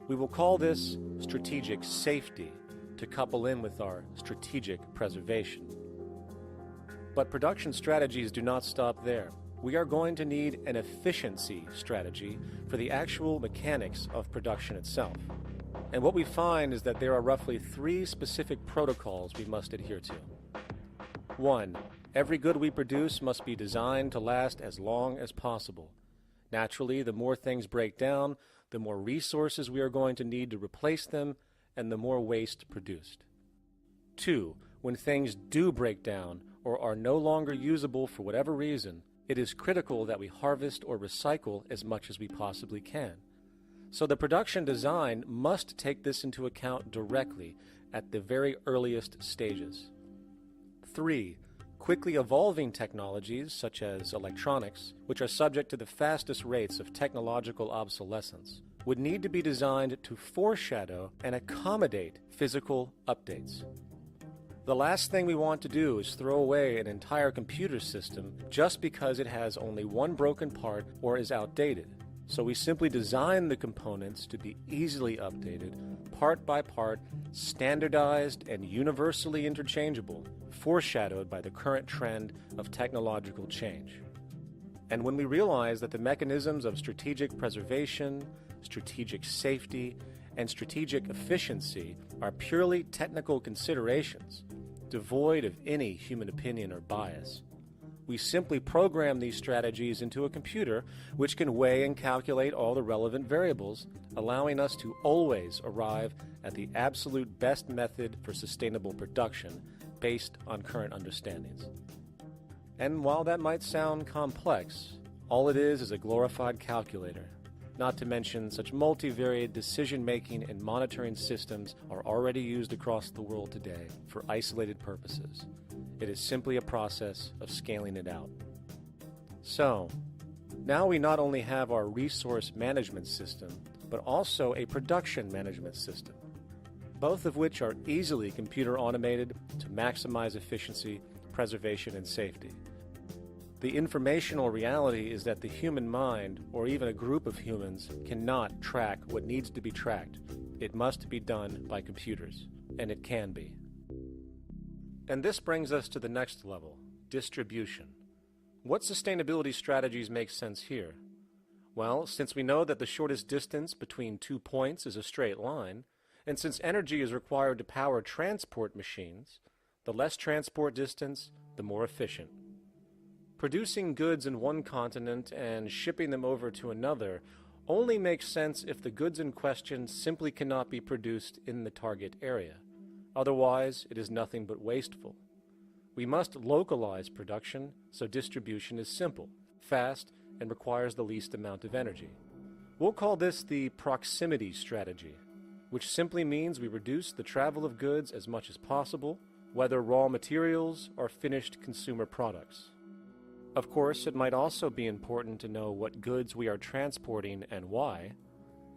We will call this strategic safety to couple in with our strategic preservation. But production strategies do not stop there. We are going to need an efficiency strategy for the actual mechanics of production itself. And what we find is that there are roughly 3 specific protocols we must adhere to. 1. Every good we produce must be designed to last as long as possible. Naturally, the more things break down, the more resources we are going to need to replace them, and the more waste produced. 2. When things do break down or are no longer usable for whatever reason, it is critical that we harvest or recycle as much as we possibly can. So the production design must take this into account directly at the very earliest stages. 3. Quickly evolving technologies, such as electronics, which are subject to the fastest rates of technological obsolescence, would need to be designed to foreshadow and accommodate physical updates. The last thing we want to do is throw away an entire computer system just because it has only one broken part or is outdated. So we simply design the components to be easily updated, part by part, standardized and universally interchangeable, foreshadowed by the current trend of technological change. And when we realize that the mechanisms of strategic preservation, strategic safety, and strategic efficiency are purely technical considerations, devoid of any human opinion or bias, we simply program these strategies into a computer which can weigh and calculate all the relevant variables, allowing us to always arrive at the absolute best method for sustainable production based on current understandings. And while that might sound complex, all it is a glorified calculator. Not to mention, such multivariate decision-making and monitoring systems are already used across the world today for isolated purposes. It is simply a process of scaling it out. So, now we not only have our resource management system, but also a production management system, both of which are easily computer automated to maximize efficiency, preservation, and safety. The informational reality is that the human mind, or even a group of humans, cannot track what needs to be tracked. It must be done by computers, and it can be. And this brings us to the next level, distribution. What sustainability strategies make sense here? Well, since we know that the shortest distance between 2 points is a straight line, and since energy is required to power transport machines, the less transport distance, the more efficient. Producing goods in one continent and shipping them over to another only makes sense if the goods in question simply cannot be produced in the target area. Otherwise, it is nothing but wasteful. We must localize production so distribution is simple, fast, and requires the least amount of energy. We'll call this the proximity strategy. which simply means we reduce the travel of goods as much as possible, whether raw materials or finished consumer products. Of course, it might also be important to know what goods we are transporting and why,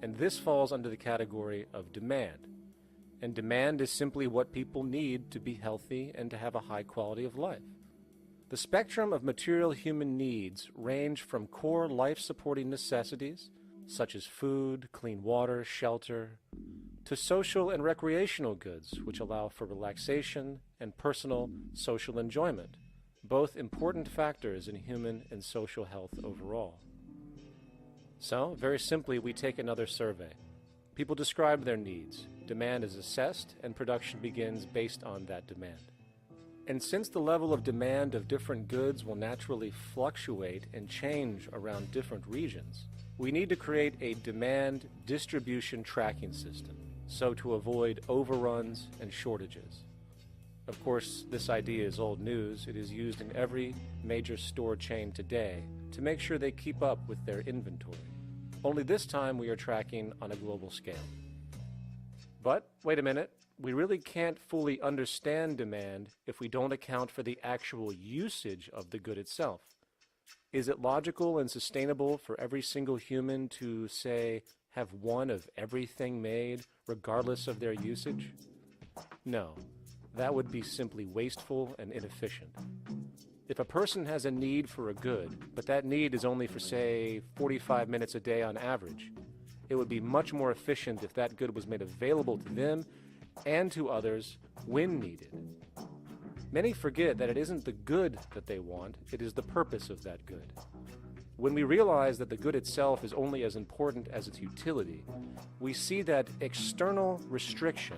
and this falls under the category of demand. And demand is simply what people need to be healthy and to have a high quality of life. The spectrum of material human needs range from core life-supporting necessities, such as food, clean water, shelter, to social and recreational goods, which allow for relaxation and personal social enjoyment, both important factors in human and social health overall. So, very simply, we take another survey. People describe their needs. Demand is assessed, and production begins based on that demand. And since the level of demand of different goods will naturally fluctuate and change around different regions, we need to create a demand distribution tracking system, so to avoid overruns and shortages. Of course, this idea is old news. It is used in every major store chain today to make sure they keep up with their inventory. Only this time we are tracking on a global scale. But, wait a minute, we really can't fully understand demand if we don't account for the actual usage of the good itself. Is it logical and sustainable for every single human to, say, have one of everything made, regardless of their usage? No, that would be simply wasteful and inefficient. If a person has a need for a good, but that need is only for, say, 45 minutes a day on average, it would be much more efficient if that good was made available to them and to others when needed. Many forget that it isn't the good that they want, it is the purpose of that good. When we realize that the good itself is only as important as its utility, we see that external restriction,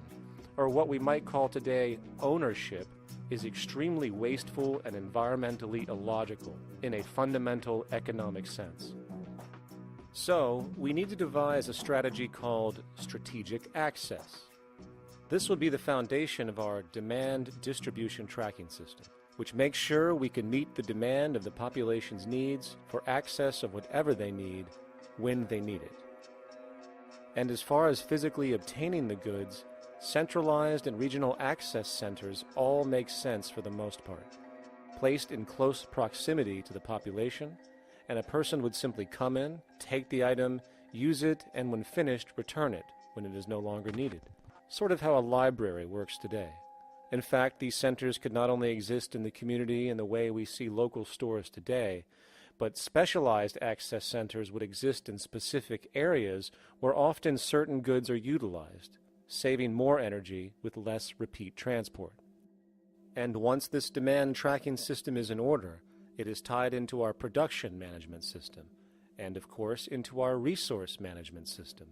or what we might call today ownership, is extremely wasteful and environmentally illogical in a fundamental economic sense. So, we need to devise a strategy called strategic access. This will be the foundation of our demand distribution tracking system, which makes sure we can meet the demand of the population's needs for access of whatever they need when they need it. And as far as physically obtaining the goods, centralized and regional access centers all make sense for the most part, placed in close proximity to the population, and a person would simply come in, take the item, use it, and when finished, return it when it is no longer needed. Sort of how a library works today. In fact, these centers could not only exist in the community in the way we see local stores today, but specialized access centers would exist in specific areas where often certain goods are utilized, saving more energy with less repeat transport. And once this demand tracking system is in order, it is tied into our production management system, and of course into our resource management system,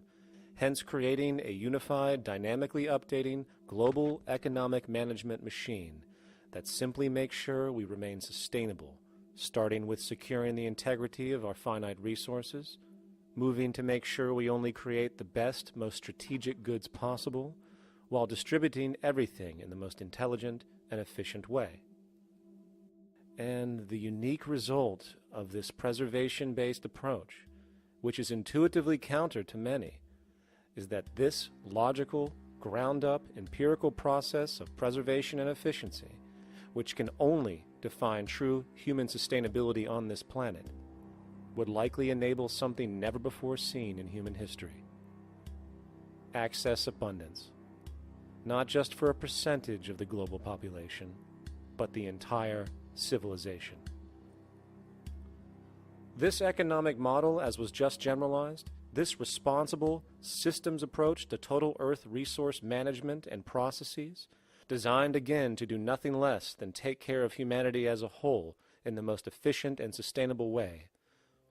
hence creating a unified, dynamically updating, global economic management machine that simply makes sure we remain sustainable, starting with securing the integrity of our finite resources, moving to make sure we only create the best, most strategic goods possible, while distributing everything in the most intelligent and efficient way. And the unique result of this preservation-based approach, which is intuitively counter to many, is that this logical, ground-up, empirical process of preservation and efficiency, which can only define true human sustainability on this planet, would likely enable something never before seen in human history. Access abundance, not just for a percentage of the global population, but the entire civilization. This economic model, as was just generalized, this responsible systems approach to total Earth resource management and processes, designed again to do nothing less than take care of humanity as a whole in the most efficient and sustainable way,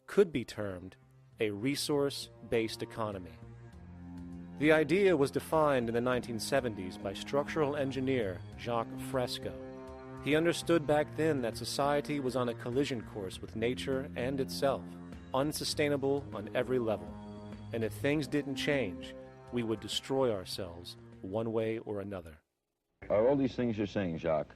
could be termed a resource-based economy. The idea was defined in the 1970s by structural engineer Jacques Fresco. He understood back then that society was on a collision course with nature and itself, unsustainable on every level. And if things didn't change, we would destroy ourselves one way or another. Are all these things you're saying, Jacques,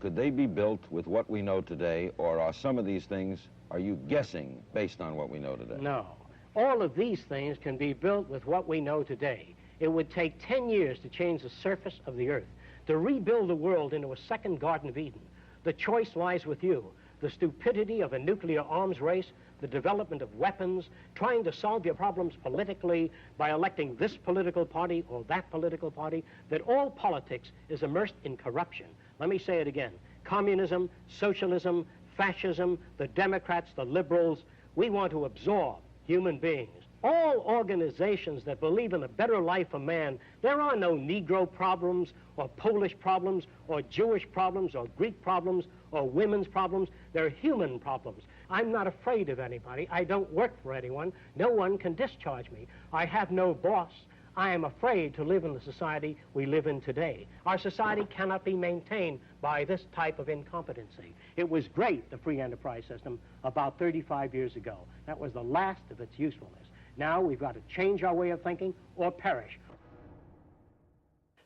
could they be built with what we know today, or are some of these things, are you guessing based on what we know today? No. All of these things can be built with what we know today. It would take 10 years to change the surface of the earth, to rebuild the world into a second Garden of Eden. The choice lies with you. The stupidity of a nuclear arms race, the development of weapons, trying to solve your problems politically by electing this political party or that political party, that all politics is immersed in corruption. Let me say it again. Communism, socialism, fascism, the Democrats, the liberals, we want to absorb human beings. All organizations that believe in a better life for man, there are no Negro problems or Polish problems or Jewish problems or Greek problems or women's problems. They're human problems. I'm not afraid of anybody. I don't work for anyone. No one can discharge me. I have no boss. I am afraid to live in the society we live in today. Our society cannot be maintained by this type of incompetency. It was great, the free enterprise system, about 35 years ago. That was the last of its usefulness. Now we've got to change our way of thinking or perish.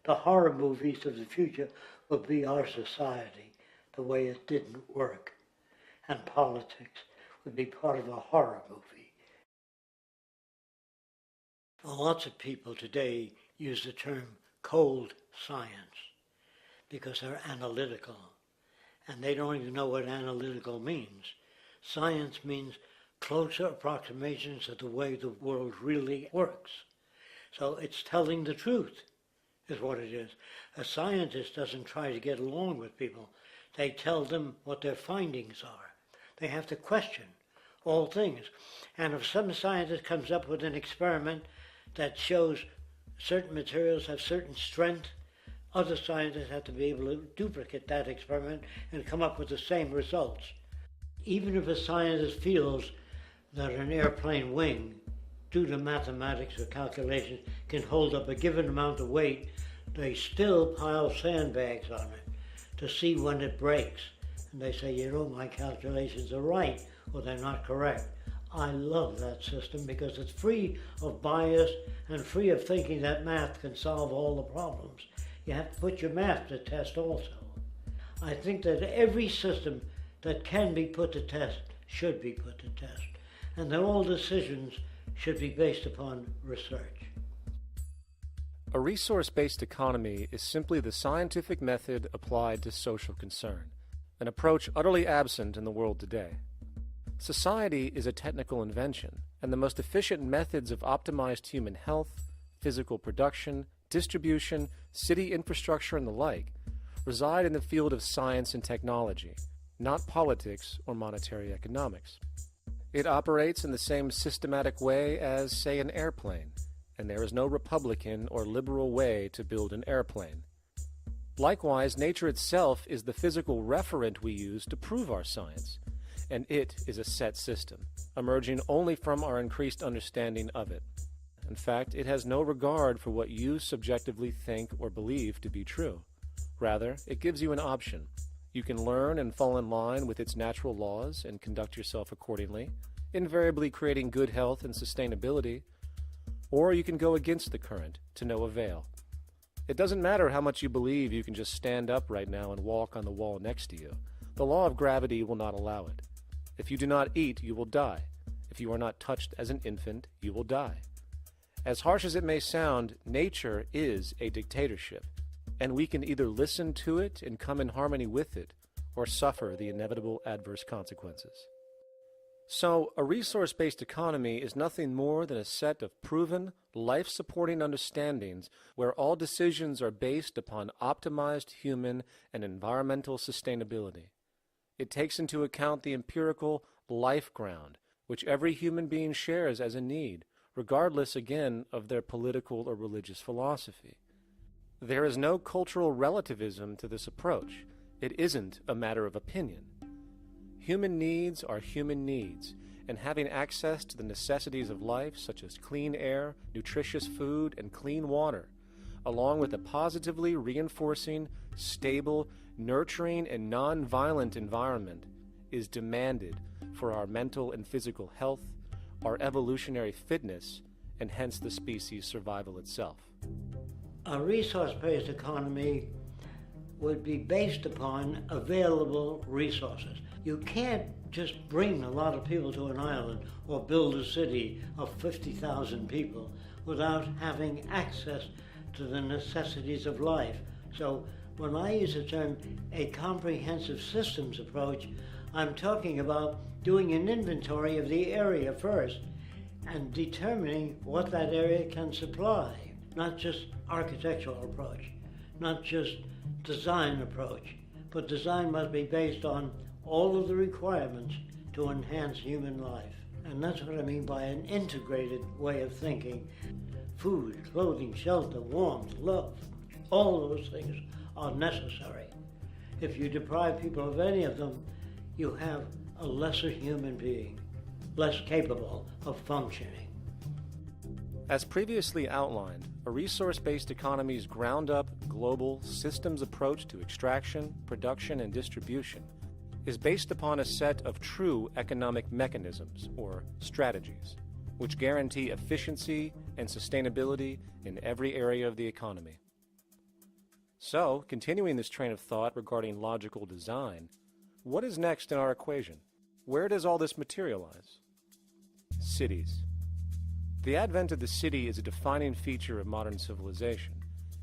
The horror movies of the future will be our society, the way it didn't work. And politics would be part of a horror movie. Lots of people today use the term cold science because they're analytical, and they don't even know what analytical means. Science means closer approximations of the way the world really works. So it's telling the truth, is what it is. A scientist doesn't try to get along with people. They tell them what their findings are. They have to question all things. And if some scientist comes up with an experiment that shows certain materials have certain strength, other scientists have to be able to duplicate that experiment and come up with the same results. Even if a scientist feels that an airplane wing, due to mathematics or calculations, can hold up a given amount of weight, they still pile sandbags on it to see when it breaks. And they say, you know, my calculations are right, or they're not correct. I love that system because it's free of bias and free of thinking that math can solve all the problems. You have to put your math to test also. I think that every system that can be put to test should be put to test, and that all decisions should be based upon research. A resource-based economy is simply the scientific method applied to social concern, an approach utterly absent in the world today. Society is a technical invention, and the most efficient methods of optimized human health, physical production, distribution, city infrastructure, and the like reside in the field of science and technology, not politics or monetary economics. It operates in the same systematic way as, say, an airplane, and there is no Republican or liberal way to build an airplane. Likewise, nature itself is the physical referent we use to prove our science, and it is a set system, emerging only from our increased understanding of it. In fact, it has no regard for what you subjectively think or believe to be true. Rather, it gives you an option. You can learn and fall in line with its natural laws and conduct yourself accordingly, invariably creating good health and sustainability, or you can go against the current to no avail. It doesn't matter how much you believe you can just stand up right now and walk on the wall next to you. The law of gravity will not allow it. If you do not eat, you will die. If you are not touched as an infant, you will die. As harsh as it may sound, nature is a dictatorship, and we can either listen to it and come in harmony with it, or suffer the inevitable adverse consequences. So, a resource-based economy is nothing more than a set of proven, life-supporting understandings where all decisions are based upon optimized human and environmental sustainability. It takes into account the empirical life ground, which every human being shares as a need, regardless, again, of their political or religious philosophy. There is no cultural relativism to this approach. It isn't a matter of opinion. Human needs are human needs, and having access to the necessities of life, such as clean air, nutritious food, and clean water, along with a positively reinforcing, stable, nurturing, and non-violent environment, is demanded for our mental and physical health, our evolutionary fitness, and hence the species' survival itself. A resource-based economy would be based upon available resources. You can't just bring a lot of people to an island or build a city of 50,000 people without having access to the necessities of life. So when I use the term a comprehensive systems approach, I'm talking about doing an inventory of the area first and determining what that area can supply, not just architectural approach, not just design approach, but design must be based on all of the requirements to enhance human life. And that's what I mean by an integrated way of thinking. Food, clothing, shelter, warmth, love, all those things are necessary. If you deprive people of any of them, you have a lesser human being, less capable of functioning. As previously outlined, a resource-based economy's ground-up, global, systems approach to extraction, production, and distribution is based upon a set of true economic mechanisms, or strategies, which guarantee efficiency and sustainability in every area of the economy. So, continuing this train of thought regarding logical design, what is next in our equation? Where does all this materialize? Cities. The advent of the city is a defining feature of modern civilization.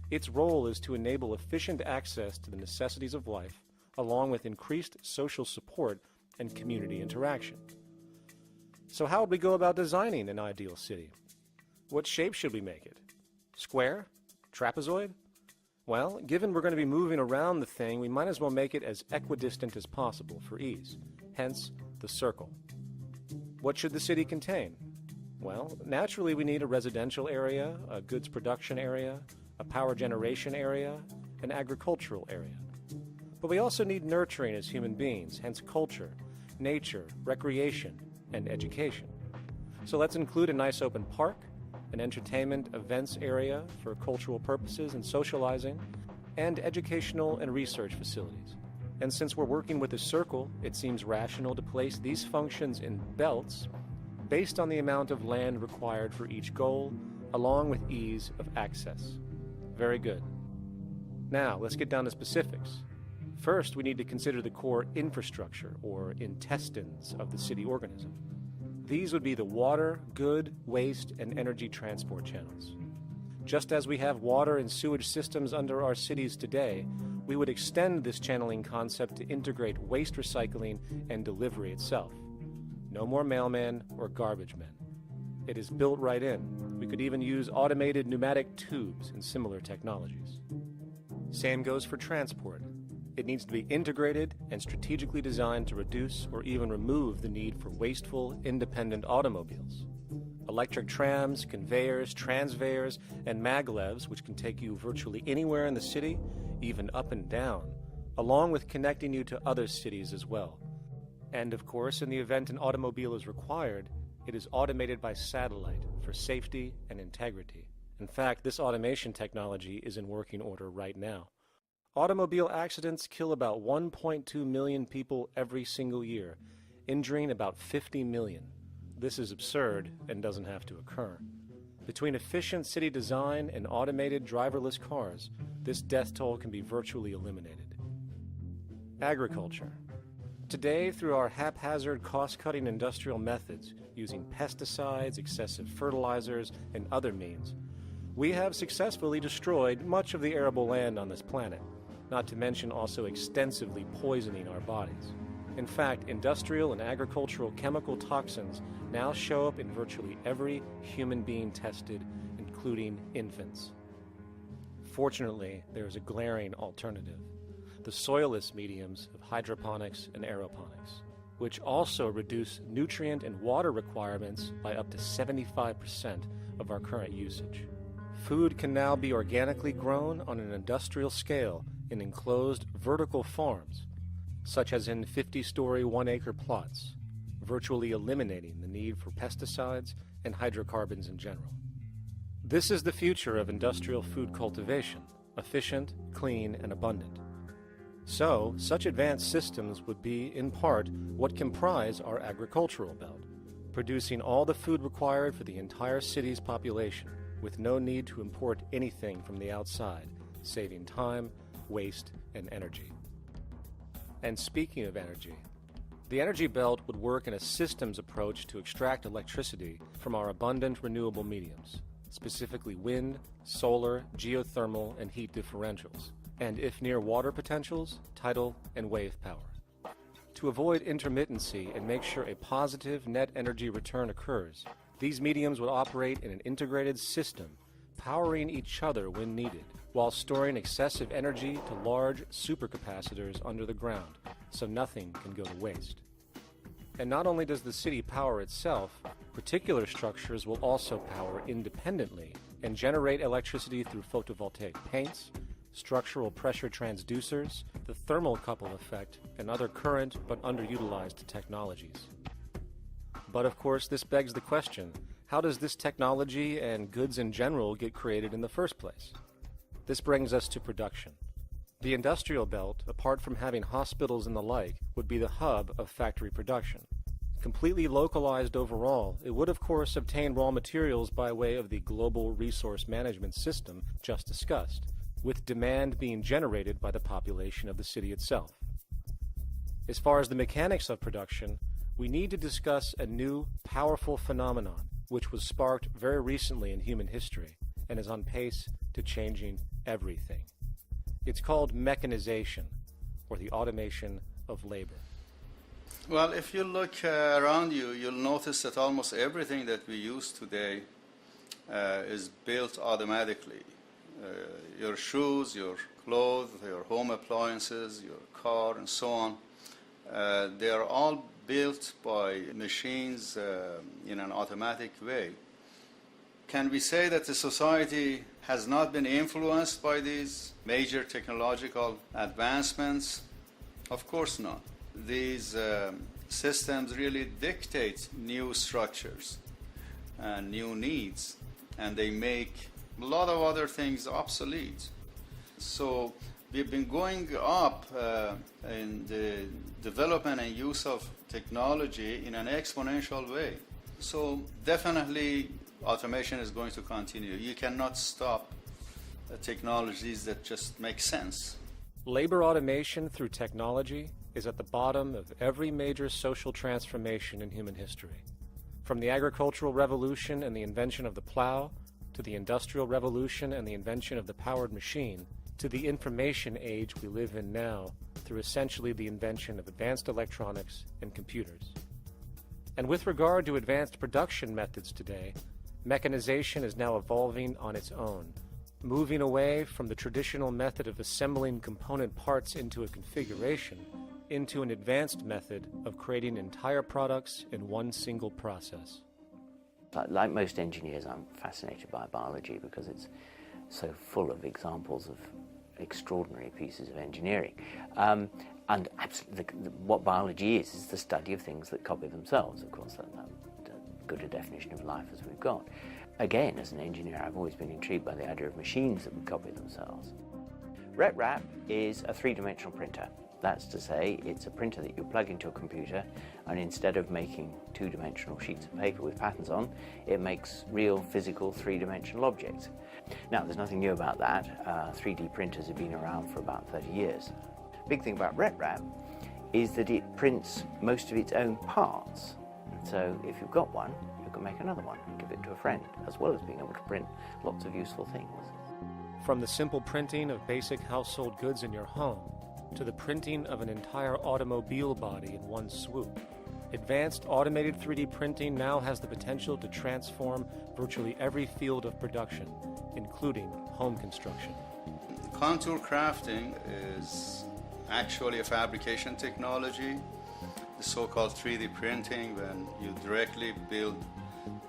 Its role is to enable efficient access to the necessities of life, along with increased social support and community interaction. So how would we go about designing an ideal city? What shape should we make it? Square? Trapezoid? Well, given we're going to be moving around the thing, we might as well make it as equidistant as possible for ease, hence the circle. What should the city contain? Well, naturally we need a residential area, a goods production area, a power generation area, an agricultural area. But we also need nurturing as human beings, hence culture, nature, recreation, and education. So let's include a nice open park, an entertainment events area for cultural purposes and socializing, and educational and research facilities. And since we're working with a circle, it seems rational to place these functions in belts based on the amount of land required for each goal, along with ease of access. Very good. Now, let's get down to specifics. First, we need to consider the core infrastructure, or intestines, of the city organism. These would be the water, good, waste, and energy transport channels. Just as we have water and sewage systems under our cities today, we would extend this channeling concept to integrate waste recycling and delivery itself. No more mailmen or garbage men. It is built right in. We could even use automated pneumatic tubes and similar technologies. Same goes for transport. It needs to be integrated and strategically designed to reduce or even remove the need for wasteful, independent automobiles. Electric trams, conveyors, transveyors, and maglevs, which can take you virtually anywhere in the city, even up and down, along with connecting you to other cities as well. And of course, in the event an automobile is required, it is automated by satellite for safety and integrity. In fact, this automation technology is in working order right now. Automobile accidents kill about 1.2 million people every single year, injuring about 50 million. This is absurd and doesn't have to occur. Between efficient city design and automated driverless cars, this death toll can be virtually eliminated. Agriculture. Today, through our haphazard, cost-cutting industrial methods, using pesticides, excessive fertilizers, and other means, we have successfully destroyed much of the arable land on this planet, not to mention also extensively poisoning our bodies. In fact, industrial and agricultural chemical toxins now show up in virtually every human being tested, including infants. Fortunately, there is a glaring alternative: the soilless mediums of hydroponics and aeroponics, which also reduce nutrient and water requirements by up to 75% of our current usage. Food can now be organically grown on an industrial scale in enclosed vertical farms, such as in 50-story 1-acre plots, virtually eliminating the need for pesticides and hydrocarbons in general. This is the future of industrial food cultivation: efficient, clean, and abundant. So, such advanced systems would be, in part, what comprise our agricultural belt, producing all the food required for the entire city's population, with no need to import anything from the outside, saving time, waste, and energy. And speaking of energy, The energy belt would work in a systems approach to extract electricity from our abundant renewable mediums, specifically wind, solar, geothermal, and heat differentials, and if near water potentials, tidal and wave power. To avoid intermittency and make sure a positive net energy return occurs, these mediums would operate in an integrated system, powering each other when needed, while storing excessive energy to large supercapacitors under the ground, so nothing can go to waste. And not only does the city power itself, particular structures will also power independently and generate electricity through photovoltaic paints, structural pressure transducers, the thermocouple effect, and other current but underutilized technologies. But of course, this begs the question, how does this technology and goods in general get created in the first place? This brings us to production. The industrial belt, apart from having hospitals and the like, would be the hub of factory production. Completely localized overall, it would of course obtain raw materials by way of the global resource management system just discussed, with demand being generated by the population of the city itself. As far as the mechanics of production, we need to discuss a new, powerful phenomenon which was sparked very recently in human history and is on pace to changing everything. It's called mechanization, or the automation of labor. Well, if you look around you, you'll notice that almost everything that we use today is built automatically. Your shoes, your clothes, your home appliances, your car, and so on, they are all built by machines in an automatic way. Can we say that the society has not been influenced by these major technological advancements? Of course not. These systems really dictate new structures and new needs, and they make a lot of other things obsolete. So we've been going up in the development and use of technology in an exponential way. So definitely automation is going to continue. You cannot stop technologies that just make sense. Labor automation through technology is at the bottom of every major social transformation in human history. From the agricultural revolution and the invention of the plow, to the industrial revolution and the invention of the powered machine, to the information age we live in now through essentially the invention of advanced electronics and computers. And with regard to advanced production methods today, mechanization is now evolving on its own, moving away from the traditional method of assembling component parts into a configuration into an advanced method of creating entire products in one single process. Like most engineers, I'm fascinated by biology because it's so full of examples of extraordinary pieces of engineering. And absolutely, what biology is the study of things that copy themselves. Of course, that's good a definition of life as we've got. Again, as an engineer, I've always been intrigued by the idea of machines that would copy themselves. RetRap is a three-dimensional printer. That's to say, it's a printer that you plug into a computer, and instead of making two-dimensional sheets of paper with patterns on, it makes real, physical, three-dimensional objects. Now, there's nothing new about that. 3D printers have been around for about 30 years. Big thing about RetRap is that it prints most of its own parts. So if you've got one, you can make another one and give it to a friend, as well as being able to print lots of useful things. From the simple printing of basic household goods in your home, to the printing of an entire automobile body in one swoop, advanced automated 3D printing now has the potential to transform virtually every field of production, including home construction. Contour crafting is actually a fabrication technology, the so-called 3D printing, when you directly build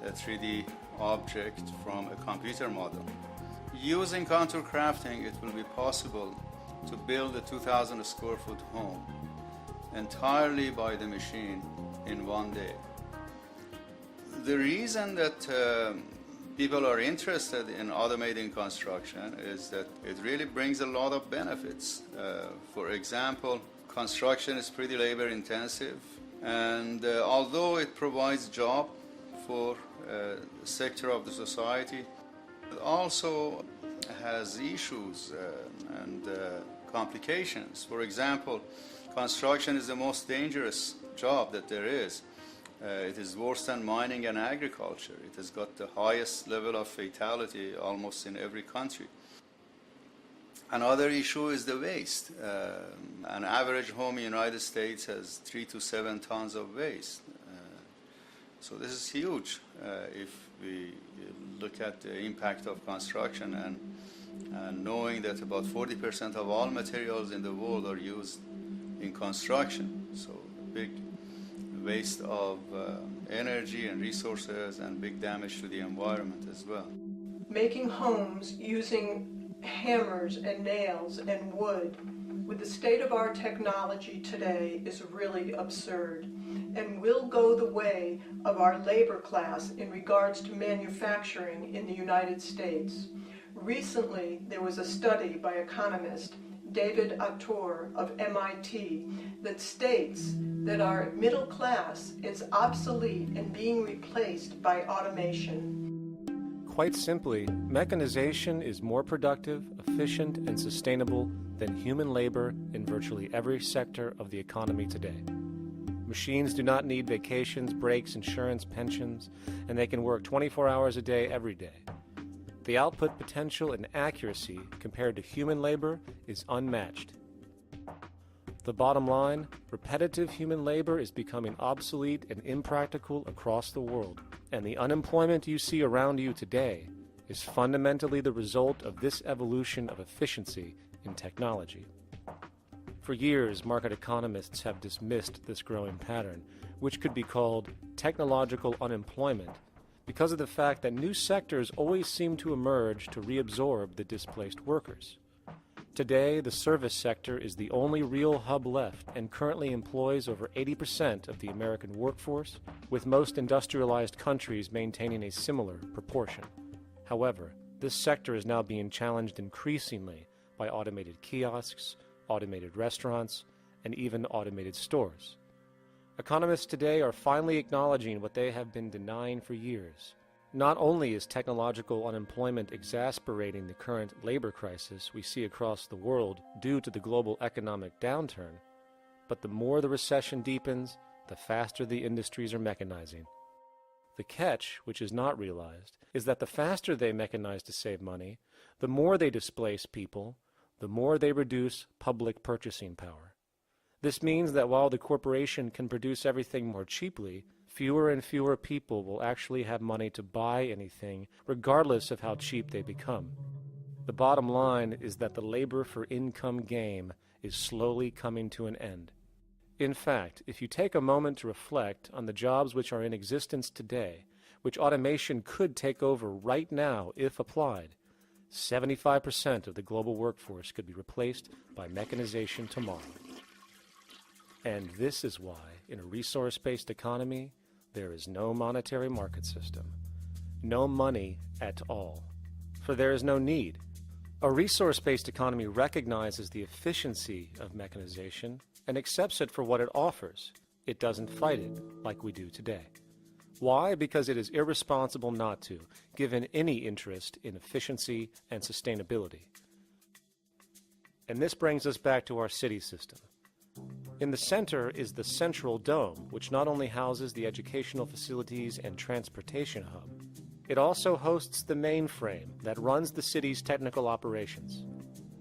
a 3D object from a computer model. Using contour crafting, it will be possible to build a 2,000 square foot home entirely by the machine in one day. The reason that people are interested in automating construction is that it really brings a lot of benefits. For example, construction is pretty labor intensive, and although it provides job for a sector of the society, it also has issues and complications. For example, construction is the most dangerous job that there is. It is worse than mining and agriculture. It has got the highest level of fatality almost in every country. Another issue is the waste. An average home in the United States has 3 to 7 tons of waste. So this is huge if we look at the impact of construction and knowing that about 40% of all materials in the world are used in construction. So big waste of energy and resources and big damage to the environment as well. Making homes using hammers and nails and wood with the state of our technology today is really absurd and will go the way of our labor class in regards to manufacturing in the United States. Recently, there was a study by economist David Autor of MIT that states that our middle class is obsolete and being replaced by automation. Quite simply, mechanization is more productive, efficient, and sustainable than human labor in virtually every sector of the economy today. Machines do not need vacations, breaks, insurance, pensions, and they can work 24 hours a day every day. The output potential and accuracy compared to human labor is unmatched. The bottom line, repetitive human labor is becoming obsolete and impractical across the world, and the unemployment you see around you today is fundamentally the result of this evolution of efficiency in technology. For years, market economists have dismissed this growing pattern, which could be called technological unemployment, because of the fact that new sectors always seem to emerge to reabsorb the displaced workers. Today, the service sector is the only real hub left and currently employs over 80% of the American workforce, with most industrialized countries maintaining a similar proportion. However, this sector is now being challenged increasingly by automated kiosks, automated restaurants, and even automated stores. Economists today are finally acknowledging what they have been denying for years. Not only is technological unemployment exacerbating the current labor crisis we see across the world due to the global economic downturn, but the more the recession deepens, the faster the industries are mechanizing. The catch, which is not realized, is that the faster they mechanize to save money, the more they displace people, the more they reduce public purchasing power. This means that while the corporation can produce everything more cheaply, fewer and fewer people will actually have money to buy anything, regardless of how cheap they become. The bottom line is that the labor for income game is slowly coming to an end. In fact, if you take a moment to reflect on the jobs which are in existence today, which automation could take over right now if applied, 75% of the global workforce could be replaced by mechanization tomorrow. And this is why, in a resource-based economy, there is no monetary market system, no money at all, for there is no need. A resource-based economy recognizes the efficiency of mechanization and accepts it for what it offers. It doesn't fight it like we do today. Why? Because it is irresponsible not to, given any interest in efficiency and sustainability. And this brings us back to our city system. In the center is the central dome, which not only houses the educational facilities and transportation hub, it also hosts the mainframe that runs the city's technical operations.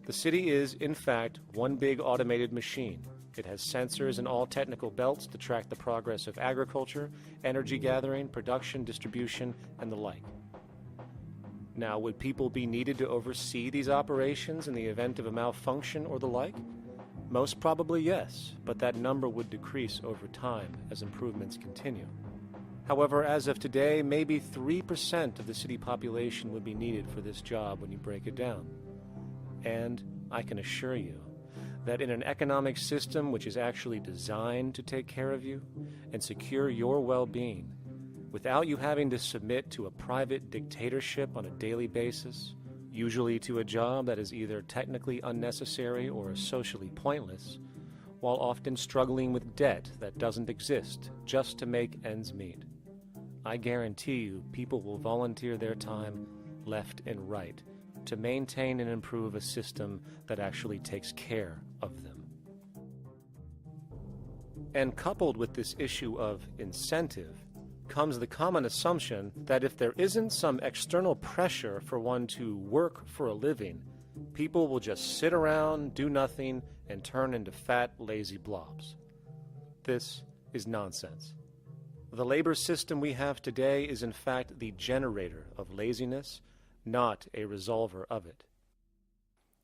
The city is, in fact, one big automated machine. It has sensors in all technical belts to track the progress of agriculture, energy gathering, production, distribution, and the like. Now, would people be needed to oversee these operations in the event of a malfunction or the like? Most probably yes, but that number would decrease over time as improvements continue. However, as of today, maybe 3% of the city population would be needed for this job when you break it down. And I can assure you that in an economic system which is actually designed to take care of you and secure your well-being, without you having to submit to a private dictatorship on a daily basis, usually to a job that is either technically unnecessary or socially pointless, while often struggling with debt that doesn't exist just to make ends meet. I guarantee you people will volunteer their time left and right to maintain and improve a system that actually takes care of them. And coupled with this issue of incentive comes the common assumption that if there isn't some external pressure for one to work for a living, people will just sit around, do nothing, and turn into fat, lazy blobs. This is nonsense. The labor system we have today is in fact the generator of laziness, not a resolver of it.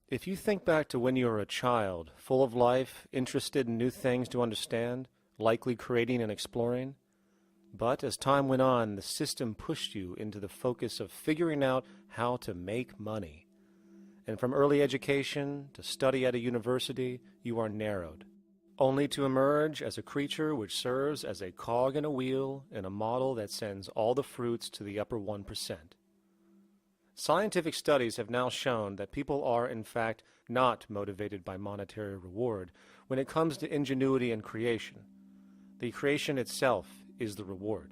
If you think back to when you were a child, full of life, interested in new things to understand, likely creating and exploring, but as time went on, the system pushed you into the focus of figuring out how to make money. And from early education to study at a university, you are narrowed, only to emerge as a creature which serves as a cog in a wheel in a model that sends all the fruits to the upper 1%. Scientific studies have now shown that people are, in fact, not motivated by monetary reward when it comes to ingenuity and creation. The creation itself is the reward.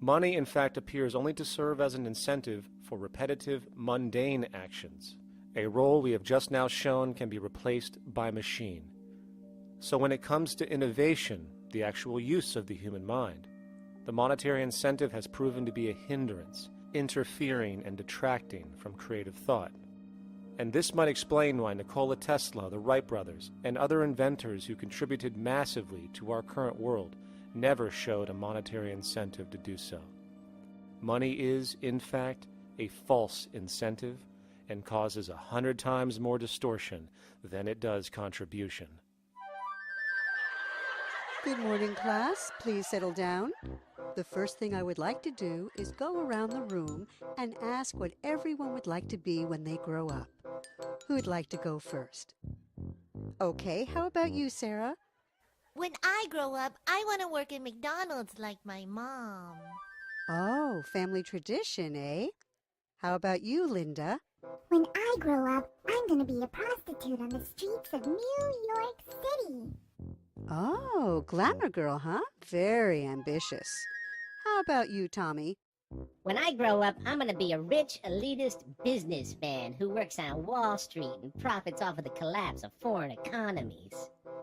Money, in fact, appears only to serve as an incentive for repetitive, mundane actions, a role we have just now shown can be replaced by machine. So when it comes to innovation, the actual use of the human mind, the monetary incentive has proven to be a hindrance, interfering and detracting from creative thought. And this might explain why Nikola Tesla, the Wright brothers, and other inventors who contributed massively to our current world never showed a monetary incentive to do so. Money is, in fact, a false incentive and causes 100 times more distortion than it does contribution. Good morning, class. Please settle down. The first thing I would like to do is go around the room and ask what everyone would like to be when they grow up. Who'd like to go first? Okay, how about you, Sarah? When I grow up, I want to work at McDonald's like my mom. Oh, family tradition, eh? How about you, Linda? When I grow up, I'm going to be a prostitute on the streets of New York City. Oh, glamour girl, huh? Very ambitious. How about you, Tommy? When I grow up, I'm going to be a rich, elitist businessman who works on Wall Street and profits off of the collapse of foreign economies.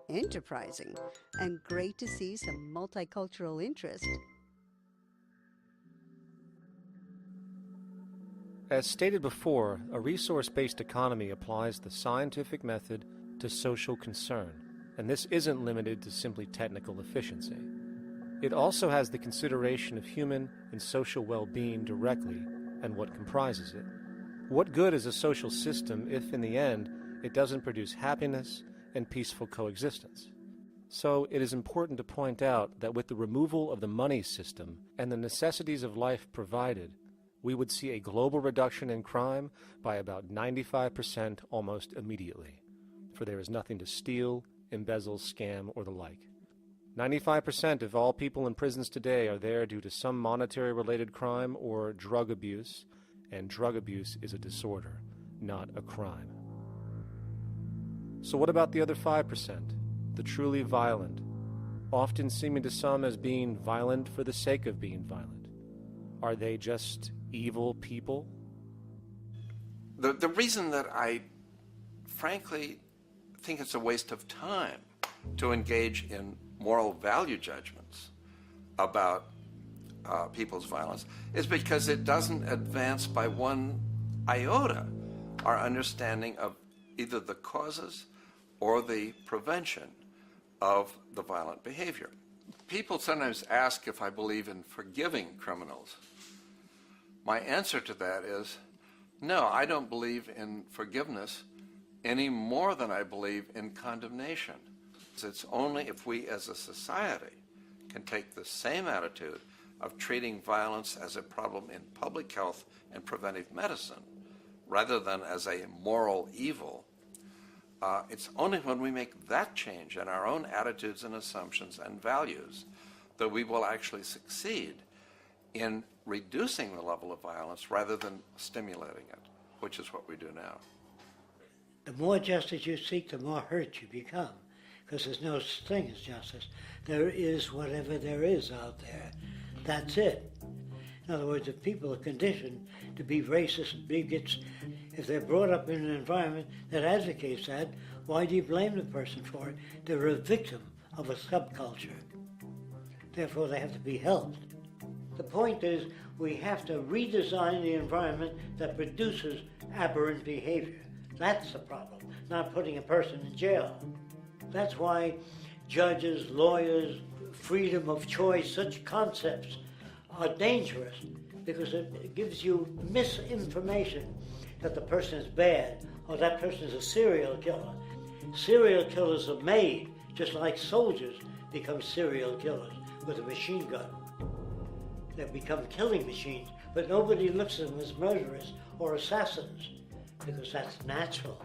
Enterprising, and great to see some multicultural interest. As stated before, a resource-based economy applies the scientific method to social concern, and this isn't limited to simply technical efficiency. It also has the consideration of human and social well-being directly and what comprises it. What good is a social system if, in the end, it doesn't produce happiness and peaceful coexistence? So it is important to point out that with the removal of the money system and the necessities of life provided, we would see a global reduction in crime by about 95% almost immediately, for there is nothing to steal, embezzle, scam, or the like. 95% of all people in prisons today are there due to some monetary-related crime or drug abuse, and drug abuse is a disorder, not a crime. So what about the other 5%, the truly violent, often seeming to some as being violent for the sake of being violent? Are they just evil people? The reason that I frankly think it's a waste of time to engage in moral value judgments about people's violence is because it doesn't advance by one iota our understanding of either the causes or the prevention of the violent behavior. People sometimes ask if I believe in forgiving criminals. My answer to that is, no, I don't believe in forgiveness any more than I believe in condemnation. It's only if we as a society can take the same attitude of treating violence as a problem in public health and preventive medicine rather than as a moral evil. It's only when we make that change in our own attitudes and assumptions and values that we will actually succeed in reducing the level of violence rather than stimulating it, which is what we do now. The more justice you seek, the more hurt you become, because there's no such thing as justice. There is whatever there is out there. That's it. In other words, if people are conditioned to be racist and bigots, if they're brought up in an environment that advocates that, why do you blame the person for it? They're a victim of a subculture. Therefore, they have to be helped. The point is, we have to redesign the environment that produces aberrant behavior. That's the problem, not putting a person in jail. That's why judges, lawyers, freedom of choice, such concepts are dangerous, because it gives you misinformation that the person is bad or that person is a serial killer. Serial killers are made, just like soldiers become serial killers with a machine gun. They become killing machines, but nobody looks at them as murderers or assassins, because that's natural.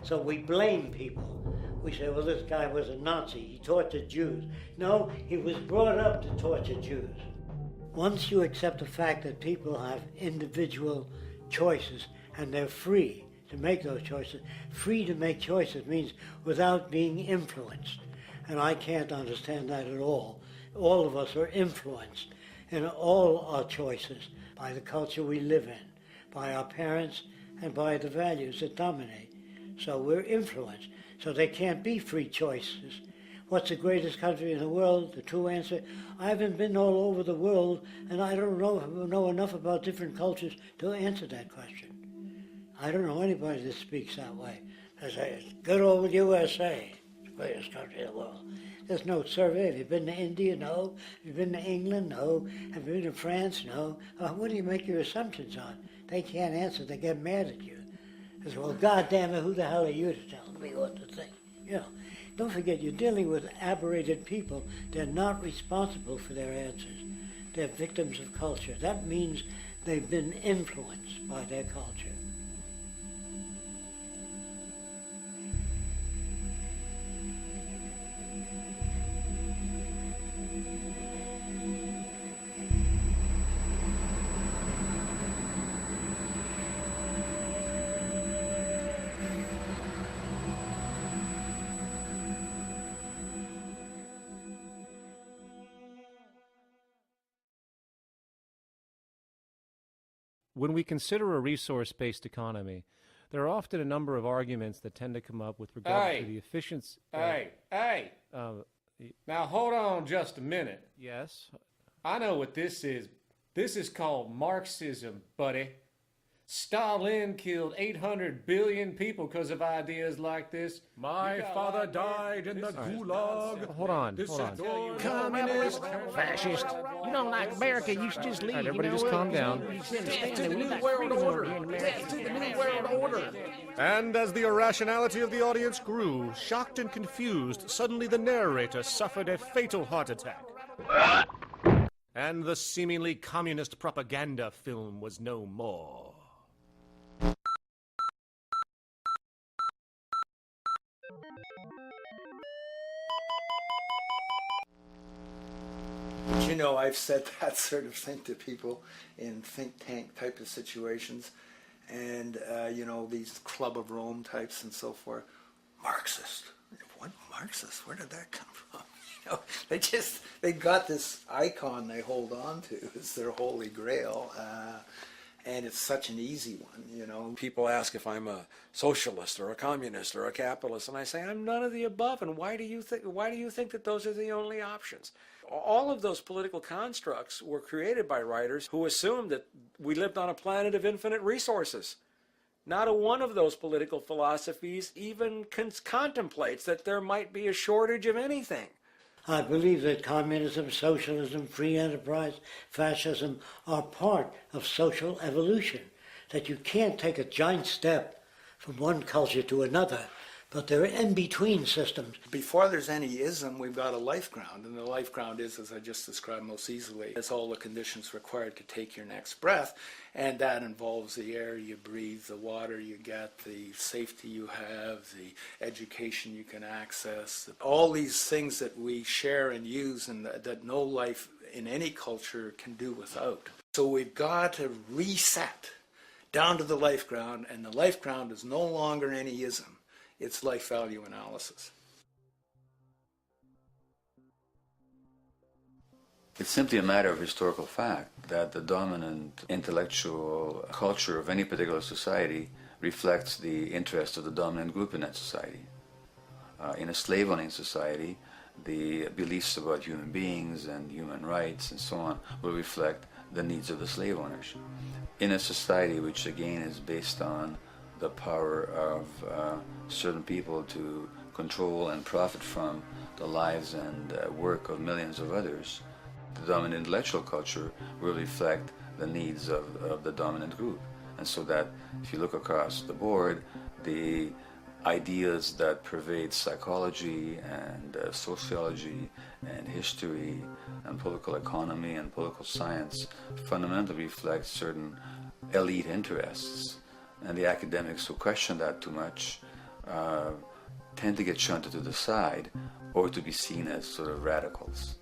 So we blame people. We say, well, this guy was a Nazi, he tortured Jews. No, he was brought up to torture Jews. Once you accept the fact that people have individual choices and they're free to make those choices, free to make choices means without being influenced. And I can't understand that at all. All of us are influenced in all our choices by the culture we live in, by our parents, and by the values that dominate. So we're influenced. So there can't be free choices. What's the greatest country in the world? The true answer, I haven't been all over the world, and I don't know enough about different cultures to answer that question. I don't know anybody that speaks that way. They say, it's good old USA, the greatest country in the world. There's no survey. Have you been to India? No. Have you been to England? No. Have you been to France? No. What do you make your assumptions on? They can't answer. They get mad at you. They say, well, goddamn it, who the hell are you to tell me what to think? You know, don't forget, you're dealing with aberrated people. They're not responsible for their answers. They're victims of culture. That means they've been influenced by their culture. When we consider a resource-based economy, there are often a number of arguments that tend to come up with regard to the efficiency. Now hold on just a minute. Yes? I know what this is. This is called Marxism, buddy. Stalin killed 800 billion people because of ideas like this. My father died in the gulag. Hold on. Communist, fascist. You don't like America, you should just leave. All right, everybody just calm down. To the New World Order. To the New World Order. And as the irrationality of the audience grew, shocked and confused, suddenly the narrator suffered a fatal heart attack. And the seemingly communist propaganda film was no more. But you know, I've said that sort of thing to people in think tank type of situations, and you know, these Club of Rome types and so forth. Marxist. What Marxist? Where did that come from? You know, they got this icon they hold on to. It's their holy grail. And it's such an easy one, you know. People ask if I'm a socialist or a communist or a capitalist, and I say I'm none of the above. And why do you think that those are the only options? All of those political constructs were created by writers who assumed that we lived on a planet of infinite resources. Not a one of those political philosophies even contemplates that there might be a shortage of anything. I believe that communism, socialism, free enterprise, fascism are part of social evolution, that you can't take a giant step from one culture to another, but they're in-between systems. Before there's any ism, we've got a life ground, and the life ground is, as I just described most easily, it's all the conditions required to take your next breath, and that involves the air you breathe, the water you get, the safety you have, the education you can access, all these things that we share and use and that no life in any culture can do without. So we've got to reset down to the life ground, and the life ground is no longer any ism. It's life value analysis. It's simply a matter of historical fact that the dominant intellectual culture of any particular society reflects the interest of the dominant group in that society. In a slave-owning society, the beliefs about human beings and human rights and so on will reflect the needs of the slave owners. In a society which again is based on the power of certain people to control and profit from the lives and work of millions of others, the dominant intellectual culture will reflect the needs of the dominant group. And so that if you look across the board, the ideas that pervade psychology and sociology and history and political economy and political science fundamentally reflect certain elite interests. And the academics who question that too much tend to get shunted to the side or to be seen as sort of radicals.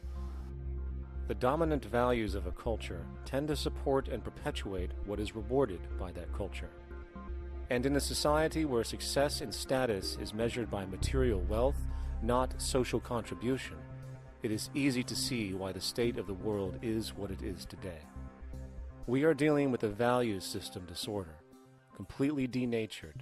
The dominant values of a culture tend to support and perpetuate what is rewarded by that culture. And in a society where success and status is measured by material wealth, not social contribution, it is easy to see why the state of the world is what it is today. We are dealing with a values system disorder, completely denatured,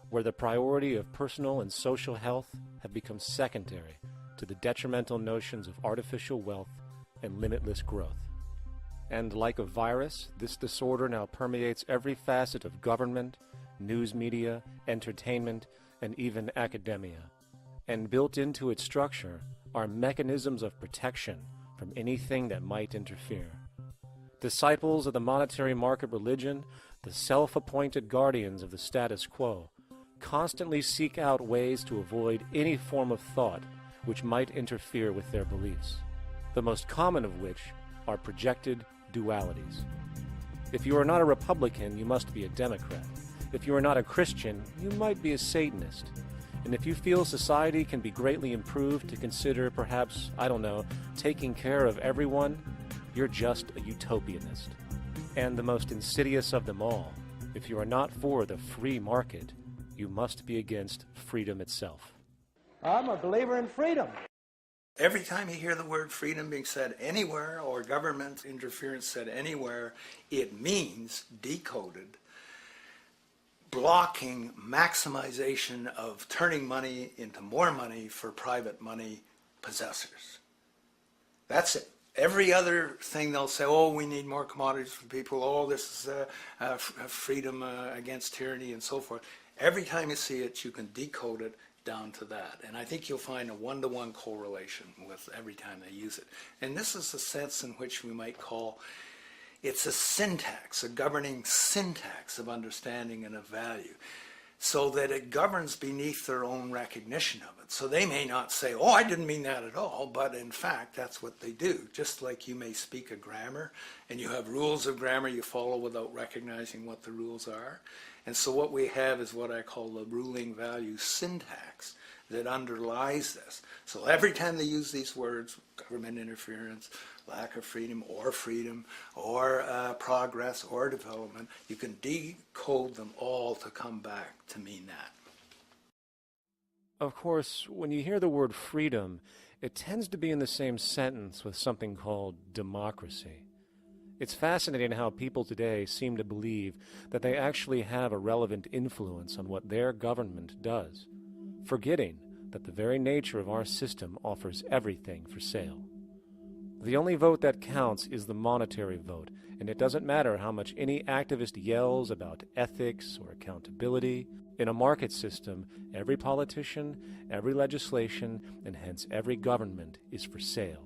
where the priority of personal and social health have become secondary to the detrimental notions of artificial wealth and limitless growth. And like a virus, this disorder now permeates every facet of government, news media, entertainment, and even academia. And built into its structure are mechanisms of protection from anything that might interfere. Disciples of the monetary market religion, the self-appointed guardians of the status quo, constantly seek out ways to avoid any form of thought which might interfere with their beliefs, the most common of which are projected dualities. If you are not a Republican, you must be a Democrat. If you are not a Christian, you might be a Satanist. And if you feel society can be greatly improved to consider perhaps, taking care of everyone, you're just a utopianist. And the most insidious of them all, if you are not for the free market, you must be against freedom itself. I'm a believer in freedom. Every time you hear the word freedom being said anywhere or government interference said anywhere, it means, decoded, blocking maximization of turning money into more money for private money possessors. That's it. Every other thing they'll say, oh, we need more commodities for people, oh, this is freedom against tyranny and so forth. Every time you see it, you can decode it down to that. And I think you'll find a one-to-one correlation with every time they use it. And this is the sense in which we might call it's a syntax, a governing syntax of understanding and of value, so that it governs beneath their own recognition of it. So they may not say, oh, I didn't mean that at all, but in fact, that's what they do. Just like you may speak a grammar, and you have rules of grammar you follow without recognizing what the rules are. And so what we have is what I call the ruling value syntax that underlies this. So every time they use these words, government interference, lack of freedom, or progress, or development, you can decode them all to come back to mean that. Of course, when you hear the word freedom, it tends to be in the same sentence with something called democracy. It's fascinating how people today seem to believe that they actually have a relevant influence on what their government does, forgetting that the very nature of our system offers everything for sale. The only vote that counts is the monetary vote, and it doesn't matter how much any activist yells about ethics or accountability. In a market system, every politician, every legislation, and hence every government is for sale.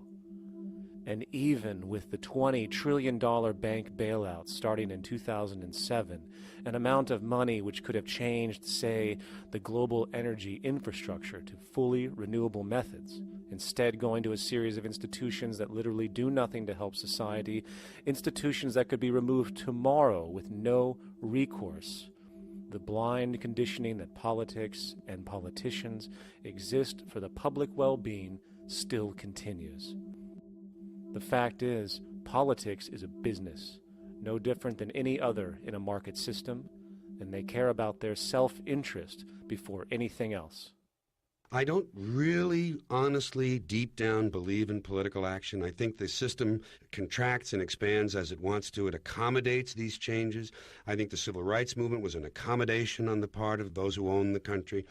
And even with the $20 trillion bank bailout starting in 2007, an amount of money which could have changed, say, the global energy infrastructure to fully renewable methods, instead going to a series of institutions that literally do nothing to help society, institutions that could be removed tomorrow with no recourse, the blind conditioning that politics and politicians exist for the public well-being still continues. The fact is, politics is a business, no different than any other in a market system, and they care about their self-interest before anything else. I don't really, honestly, deep down believe in political action. I think the system contracts and expands as it wants to. It accommodates these changes. I think the civil rights movement was an accommodation on the part of those who own the country.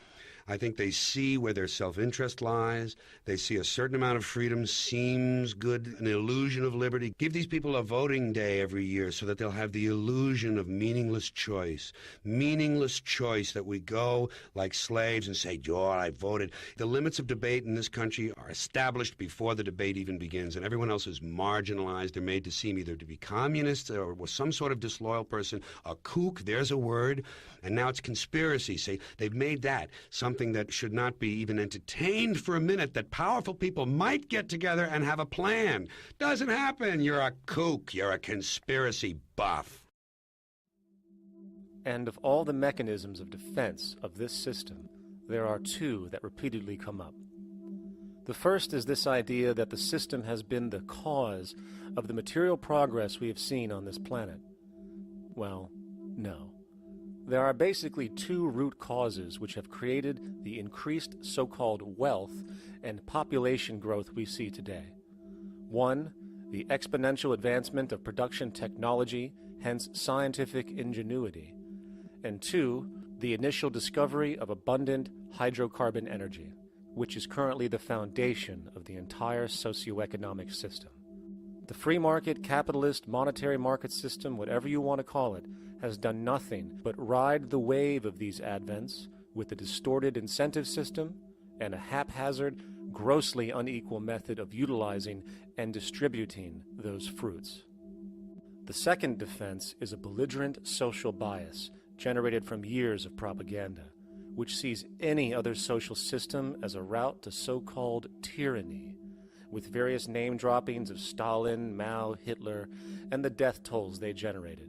I think they see where their self-interest lies. They see a certain amount of freedom seems good, an illusion of liberty. Give these people a voting day every year so that they'll have the illusion of meaningless choice. Meaningless choice that we go like slaves and say, "Joe, I voted." The limits of debate in this country are established before the debate even begins, and everyone else is marginalized. They're made to seem either to be communists or some sort of disloyal person, a kook, there's a word, and now it's conspiracy. Say, they've made that something that should not be even entertained for a minute, that powerful people might get together and have a plan. Doesn't happen. You're a kook. You're a conspiracy buff. And of all the mechanisms of defense of this system, there are two that repeatedly come up. The first is this idea that the system has been the cause of the material progress we have seen on this planet. Well, no. There are basically two root causes which have created the increased so-called wealth and population growth we see today. One, the exponential advancement of production technology, hence scientific ingenuity. And two, the initial discovery of abundant hydrocarbon energy, which is currently the foundation of the entire socioeconomic system. The free market, capitalist, monetary market system, whatever you want to call it, has done nothing but ride the wave of these advents with a distorted incentive system and a haphazard, grossly unequal method of utilizing and distributing those fruits. The second defense is a belligerent social bias generated from years of propaganda, which sees any other social system as a route to so-called tyranny, with various name droppings of Stalin, Mao, Hitler, and the death tolls they generated.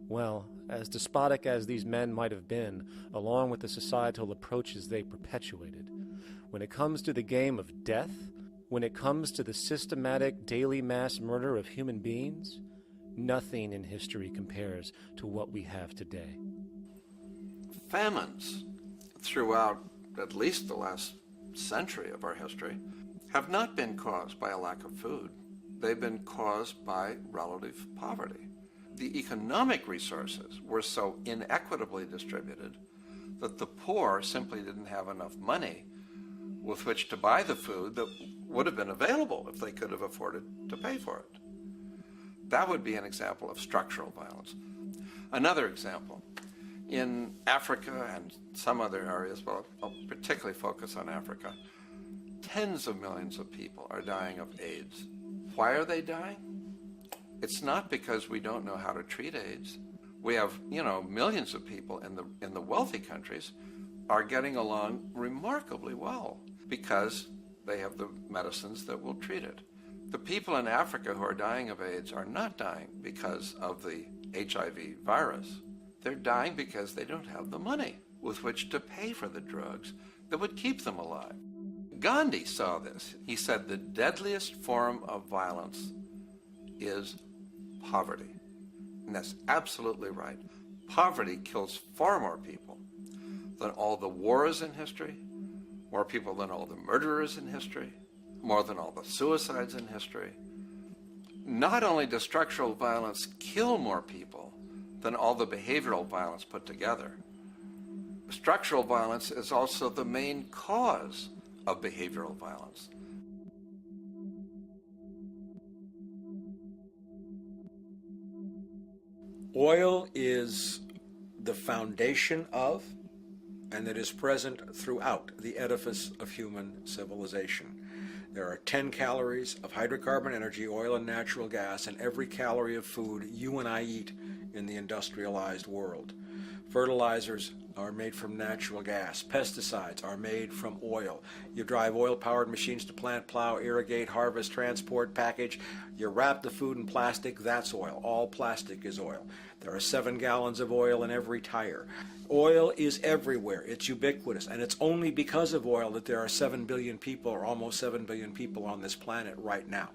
Well, as despotic as these men might have been, along with the societal approaches they perpetuated, when it comes to the game of death, when it comes to the systematic daily mass murder of human beings, nothing in history compares to what we have today. Famines throughout at least the last century of our history have not been caused by a lack of food. They've been caused by relative poverty. The economic resources were so inequitably distributed that the poor simply didn't have enough money with which to buy the food that would have been available if they could have afforded to pay for it. That would be an example of structural violence. Another example, in Africa and some other areas, but I'll particularly focus on Africa, tens of millions of people are dying of AIDS. Why are they dying? It's not because we don't know how to treat AIDS. We have, millions of people in the wealthy countries are getting along remarkably well because they have the medicines that will treat it. The people in Africa who are dying of AIDS are not dying because of the HIV virus. They're dying because they don't have the money with which to pay for the drugs that would keep them alive. Gandhi saw this. He said the deadliest form of violence is poverty. And that's absolutely right. Poverty kills far more people than all the wars in history, more people than all the murderers in history, more than all the suicides in history. Not only does structural violence kill more people than all the behavioral violence put together, structural violence is also the main cause of behavioral violence. Oil is the foundation of, and it is present throughout the edifice of human civilization. There are 10 calories of hydrocarbon energy, oil and natural gas, in every calorie of food you and I eat in the industrialized world. Fertilizers are made from natural gas. Pesticides are made from oil. You drive oil-powered machines to plant, plow, irrigate, harvest, transport, package. You wrap the food in plastic, that's oil. All plastic is oil. There are 7 gallons of oil in every tire. Oil is everywhere. It's ubiquitous. And it's only because of oil that there are 7 billion people, or almost 7 billion people on this planet right now.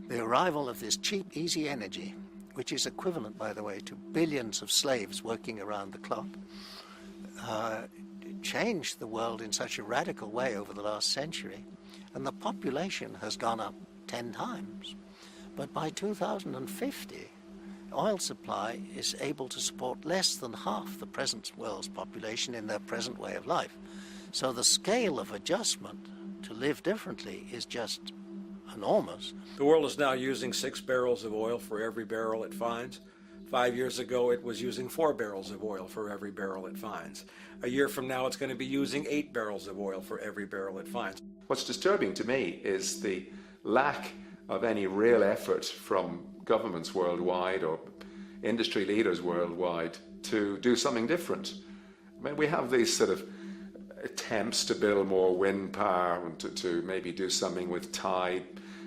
The arrival of this cheap, easy energy, which is equivalent, by the way, to billions of slaves working around the clock, changed the world in such a radical way over the last century, and the population has gone up 10 times. But by 2050, oil supply is able to support less than half the present world's population in their present way of life. So the scale of adjustment to live differently is just enormous. The world is now using 6 barrels of oil for every barrel it finds. 5 years ago, it was using 4 barrels of oil for every barrel it finds. A year from now, it's going to be using 8 barrels of oil for every barrel it finds. What's disturbing to me is the lack of any real effort from governments worldwide or industry leaders worldwide to do something different. I mean, we have these sort of attempts to build more wind power and to maybe do something with tide.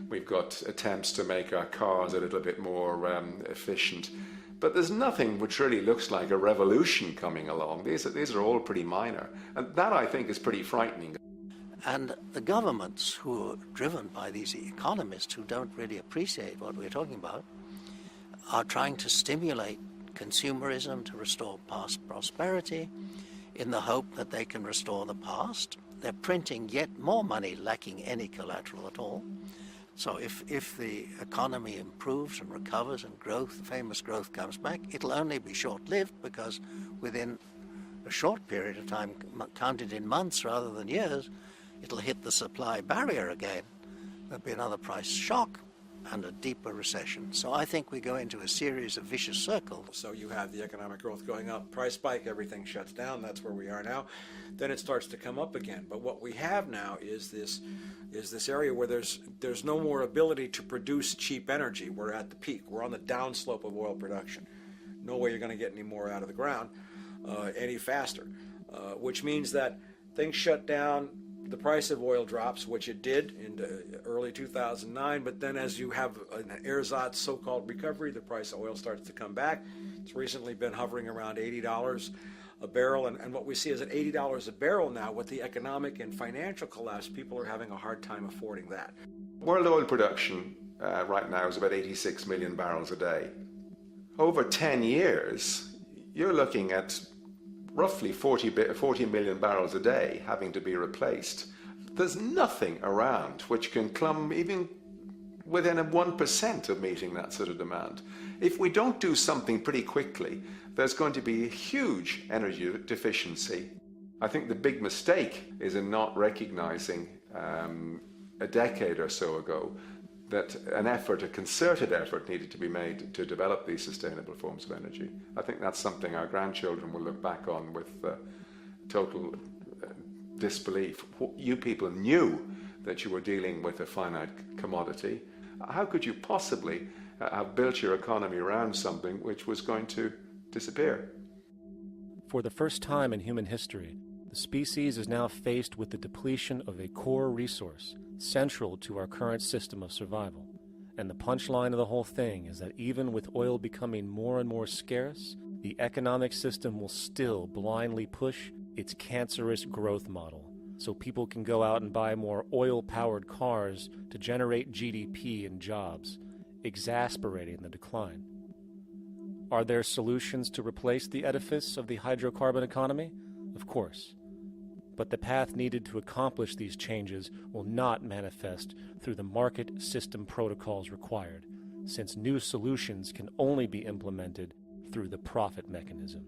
We've got attempts to make our cars a little bit more efficient. But there's nothing which really looks like a revolution coming along. These are all pretty minor. And that, I think, is pretty frightening. And the governments who are driven by these economists who don't really appreciate what we're talking about are trying to stimulate consumerism to restore past prosperity in the hope that they can restore the past. They're printing yet more money lacking any collateral at all. So if the economy improves and recovers and famous growth comes back, it'll only be short-lived because within a short period of time, counted in months rather than years, it'll hit the supply barrier again. There'll be another price shock and a deeper recession. So I think we go into a series of vicious circles. So you have the economic growth going up, price spike, everything shuts down. That's where we are now. Then it starts to come up again. But what we have now is this area where there's no more ability to produce cheap energy. We're at the peak. We're on the downslope of oil production. No way you're going to get any more out of the ground any faster, which means that things shut down. The price of oil drops, which it did in early 2009, but then as you have an ersatz so-called recovery, the price of oil starts to come back. It's recently been hovering around $80 a barrel, and what we see is at $80 a barrel now, with the economic and financial collapse, people are having a hard time affording that. World oil production right now is about 86 million barrels a day. Over 10 years, you're looking at roughly 40 million barrels a day having to be replaced. There's nothing around which can come even within 1% of meeting that sort of demand. If we don't do something pretty quickly, there's going to be a huge energy deficiency. I think the big mistake is in not recognizing a decade or so ago that a concerted effort needed to be made to develop these sustainable forms of energy. I think that's something our grandchildren will look back on with total disbelief. You people knew that you were dealing with a finite commodity. How could you possibly have built your economy around something which was going to disappear? For the first time in human history, the species is now faced with the depletion of a core resource central to our current system of survival. And the punchline of the whole thing is that even with oil becoming more and more scarce, the economic system will still blindly push its cancerous growth model, so people can go out and buy more oil-powered cars to generate GDP and jobs, exasperating the decline. Are there solutions to replace the edifice of the hydrocarbon economy? Of course. But the path needed to accomplish these changes will not manifest through the market system protocols required, since new solutions can only be implemented through the profit mechanism.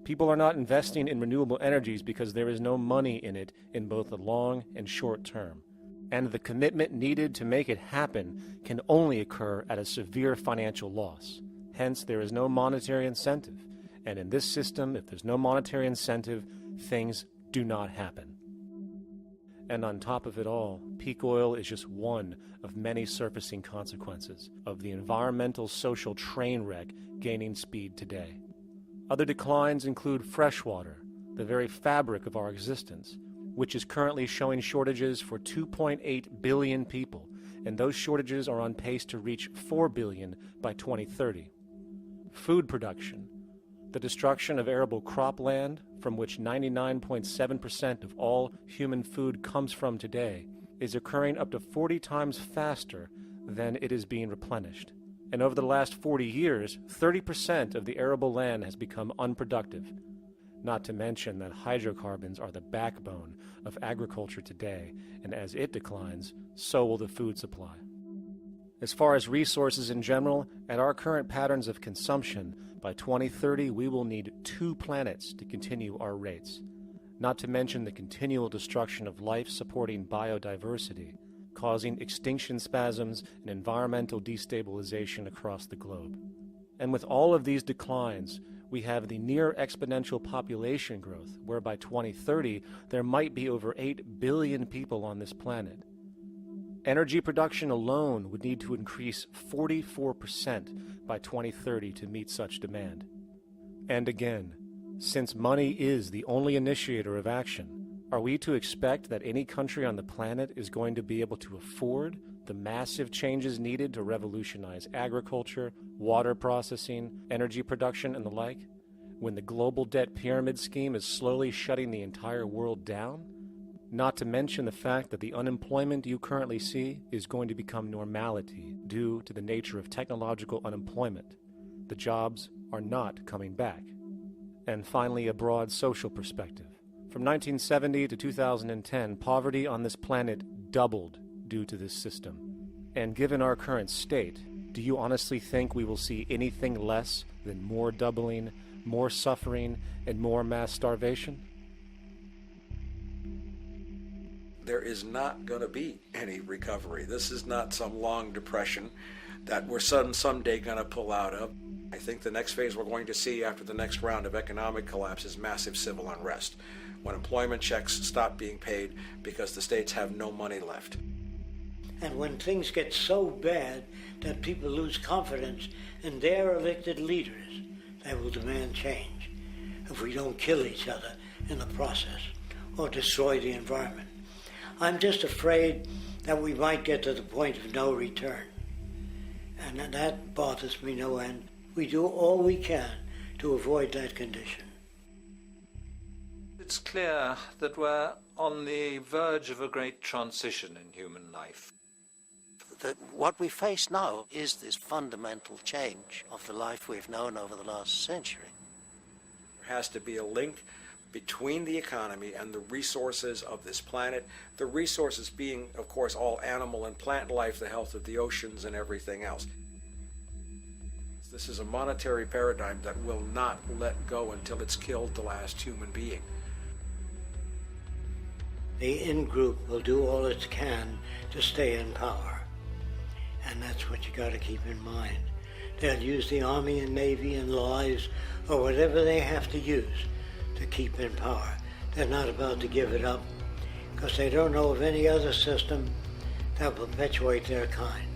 People are not investing in renewable energies because there is no money in it in both the long and short term, and the commitment needed to make it happen can only occur at a severe financial loss. Hence, there is no monetary incentive, and in this system, if there's no monetary incentive, things do not happen. And on top of it all, peak oil is just one of many surfacing consequences of the environmental social train wreck gaining speed today. Other declines include freshwater, the very fabric of our existence, which is currently showing shortages for 2.8 billion people, and those shortages are on pace to reach 4 billion by 2030. Food production, the destruction of arable cropland, from which 99.7% of all human food comes from today, is occurring up to 40 times faster than it is being replenished. And over the last 40 years, 30% of the arable land has become unproductive. Not to mention that hydrocarbons are the backbone of agriculture today, and as it declines, so will the food supply. As far as resources in general, at our current patterns of consumption, by 2030 we will need 2 planets to continue our rates. not to mention the continual destruction of life-supporting biodiversity, causing extinction spasms and environmental destabilization across the globe. And with all of these declines, we have the near exponential population growth, where by 2030 there might be over 8 billion people on this planet. Energy production alone would need to increase 44% by 2030 to meet such demand. And again, since money is the only initiator of action, are we to expect that any country on the planet is going to be able to afford the massive changes needed to revolutionize agriculture, water processing, energy production, and the like, when the global debt pyramid scheme is slowly shutting the entire world down? Not to mention the fact that the unemployment you currently see is going to become normality due to the nature of technological unemployment. The jobs are not coming back. And finally, a broad social perspective. From 1970 to 2010, poverty on this planet doubled due to this system. And given our current state, do you honestly think we will see anything less than more doubling, more suffering, and more mass starvation? There is not going to be any recovery. This is not some long depression that we're someday going to pull out of. I think the next phase we're going to see after the next round of economic collapse is massive civil unrest, when employment checks stop being paid because the states have no money left. And when things get so bad that people lose confidence in their elected leaders, they will demand change if we don't kill each other in the process or destroy the environment. I'm just afraid that we might get to the point of no return. And that bothers me no end. We do all we can to avoid that condition. It's clear that we're on the verge of a great transition in human life. What we face now is this fundamental change of the life we've known over the last century. There has to be a link between the economy and the resources of this planet, the resources being, of course, all animal and plant life, the health of the oceans and everything else. This is a monetary paradigm that will not let go until it's killed the last human being. The in-group will do all it can to stay in power. And that's what you got to keep in mind. They'll use the Army and Navy and lies or whatever they have to use to keep in power. They're not about to give it up because they don't know of any other system that will perpetuate their kind.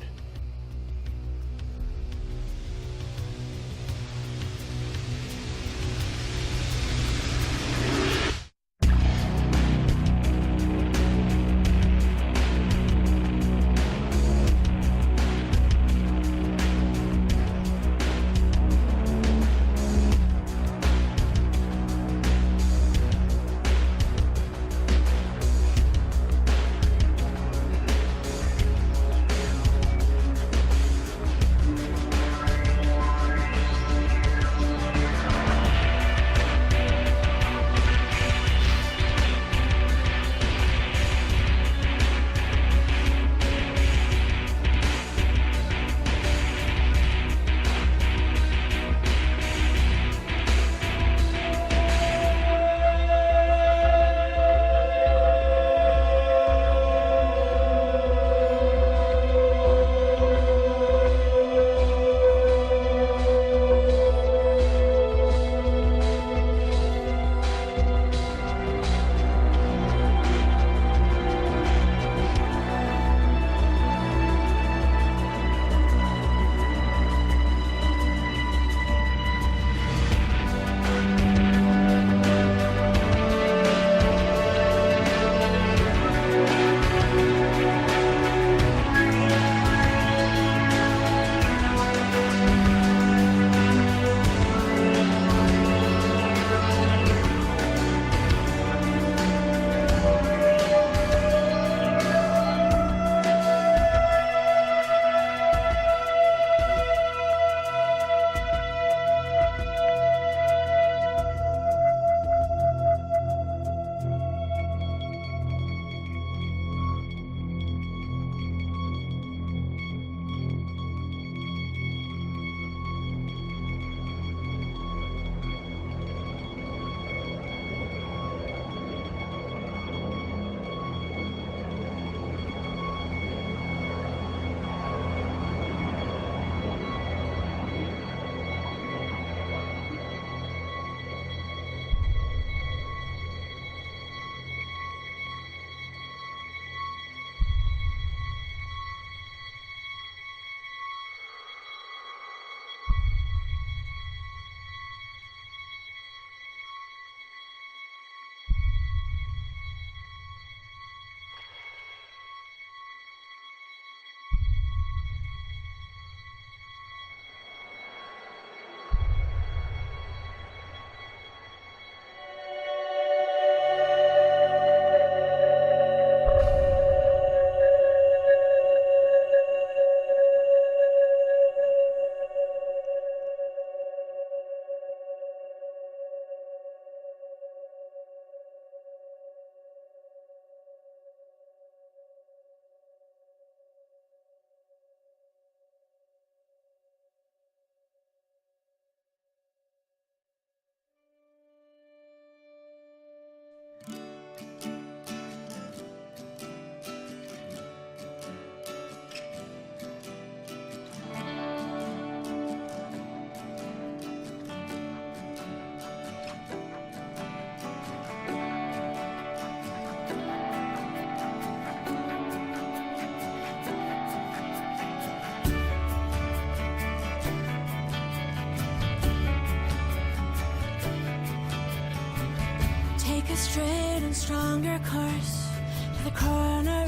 a straight and stronger course to the corner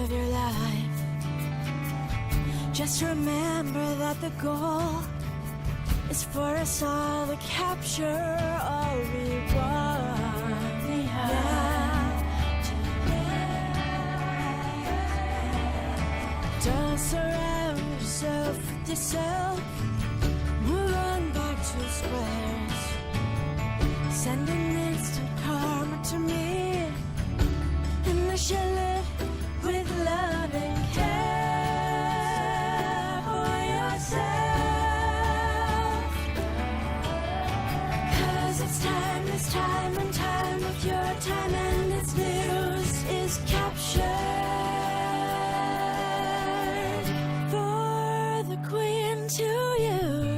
of your life. Just remember that the goal is for us all to capture all we want. Don't surround yourself with yourself. Move on back to squares. Send an instant karma to me, and I shall live with love and care for yourself. 'Cause it's time and time of your time, and its news is captured for the queen to use.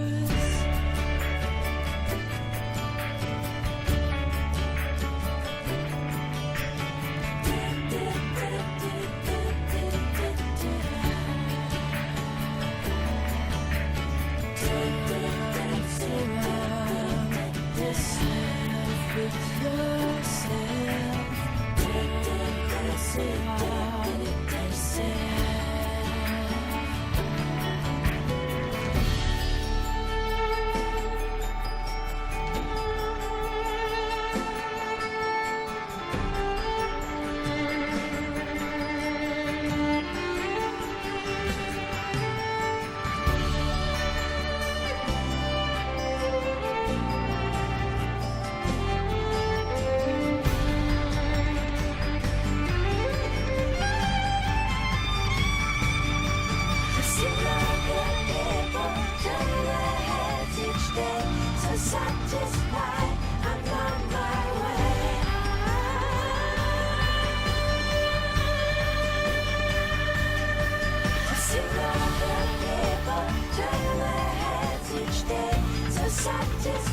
Satisfied, I'm on my way. To see all the people turn their heads each day, so satisfied.